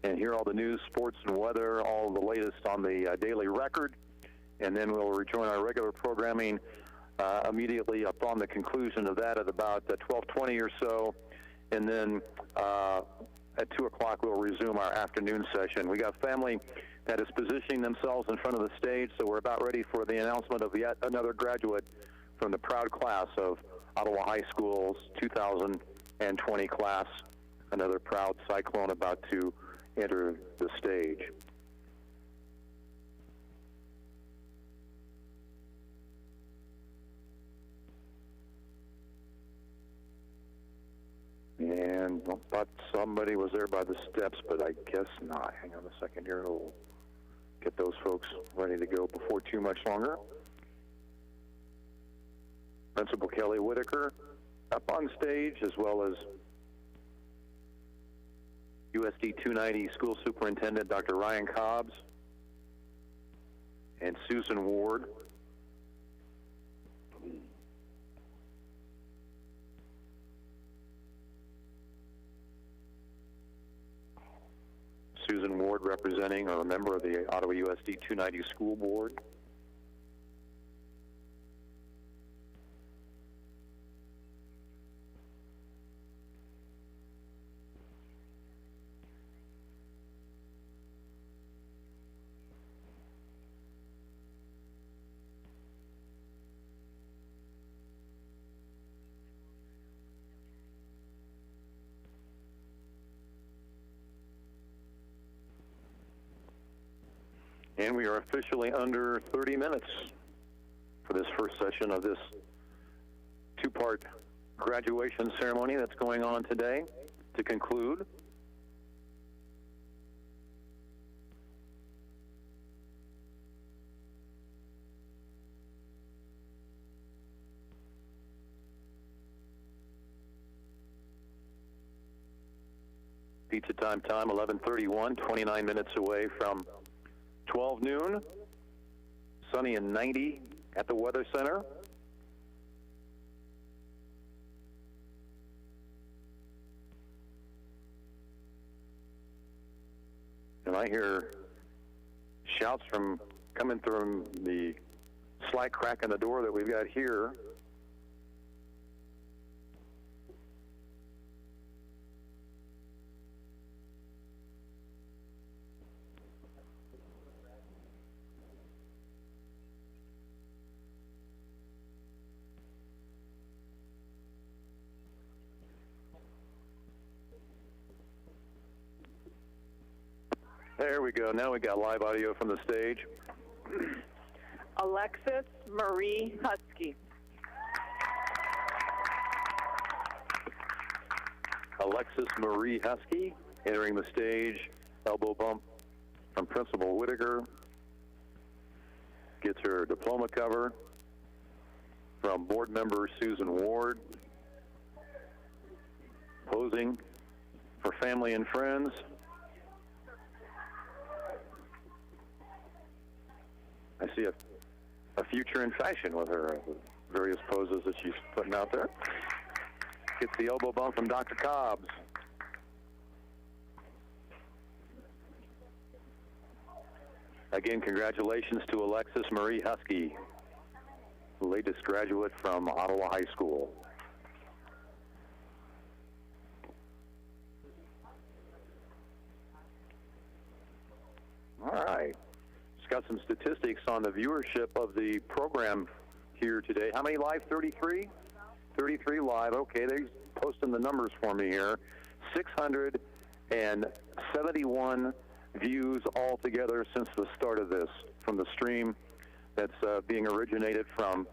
and hear all the news, sports, and weather, all the latest on the Daily Record. And then we'll rejoin our regular programming immediately upon the conclusion of that at about 12:20 or so. And then at 2 o'clock, we'll resume our afternoon session. We got family that is positioning themselves in front of the stage, so we're about ready for the announcement of yet another graduate from the proud class of Ottawa High School's 2020 class, another proud Cyclone about to enter the stage. And I thought somebody was there by the steps, but I guess not. Hang on a second here. We'll get those folks ready to go before too much longer. Principal Kelly Whitaker up on stage, as well as USD 290 School Superintendent Dr. Ryan Cobbs and Susan Ward. Susan Ward representing, or a member of the Ottawa USD 290 School Board. And we are officially under 30 minutes for this first session of this two-part graduation ceremony that's going on today. To conclude, pizza time, 11:31, 29 minutes away from 12 noon, sunny and 90 at the Weather Center. And I hear shouts coming from the slight crack in the door that we've got here. There we go. Now we got live audio from the stage. Alexis Marie Husky. Alexis Marie Husky entering the stage. Elbow bump from Principal Whitaker. Gets her diploma cover from board member Susan Ward. Posing for family and friends. I see a future in fashion with her various poses that she's putting out there. Gets the elbow bump from Dr. Cobbs. Again, congratulations to Alexis Marie Husky, the latest graduate from Ottawa High School. All right. Got some statistics on the viewership of the program here today. How many live? 33? 33 live. Okay, they're posting the numbers for me here. 671 views altogether since the start of this, from the stream that's being originated from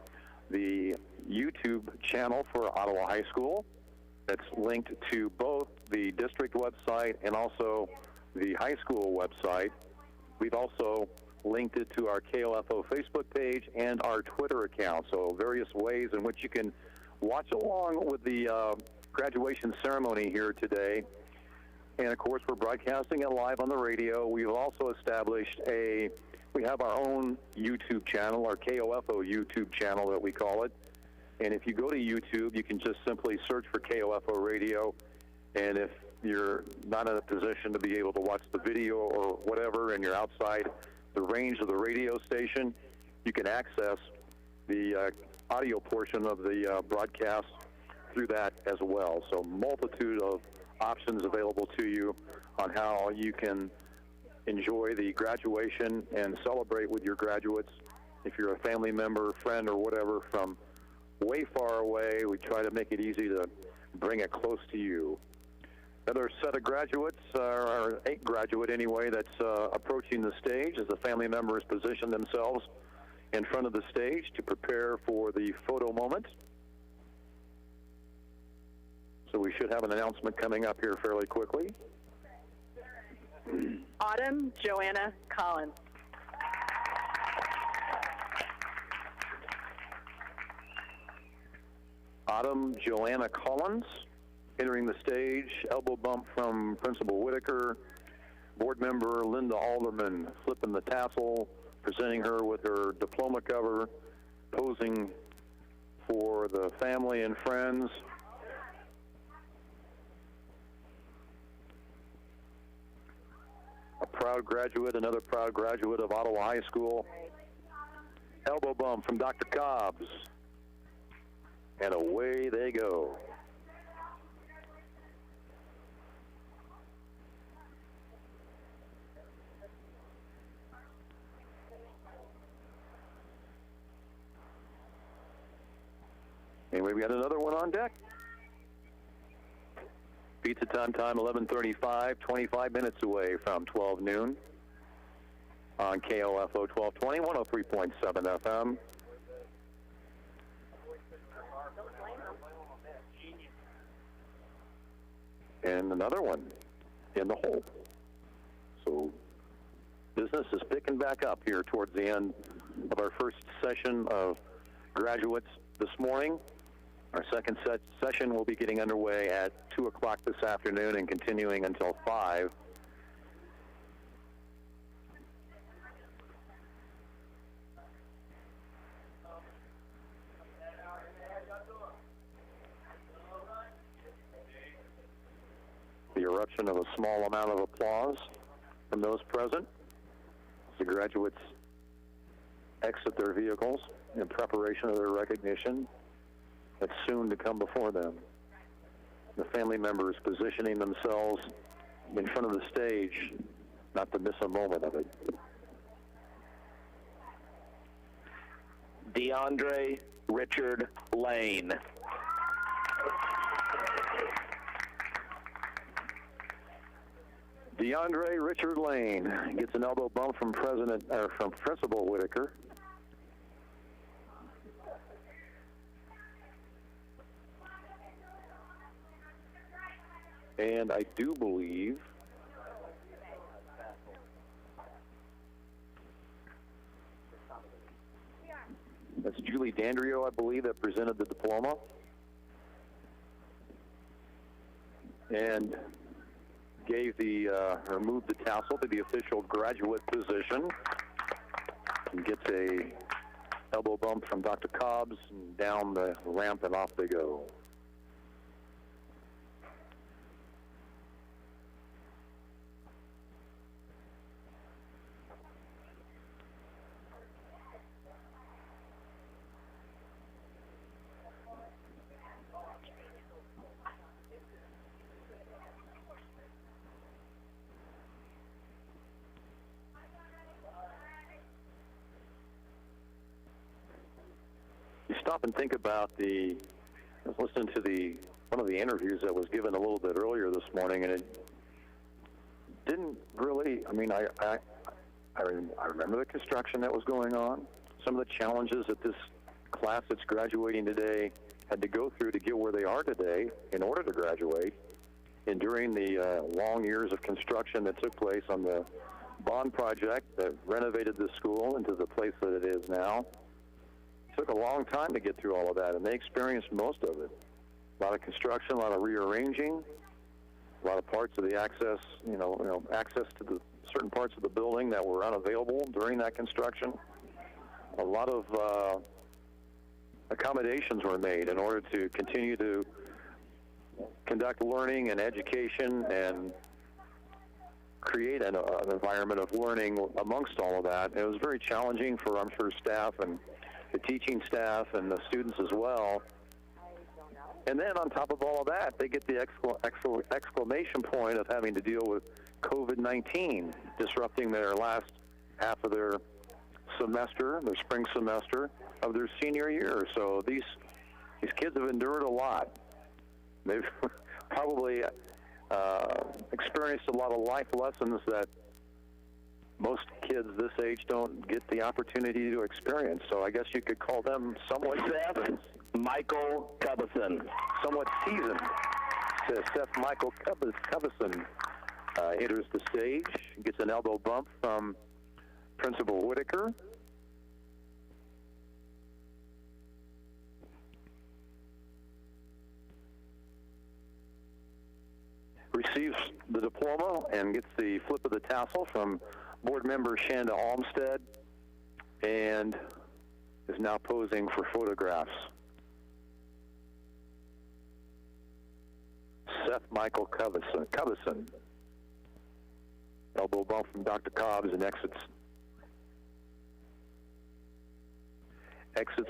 the YouTube channel for Ottawa High School. That's linked to both the district website and also the high school website. We've also linked it to our KOFO Facebook page and our Twitter account. So various ways in which you can watch along with the graduation ceremony here today. And of course, we're broadcasting it live on the radio. We've also established we have our own YouTube channel, our KOFO YouTube channel that we call it. And if you go to YouTube, you can just simply search for KOFO Radio. And if you're not in a position to be able to watch the video or whatever, and you're outside the range of the radio station, you can access the audio portion of the broadcast through that as well. So multitude of options available to you on how you can enjoy the graduation and celebrate with your graduates. If you're a family member, friend, or whatever from way far away, we try to make it easy to bring it close to you. Another set of graduates, or a graduate anyway, that's approaching the stage as the family members position themselves in front of the stage to prepare for the photo moment. So we should have an announcement coming up here fairly quickly. Autumn Joanna Collins. Autumn Joanna Collins entering the stage, elbow bump from Principal Whitaker, board member Linda Alderman flipping the tassel, presenting her with her diploma cover, posing for the family and friends. proud graduate, another proud graduate of Ottawa High School. Elbow bump from Dr. Cobbs. And away they go. Anyway, we got another one on deck. Pizza time, 11:35, 25 minutes away from 12 noon on KOFO 1220, 103.7 FM. And another one in the hole. So business is picking back up here towards the end of our first session of graduates this morning. Our second session will be getting underway at 2 o'clock this afternoon and continuing until 5. The eruption of a small amount of applause from those present as the graduates exit their vehicles in preparation of their recognition that's soon to come before them. The family members positioning themselves in front of the stage, not to miss a moment of it. DeAndre Richard Lane. DeAndre Richard Lane gets an elbow bump from Principal Whitaker. And I do believe that's Julie Dandrio, I believe, that presented the diploma. And gave or moved the tassel to the official graduate position. And gets a elbow bump from Dr. Cobbs and down the ramp and off they go. Stop and think about I was listening to one of the interviews that was given a little bit earlier this morning, and it didn't really, I mean, I remember the construction that was going on, some of the challenges that this class that's graduating today had to go through to get where they are today in order to graduate, and during the long years of construction that took place on the bond project that renovated the school into the place that it is now. Took a long time to get through all of that, and they experienced most of it. A lot of construction, a lot of rearranging, a lot of parts of the access, access to the certain parts of the building that were unavailable during that construction. A lot of accommodations were made in order to continue to conduct learning and education and create an environment of learning amongst all of that. And it was very challenging for, I'm sure, staff and the teaching staff and the students as well. And then on top of all of that, they get the exclamation point of having to deal with COVID-19 disrupting their last half of their semester, their spring semester of their senior year. So these kids have endured a lot. They've probably experienced a lot of life lessons that most kids this age don't get the opportunity to experience. So I guess you could call them somewhat seasoned. Michael Cubison. Somewhat seasoned. Seth Michael Cubison enters the stage, gets an elbow bump from Principal Whitaker. Receives the diploma and gets the flip of the tassel from board member Shanda Olmstead, and is now posing for photographs. Seth Michael Cubison. Elbow bump from Dr. Cobbs and exits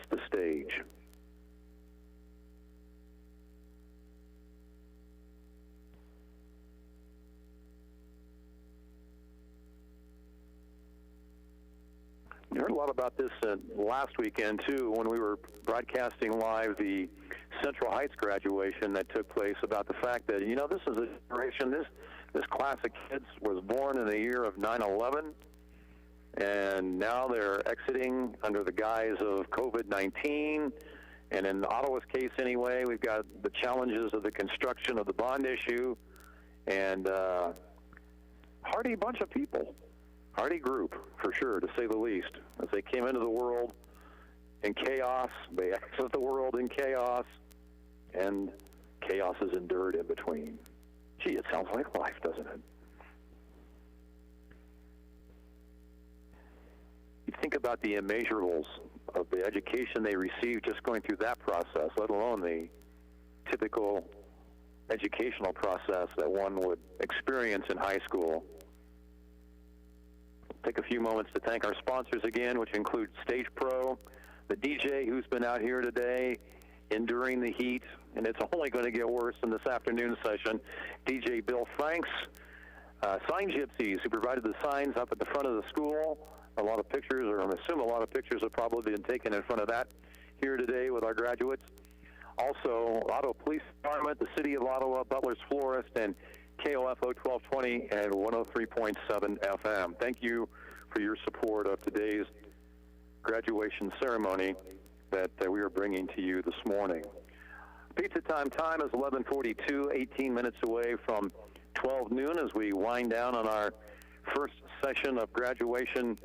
the stage. You heard a lot about this last weekend, too, when we were broadcasting live the Central Heights graduation that took place, about the fact that, you know, this is a generation, this class of kids was born in the year of 9/11, and now they're exiting under the guise of COVID-19. And in Ottawa's case anyway, we've got the challenges of the construction of the bond issue, and hardy bunch of people. Hardy group, for sure, to say the least. As they came into the world in chaos, they exit the world in chaos, and chaos is endured in between. Gee, it sounds like life, doesn't it? You think about the immeasurables of the education they receive just going through that process, let alone the typical educational process that one would experience in high school. Take a few moments to thank our sponsors again, which include Stage Pro, the DJ who's been out here today enduring the heat, and it's only going to get worse in this afternoon session, DJ Bill Franks, Sign Gypsies, who provided the signs up at the front of the school. A lot of pictures, or I assume a lot of pictures have probably been taken in front of that here today with our graduates. Also, Ottawa Police Department, the City of Ottawa, Butler's Florist, and KOFO 1220 and 103.7 FM. Thank you for your support of today's graduation ceremony that we are bringing to you this morning. Pizza time is 11:42, 18 minutes away from 12 noon as we wind down on our first session of graduation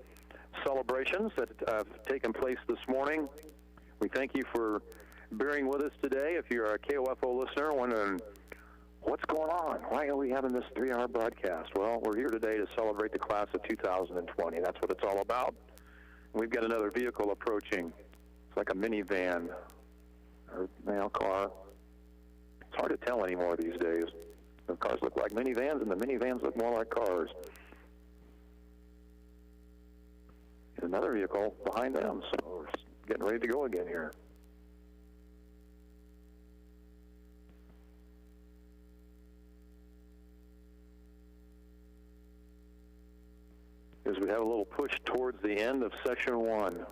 celebrations that have taken place this morning. We thank you for bearing with us today. If you're a KOFO listener wondering, what's going on? Why are we having this 3-hour broadcast? Well, we're here today to celebrate the class of 2020. That's what it's all about. We've got another vehicle approaching. It's like a minivan or mail car. It's hard to tell anymore these days. The cars look like minivans, and the minivans look more like cars. And another vehicle behind them, so we're getting ready to go again here. As we have a little push towards the end of session 1.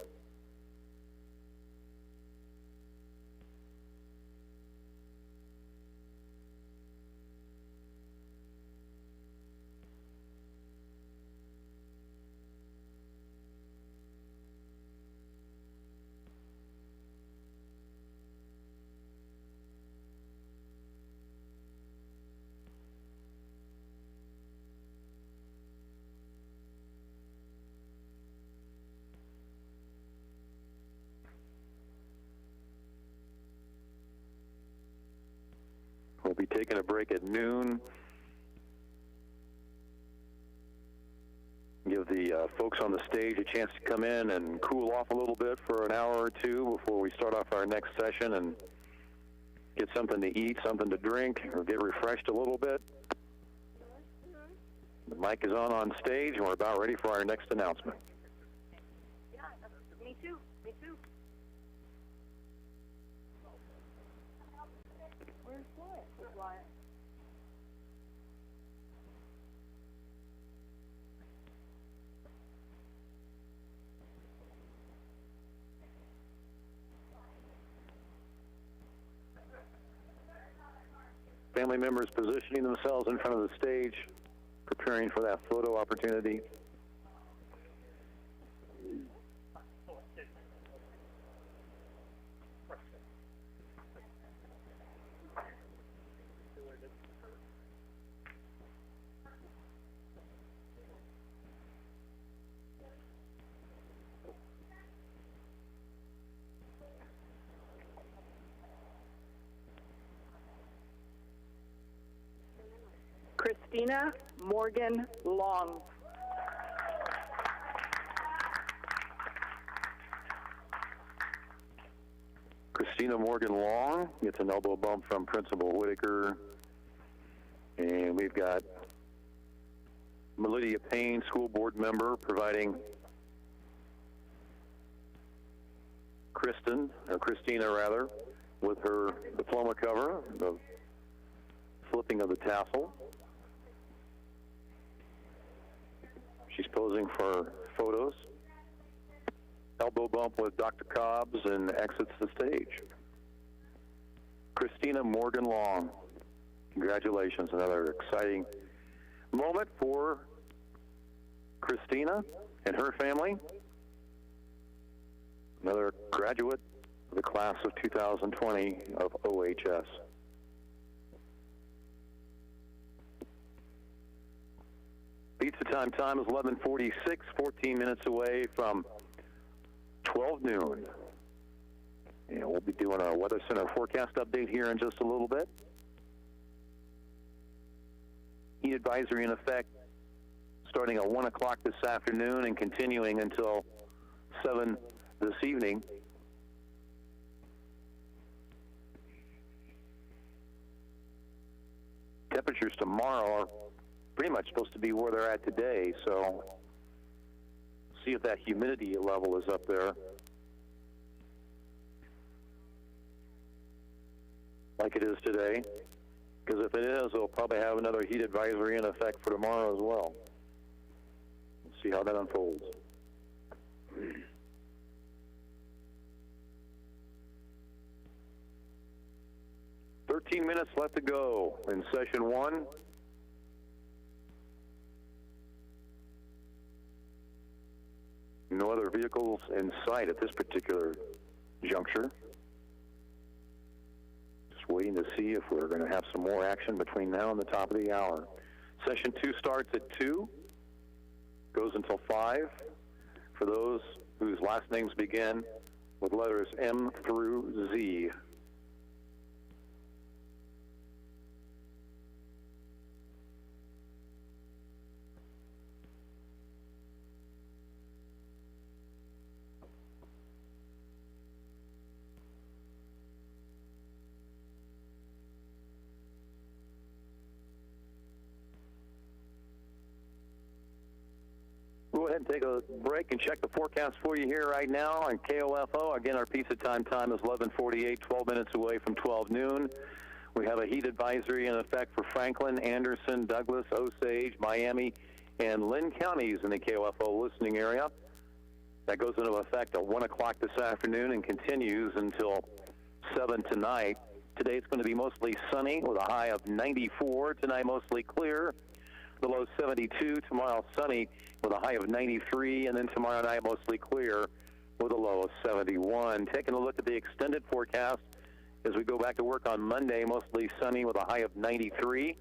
We'll be taking a break at noon. Give the folks on the stage a chance to come in and cool off a little bit for an hour or two before we start off our next session and get something to eat, something to drink, or get refreshed a little bit. The mic is on stage, and we're about ready for our next announcement. Yeah, me too. Me too. Where's Wyatt? Where's Wyatt? Family members positioning themselves in front of the stage, preparing for that photo opportunity. Christina Morgan Long. Christina Morgan Long gets an elbow bump from Principal Whitaker. And we've got Lydia Payne, school board member, providing Christina rather, with her diploma cover, the flipping of the tassel. She's posing for photos. Elbow bump with Dr. Cobbs and exits the stage. Christina Morgan Long. Congratulations, another exciting moment for Christina and her family. Another graduate of the class of 2020 of OHS. Pizza time is 11:46, 14 minutes away from 12 noon. And we'll be doing a Weather Center forecast update here in just a little bit. Heat advisory in effect starting at 1 o'clock this afternoon and continuing until 7 this evening. Temperatures tomorrow are pretty much supposed to be where they're at today, so see if that humidity level is up there. Like it is today, because if it is, we'll probably have another heat advisory in effect for tomorrow as well. We'll see how that unfolds. "13 minutes left to go in session 1. No other vehicles in sight at this particular juncture. Just waiting to see if we're going to have some more action between now and the top of the hour. Session 2 starts at 2, goes until 5. For those whose last names begin with letters M through Z. Go ahead and take a break and check the forecast for you here right now on KOFO. Again, our pizza time is 11:48, 12 minutes away from 12 noon. We have a heat advisory in effect for Franklin, Anderson, Douglas, Osage, Miami, and Lynn counties in the KOFO listening area. That goes into effect at 1 o'clock this afternoon and continues until 7 tonight. Today it's going to be mostly sunny with a high of 94. Tonight mostly clear. The low 72, tomorrow sunny with a high of 93, and then tomorrow night mostly clear with a low of 71. Taking a look at the extended forecast as we go back to work on Monday, mostly sunny with a high of 93,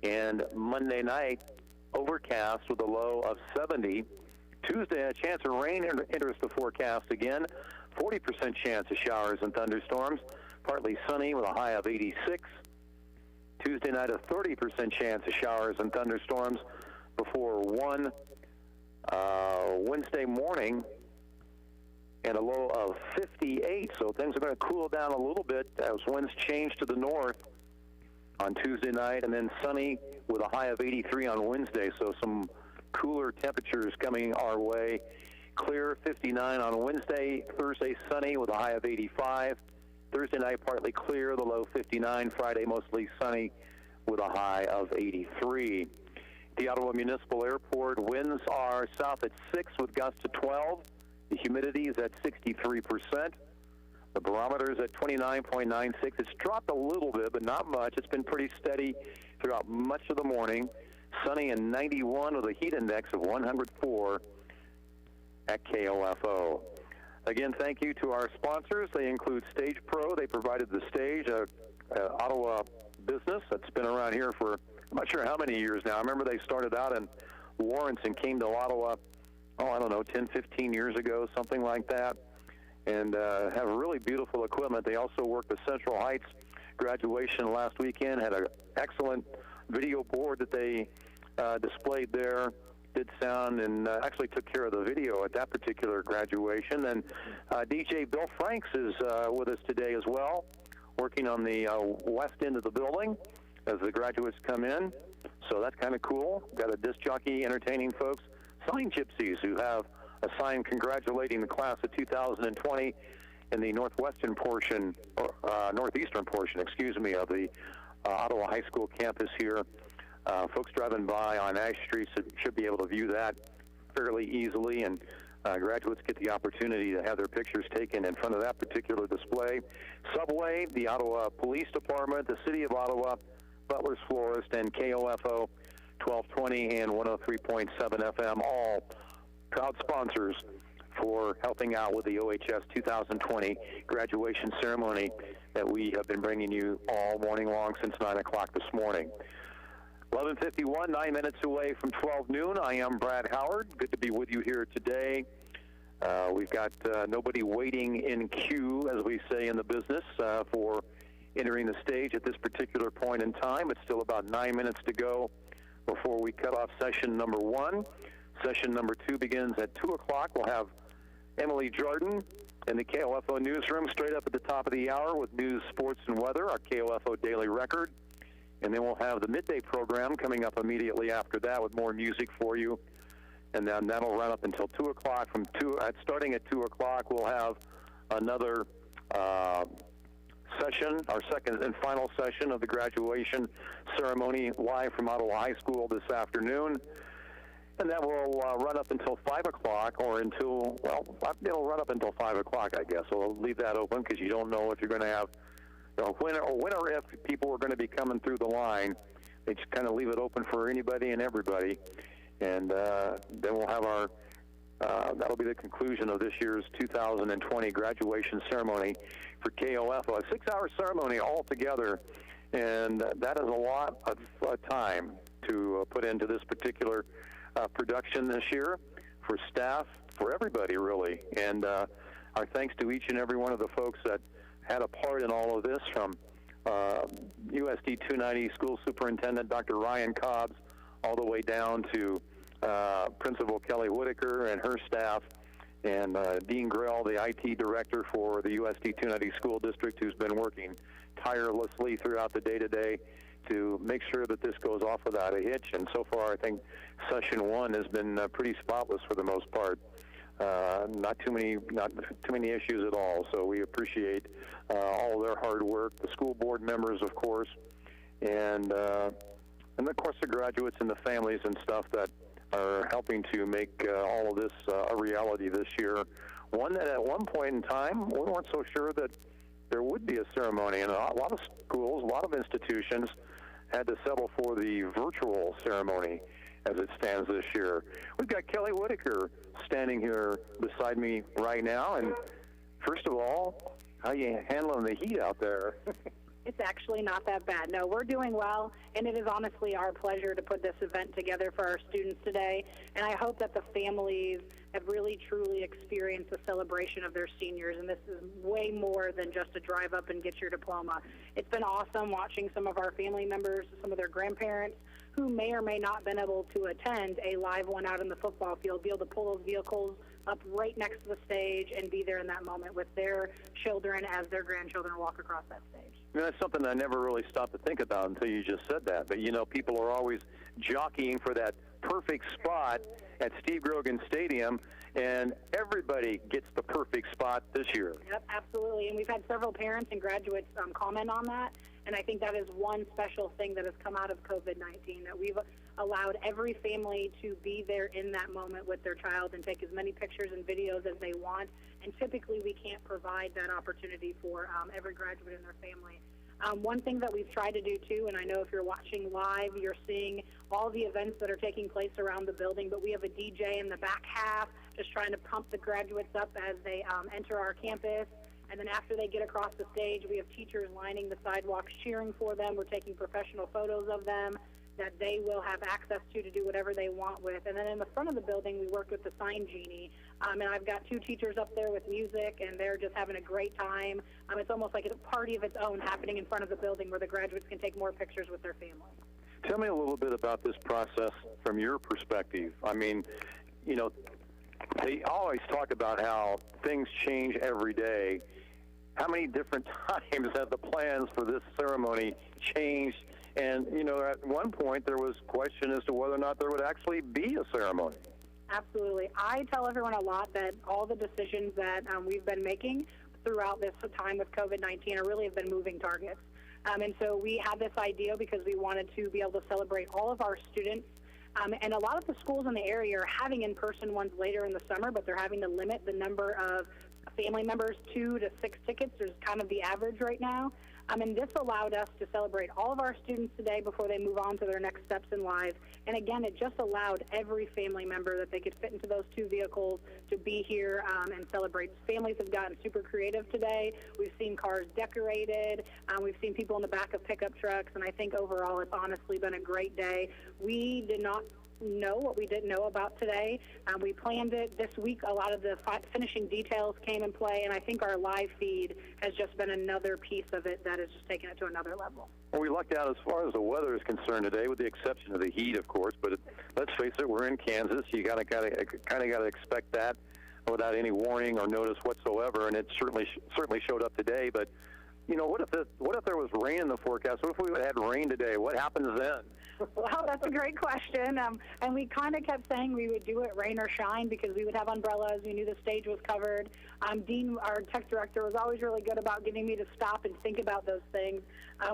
and Monday night overcast with a low of 70. Tuesday, a chance of rain enters the forecast again, 40% chance of showers and thunderstorms, partly sunny with a high of 86. Tuesday night, a 30% chance of showers and thunderstorms before 1. Wednesday morning, and a low of 58. So things are going to cool down a little bit as winds change to the north on Tuesday night, and then sunny with a high of 83 on Wednesday. So some cooler temperatures coming our way. Clear 59 on Wednesday. Thursday sunny with a high of 85. Thursday night partly clear, the low 59. Friday mostly sunny with a high of 83. The Ottawa Municipal Airport winds are south at 6 with gusts to 12. The humidity is at 63%. The barometer is at 29.96. It's dropped a little bit, but not much. It's been pretty steady throughout much of the morning. Sunny and 91 with a heat index of 104 at KOFO. Again, thank you to our sponsors. They include Stage Pro. They provided the stage, Ottawa business that's been around here for I'm not sure how many years now. I remember they started out in Lawrence and came to Ottawa, I don't know, 10, 15 years ago, something like that, and have really beautiful equipment. They also worked the Central Heights graduation last weekend, had an excellent video board that they displayed there, did sound, and actually took care of the video at that particular graduation. And DJ Bill Franks is with us today as well, working on the west end of the building as the graduates come in. So that's kind of cool. Got a disc jockey entertaining folks. Sign gypsies who have a sign congratulating the class of 2020 in the northeastern portion, of the Ottawa High School campus here. Folks driving by on Ash Street should be able to view that fairly easily, and graduates get the opportunity to have their pictures taken in front of that particular display. Subway, the Ottawa Police Department, the City of Ottawa, Butler's Florist, and KOFO 1220 and 103.7 FM, all proud sponsors for helping out with the OHS 2020 graduation ceremony that we have been bringing you all morning long since 9 o'clock this morning. 11:51, 9 minutes away from 12 noon. I am Brad Howard. Good to be with you here today. We've got nobody waiting in queue, as we say in the business, for entering the stage at this particular point in time. It's still about 9 minutes to go before we cut off session number 1. Session number 2 begins at 2 o'clock. We'll have Emily Jordan in the KOFO newsroom straight up at the top of the hour with news, sports, and weather, our KOFO Daily Record. And then we'll have the midday program coming up immediately after that with more music for you. And then that'll run up until 2 o'clock. Starting at 2 o'clock, we'll have another session, our second and final session of the graduation ceremony live from Ottawa High School this afternoon. And that will run up until 5 o'clock or until, well, it'll run up until 5 o'clock, I guess. So we'll leave that open because you don't know if you're going to have, when or if people are going to be coming through the line. They just kind of leave it open for anybody and everybody. And then we'll have our, that'll be the conclusion of this year's 2020 graduation ceremony for KOFO. A 6-hour ceremony altogether, and that is a lot of time to put into this particular production this year for staff, for everybody really. And our thanks to each and every one of the folks that had a part in all of this, from USD 290 School Superintendent Dr. Ryan Cobbs all the way down to Principal Kelly Whitaker and her staff, and Dean Grell, the IT director for the USD 290 School District, who's been working tirelessly throughout the day-to-day to make sure that this goes off without a hitch. And so far, I think session 1 has been pretty spotless for the most part. Not too many issues at all. So we appreciate all of their hard work, the school board members, of course, and of course the graduates and the families and stuff that are helping to make all of this a reality this year. One that at one point in time, we weren't so sure that there would be a ceremony, and a lot of schools, a lot of institutions had to settle for the virtual ceremony as it stands this year. We've got Kelly Whitaker standing here beside me right now, and first of all, how are you handling the heat out there? It's actually not that bad. No, we're doing well, and it is honestly our pleasure to put this event together for our students today, and I hope that the families have really truly experienced the celebration of their seniors, and this is way more than just a drive up and get your diploma. It's been awesome watching some of our family members, some of their grandparents, who may or may not have been able to attend a live one out in the football field, be able to pull those vehicles up right next to the stage and be there in that moment with their children as their grandchildren walk across that stage. You know, that's something I never really stopped to think about until you just said that. But, you know, people are always jockeying for that perfect spot at Steve Grogan Stadium, and everybody gets the perfect spot this year. Yep, absolutely. And we've had several parents and graduates comment on that. And I think that is one special thing that has come out of COVID-19, that we've allowed every family to be there in that moment with their child and take as many pictures and videos as they want. And typically we can't provide that opportunity for every graduate and their family. One thing that we've tried to do too, and I know if you're watching live, you're seeing all the events that are taking place around the building, but we have a DJ in the back half just trying to pump the graduates up as they enter our campus. And then after they get across the stage, we have teachers lining the sidewalks cheering for them. We're taking professional photos of them that they will have access to do whatever they want with. And then in the front of the building, we worked with the Sign Genie. And I've got 2 teachers up there with music, and they're just having a great time. It's almost like a party of its own happening in front of the building where the graduates can take more pictures with their family. Tell me a little bit about this process from your perspective. I mean, you know, they always talk about how things change every day. How many different times have the plans for this ceremony changed And, you know, at one point there was question as to whether or not there would actually be a ceremony. Absolutely. I tell everyone a lot that all the decisions that we've been making throughout this time with COVID-19 really have been moving targets. And so we had this idea because we wanted to be able to celebrate all of our students. And a lot of the schools in the area are having in-person ones later in the summer, but they're having to limit the number of family members, 2 to 6 tickets is kind of the average right now. And this allowed us to celebrate all of our students today before they move on to their next steps in life. And again, it just allowed every family member that they could fit into those 2 vehicles to be here and celebrate. Families have gotten super creative today. We've seen cars decorated. We've seen people in the back of pickup trucks. And I think overall it's honestly been a great day. We did not know what we didn't know about today. We planned it this week. A lot of the finishing details came in play, and I think our live feed has just been another piece of it that has just taken it to another level. Well, we lucked out as far as the weather is concerned today, with the exception of the heat, of course. But let's face it, we're in Kansas. You kind of got to expect that without any warning or notice whatsoever, and it certainly showed up today. But you know, what if there was rain in the forecast? What if we had rain today? What happens then? Well, that's a great question. And we kind of kept saying we would do it rain or shine because we would have umbrellas. We knew the stage was covered. Dean, our tech director, was always really good about getting me to stop and think about those things.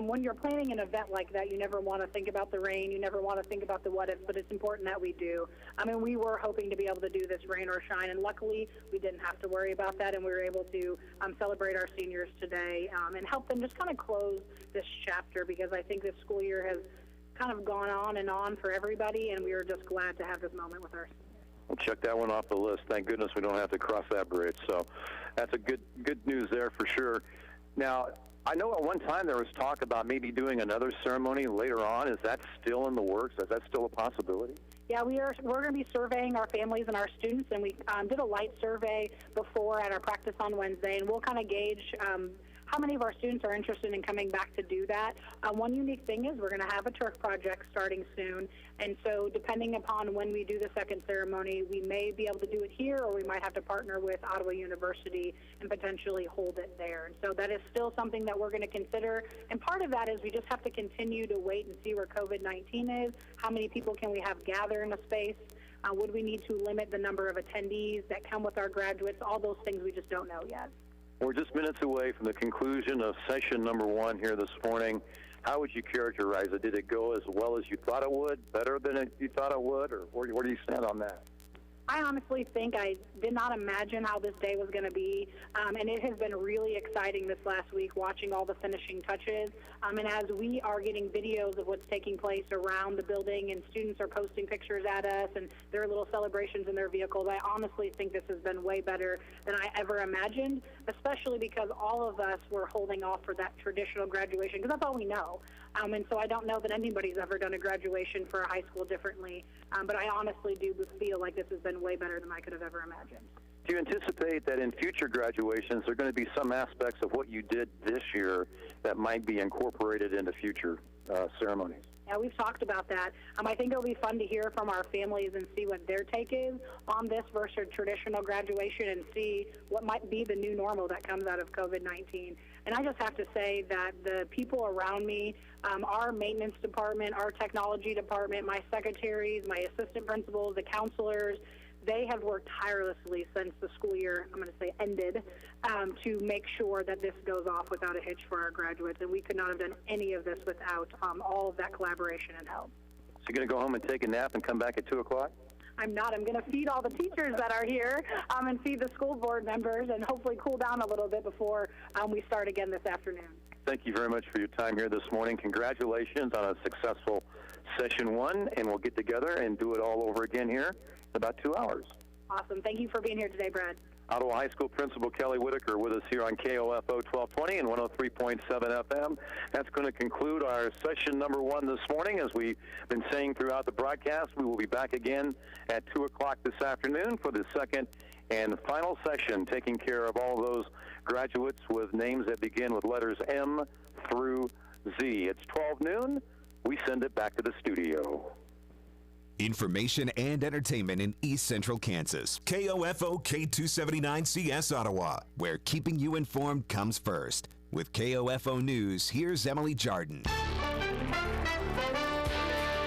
When you're planning an event like that, you never want to think about the rain. You never want to think about the what ifs, but it's important that we do. I mean, we were hoping to be able to do this rain or shine, and luckily we didn't have to worry about that, and we were able to celebrate our seniors today and help them just kind of close this chapter, because I think this school year has kind of gone on and on for everybody, and we are just glad to have this moment with our. We'll check that one off the list. Thank goodness we don't have to cross that bridge. So that's a good news there for sure. Now, I know at one time there was talk about maybe doing another ceremony later on. Is that still in the works? Is that still a possibility? Yeah, we're going to be surveying our families and our students, and we did a light survey before at our practice on Wednesday, and we'll kind of gauge how many of our students are interested in coming back to do that. One unique thing is we're going to have a turf project starting soon, and so depending upon when we do the second ceremony, we may be able to do it here, or we might have to partner with Ottawa University and potentially hold it there. And so that is still something that we're going to consider, and part of that is we just have to continue to wait and see where COVID-19 is. How many people can we have gather in a space? Would we need to limit the number of attendees that come with our graduates? All those things we just don't know yet. We're just minutes away from the conclusion of session number 1 here this morning. How would you characterize it? Did it go as well as you thought it would, better than you thought it would, or where do you stand on that? I honestly think I did not imagine how this day was going to be, and it has been really exciting this last week watching all the finishing touches. And as we are getting videos of what's taking place around the building and students are posting pictures at us and their little celebrations in their vehicles, I honestly think this has been way better than I ever imagined, especially because all of us were holding off for that traditional graduation because that's all we know. And so I don't know that anybody's ever done a graduation for a high school differently, but I honestly do feel like this has been way better than I could have ever imagined. Do you anticipate that in future graduations there are going to be some aspects of what you did this year that might be incorporated into future ceremonies? Yeah, we've talked about that. I think it'll be fun to hear from our families and see what their take is on this versus traditional graduation and see what might be the new normal that comes out of COVID-19. And I just have to say that the people around me, our maintenance department, our technology department, my secretaries, my assistant principals, the counselors, they have worked tirelessly since the school year, I'm going to say, ended, to make sure that this goes off without a hitch for our graduates. And we could not have done any of this without all of that collaboration and help. So you're going to go home and take a nap and come back at 2 o'clock? I'm not. I'm going to feed all the teachers that are here and feed the school board members and hopefully cool down a little bit before we start again this afternoon. Thank you very much for your time here this morning. Congratulations on a successful session 1, and we'll get together and do it all over again here in about 2 hours. Awesome. Thank you for being here today, Brad. Ottawa High School Principal Kelly Whitaker with us here on KOFO 1220 and 103.7 FM. That's going to conclude our session number 1 this morning. As we've been saying throughout the broadcast, we will be back again at 2 o'clock this afternoon for the second and final session, taking care of all those graduates with names that begin with letters M through Z. It's 12 noon. We send it back to the studio. Information and entertainment in East Central Kansas. KOFO K279CS Ottawa, where keeping you informed comes first. With KOFO News, here's Emily Jardin.